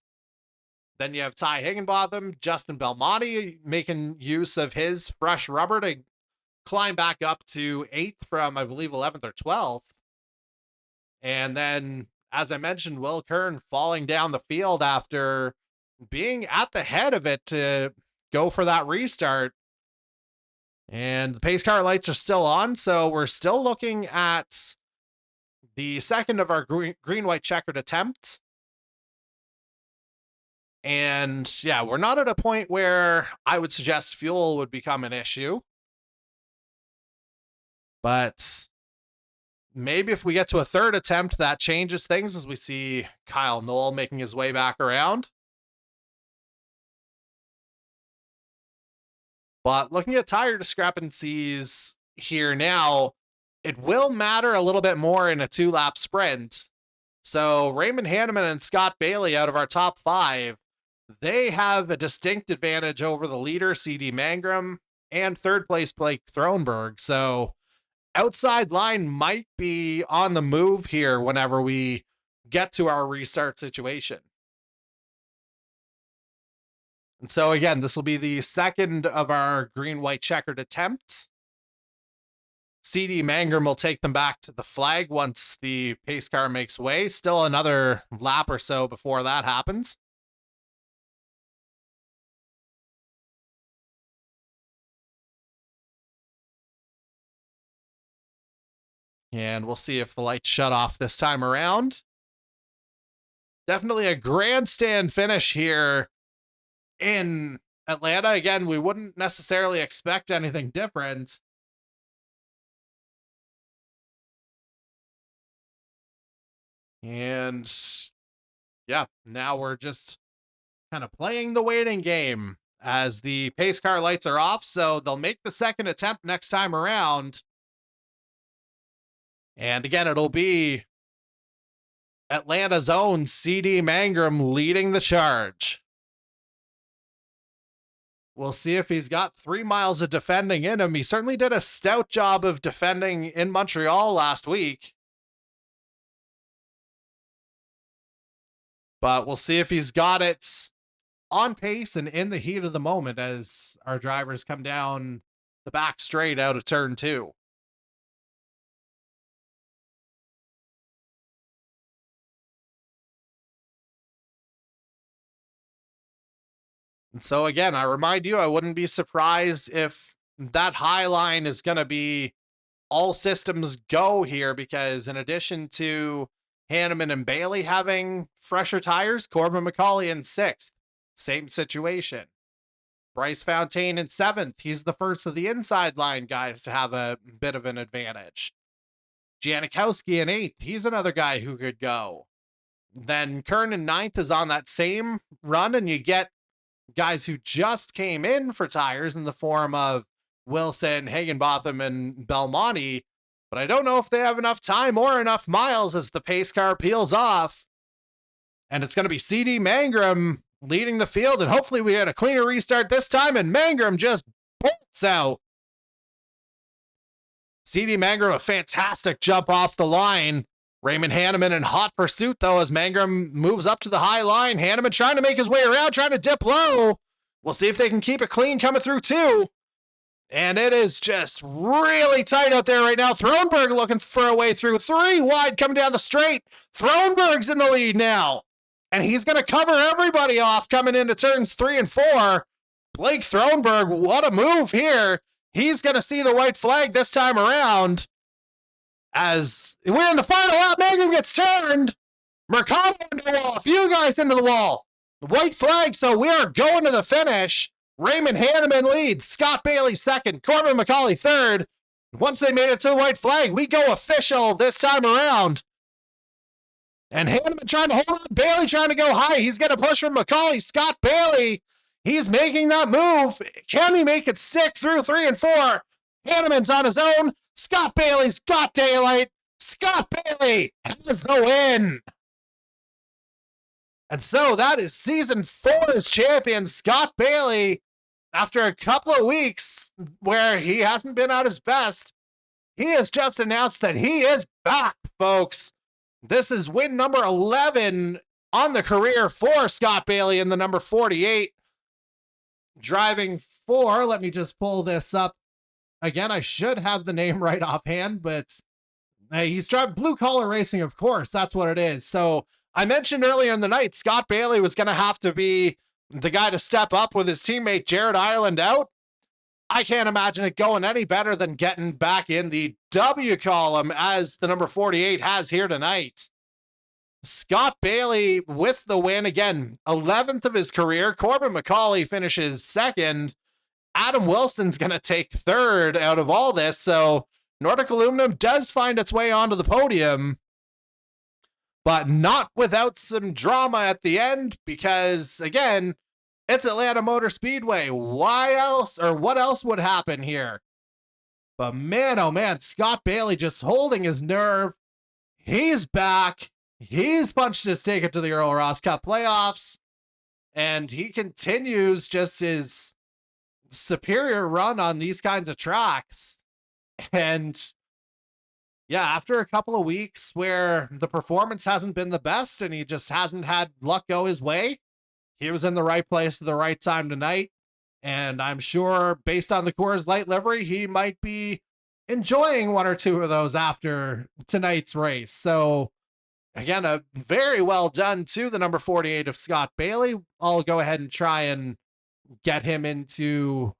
Then you have Ty Higginbotham, Justin Belmonte making use of his fresh rubber to climb back up to 8th from, I believe, 11th or 12th. And then, as I mentioned, Will Kern falling down the field after being at the head of it to go for that restart. And the pace car lights are still on, so we're still looking at the second of our green-white checkered attempt. And yeah, we're not at a point where I would suggest fuel would become an issue. But maybe if we get to a third attempt, that changes things as we see Kyle Knoll making his way back around. But looking at tire discrepancies here now, it will matter a little bit more in a 2-lap sprint. So Raymond Hanneman and Scott Bailey, out of our top 5, they have a distinct advantage over the leader, CD Mangrum, and third place Blake Thronberg. So outside line might be on the move here whenever we get to our restart situation. And so again, this will be the second of our green-white checkered attempts. CD Mangrum will take them back to the flag once the pace car makes way. Still another lap or so before that happens. And we'll see if the lights shut off this time around. Definitely a grandstand finish here in Atlanta. Again, we wouldn't necessarily expect anything different. And yeah, now we're just kind of playing the waiting game as the pace car lights are off. So they'll make the second attempt next time around. And again, it'll be Atlanta's own CD Mangrum leading the charge. We'll see if he's got 3 miles of defending in him. He certainly did a stout job of defending in Montreal last week. But we'll see if he's got it on pace and in the heat of the moment as our drivers come down the back straight out of turn 2. And so again, I remind you, I wouldn't be surprised if that high line is going to be all systems go here, because in addition to Hanneman and Bailey having fresher tires, Corbin McCauley in 6th, same situation. Bryce Fontaine in 7th. He's the first of the inside line guys to have a bit of an advantage. Janikowski in 8th. He's another guy who could go. Then Kern in 9th is on that same run, and you get guys who just came in for tires in the form of Wilson, Higginbotham, and Belmonte, but I don't know if they have enough time or enough miles as the pace car peels off. And it's going to be CD Mangrum leading the field, and hopefully we get a cleaner restart this time, and Mangrum just bolts out. CD Mangrum, a fantastic jump off the line. Raymond Hanneman in hot pursuit, though, as Mangrum moves up to the high line. Hanneman trying to make his way around, trying to dip low. We'll see if they can keep it clean coming through, too. And it is just really tight out there right now. Thronberg looking for a way through. 3 wide coming down the straight. Thronberg's in the lead now. And he's going to cover everybody off coming into turns 3 and 4. Blake Thronberg, what a move here. He's going to see the white flag this time around. As we're in the final lap, Mangrum gets turned. Mercado into the wall. A few guys into the wall. White flag, so we are going to the finish. Raymond Hanneman leads. Scott Bailey 2nd. Corbin McCauley 3rd. Once they made it to the white flag, we go official this time around. And Hanneman trying to hold on. Bailey trying to go high. He's going to push from McCauley. Scott Bailey, he's making that move. Can he make it stick through 3 and 4? Hanneman's on his own. Scott Bailey's got daylight. Scott Bailey has the win. And so that is season 4's champion, Scott Bailey. After a couple of weeks where he hasn't been at his best, he has just announced that he is back, folks. This is win number 11 on the career for Scott Bailey in the number 48. Driving for, let me just pull this up. Again, I should have the name right offhand, but he's driving Blue Collar Racing, of course. That's what it is. So I mentioned earlier in the night, Scott Bailey was going to have to be the guy to step up with his teammate Jared Ireland out. I can't imagine it going any better than getting back in the W column as the number 48 has here tonight. Scott Bailey with the win again, 11th of his career. Corbin McCauley finishes 2nd. Adam Wilson's going to take 3rd out of all this. So Nordic Aluminum does find its way onto the podium, but not without some drama at the end, because again, it's Atlanta Motor Speedway. Why else, or what else would happen here? But man, oh man, Scott Bailey just holding his nerve. He's back. He's punched his ticket to the Earl Ross Cup playoffs, and he continues just his superior run on these kinds of tracks. And yeah, after a couple of weeks where the performance hasn't been the best and he just hasn't had luck go his way, he was in the right place at the right time tonight. And I'm sure based on the Coors Light livery, he might be enjoying 1 or 2 of those after tonight's race. So again, a very well done to the number 48 of Scott Bailey. I'll go ahead and try and get him into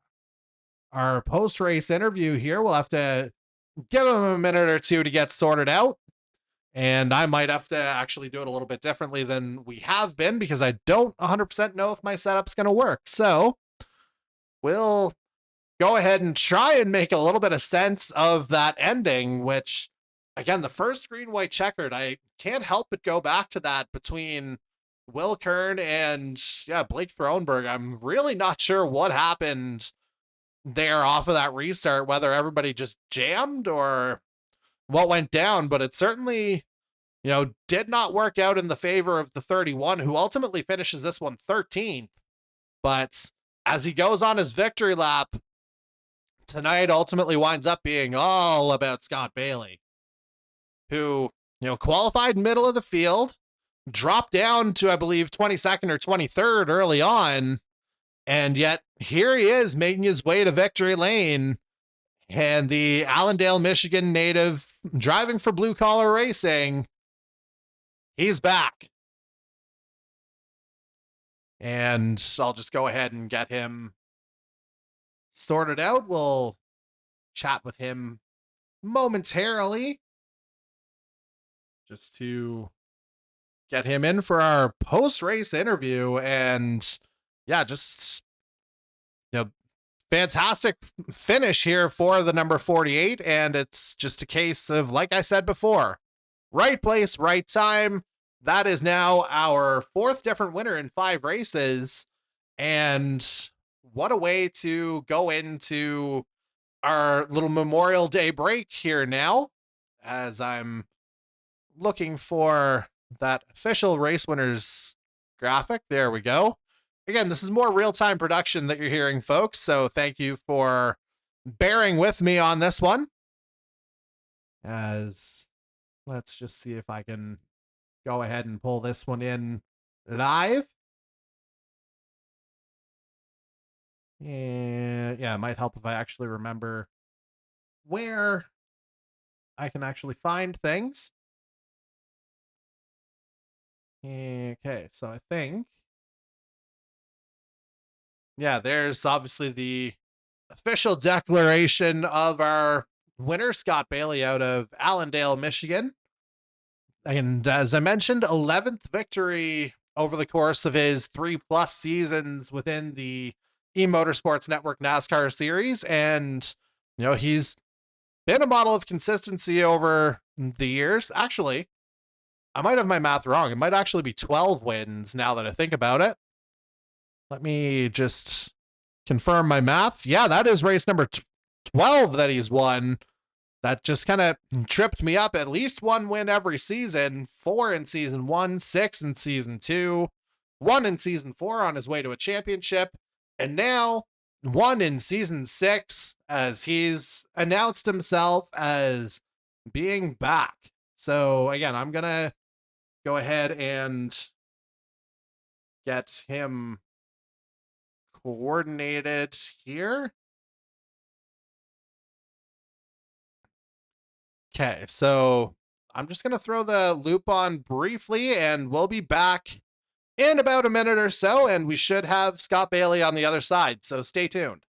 our post-race interview here. We'll have to give him a minute or 2 to get sorted out. And I might have to actually do it a little bit differently than we have been, because I don't 100% know if my setup's going to work. So we'll go ahead and try and make a little bit of sense of that ending, which, again, the first green-white checkered, I can't help but go back to that between Will Kern and, yeah, Blake Thronberg. I'm really not sure what happened there off of that restart, whether everybody just jammed or what went down, but it certainly, you know, did not work out in the favor of the 31, who ultimately finishes this one 13th. But as he goes on his victory lap, tonight ultimately winds up being all about Scott Bailey, who, you know, qualified middle of the field, dropped down to, I believe, 22nd or 23rd early on, and yet here he is making his way to victory lane. And the Allendale, Michigan native driving for Blue Collar Racing, he's back. And I'll just go ahead and get him sorted out. We'll chat with him momentarily just to get him in for our post-race interview. And yeah, just, you know, fantastic finish here for the number 48. And it's just a case of, like I said before, right place, right time. That is now our fourth different winner in 5 races. And what a way to go into our little Memorial Day break here now, as I'm looking for that official race winners graphic. There we go. Again, this is more real-time production that you're hearing, folks, so thank you for bearing with me on this one. As let's just see if I can go ahead and pull this one in live. And yeah, it might help if I actually remember where I can actually find things. Okay, so I think, yeah, there's obviously the official declaration of our winner, Scott Bailey, out of Allendale, Michigan. And as I mentioned, 11th victory over the course of his 3+ seasons within the E-Motorsports Network NASCAR Series. And, you know, he's been a model of consistency over the years. Actually, I might have my math wrong. It might actually be 12 wins now that I think about it. Let me just confirm my math. Yeah, that is race number 12 that he's won. That just kind of tripped me up. At least 1 win every season. 4 in season 1, 6 in season 2, 1 in season 4 on his way to a championship, and now 1 in season 6 as he's announced himself as being back. So again, I'm going to go ahead and get him coordinated here. Okay, so I'm just going to throw the loop on briefly, and we'll be back in about a minute or so, and we should have Scott Bailey on the other side, so stay tuned.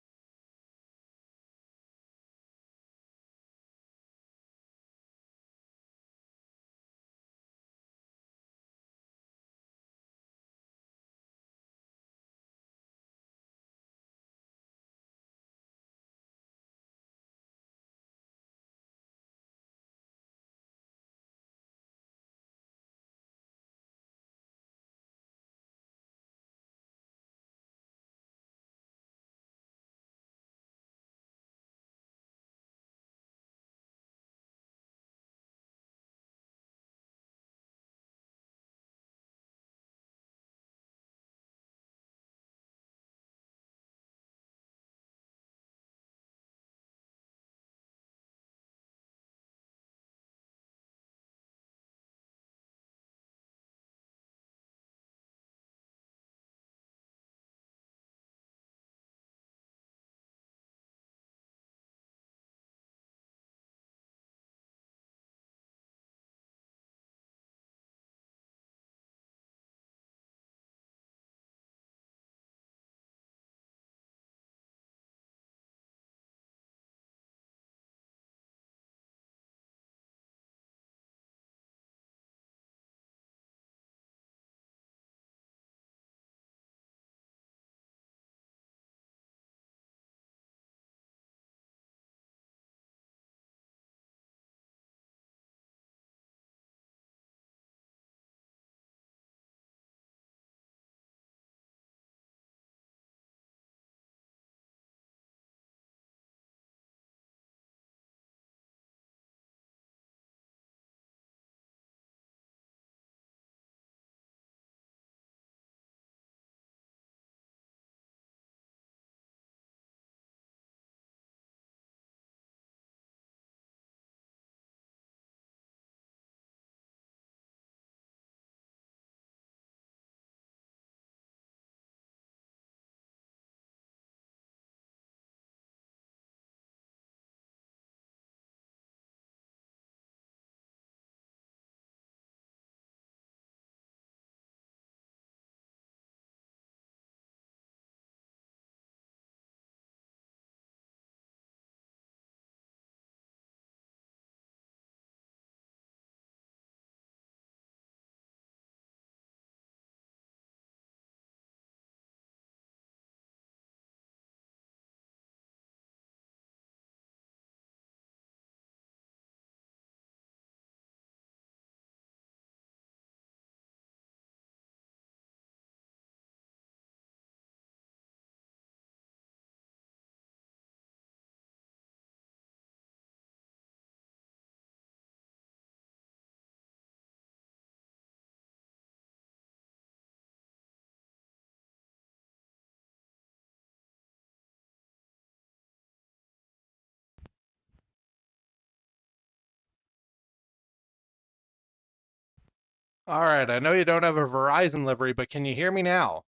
All right, I know you don't have a Verizon livery, but can you hear me now?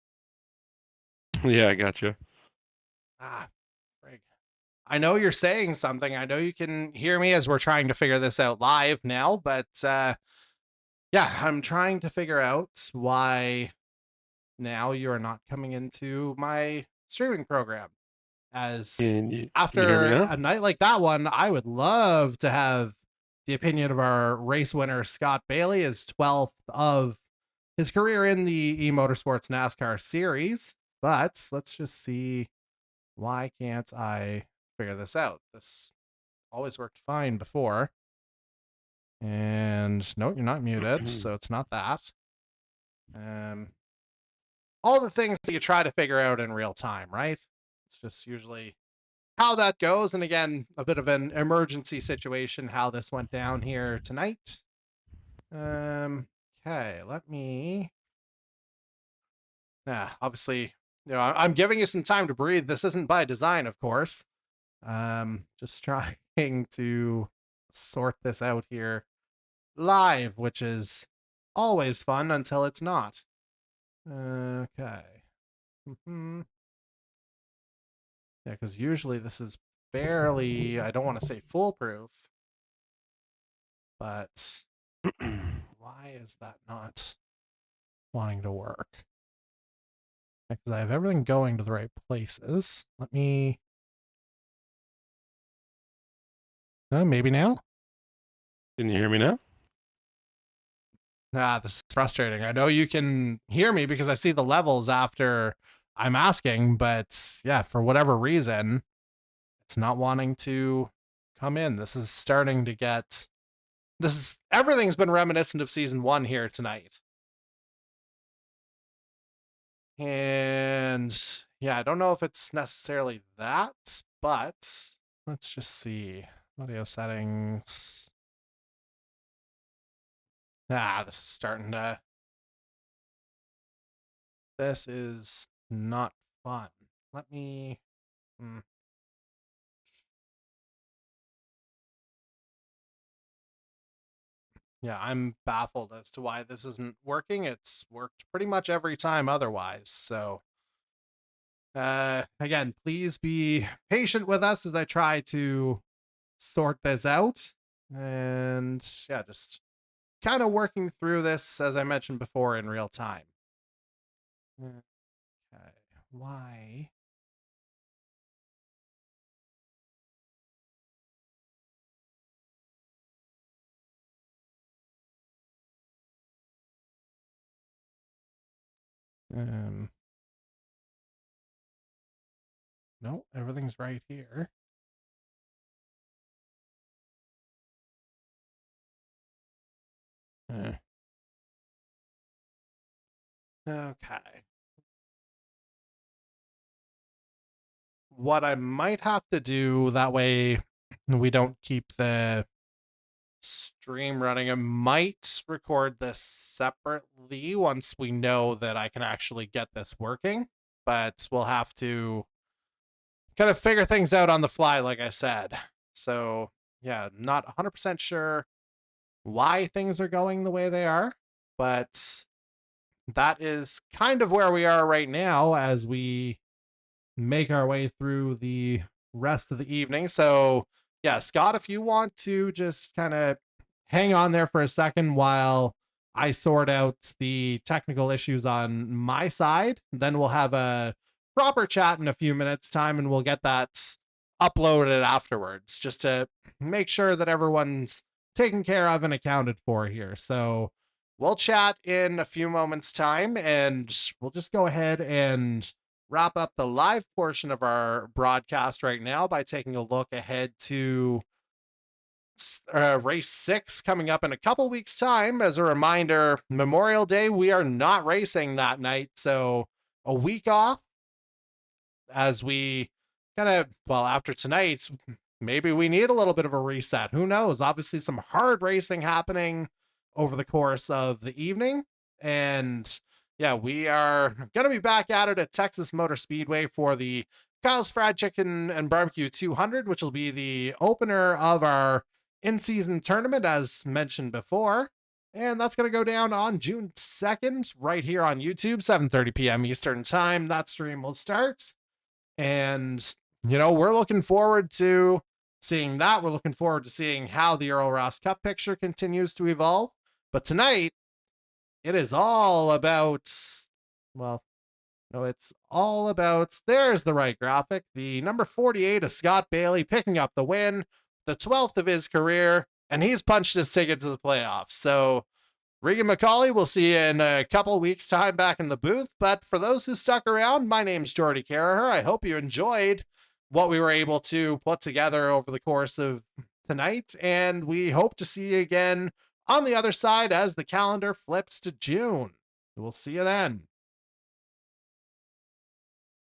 Yeah, I got you. Ah, frig. I know you're saying something. I know you can hear me as we're trying to figure this out live now, but yeah, I'm trying to figure out why now you are not coming into my streaming program. As Can you hear me after now? a night like that one, I would love to have the opinion of our race winner, Scott Bailey, as 12th of his career in the E-Motorsports NASCAR Series. But let's just see, why can't I figure this out? This always worked fine before. And no, you're not muted, so it's not that. Um, all the things that you try to figure out in real time, right? It's just usually how that goes. And again, a bit of an emergency situation, how this went down here tonight. Okay, let me. Obviously, I'm giving you some time to breathe. This isn't by design, of course. Just trying to sort this out here live, which is always fun until it's not. Okay. Yeah, because usually this is barely, I don't want to say foolproof, but why is that not wanting to work? Because I have everything going to the right places. Let me. Maybe now? Can you hear me now? This is frustrating. I know you can hear me because I see the levels after I'm asking, but yeah, for whatever reason, it's not wanting to come in. This is starting to get. This is. Everything's been reminiscent of season 1 here tonight. And yeah, I don't know if it's necessarily that, but let's just see. Audio settings. This is starting to. This is not fun. Let me. Yeah, I'm baffled as to why this isn't working. It's worked pretty much every time otherwise. So, again, please be patient with us as I try to sort this out. And yeah, just kind of working through this, as I mentioned before, in real time. Okay, why? Um, no, everything's right here. Okay. What I might have to do, that way we don't keep the stream running, I might record this separately once we know that I can actually get this working. But we'll have to kind of figure things out on the fly, like I said. So, yeah, not 100% sure why things are going the way they are, but that is kind of where we are right now as we make our way through the rest of the evening. So, yeah, Scott, if you want to just kind of hang on there for a second while I sort out the technical issues on my side, then we'll have a proper chat in a few minutes' time and we'll get that uploaded afterwards just to make sure that everyone's taken care of and accounted for here. So, we'll chat in a few moments' time and we'll just go ahead and wrap up the live portion of our broadcast right now by taking a look ahead to race 6 coming up in a couple weeks' time. As a reminder, Memorial Day, we are not racing that night. So a week off as we kind of, well, after tonight, maybe we need a little bit of a reset. Who knows? Obviously, some hard racing happening over the course of the evening. And yeah, we are going to be back at it at Texas Motor Speedway for the Kyle's Fried Chicken and Barbecue 200, which will be the opener of our in-season tournament, as mentioned before. And that's going to go down on June 2nd, right here on YouTube, 7:30 p.m. Eastern Time. That stream will start. And, we're looking forward to seeing that. We're looking forward to seeing how the Earl Ross Cup picture continues to evolve. But tonight, it is all about, well, no, it's all about, there's the right graphic. The number 48 of Scott Bailey picking up the win, the 12th of his career, and he's punched his ticket to the playoffs. So Regan McCauley, we'll see you in a couple weeks' time back in the booth. But for those who stuck around, my name's Jordy Carraher. I hope you enjoyed what we were able to put together over the course of tonight. And we hope to see you again on the other side as the calendar flips to June. We'll see you then.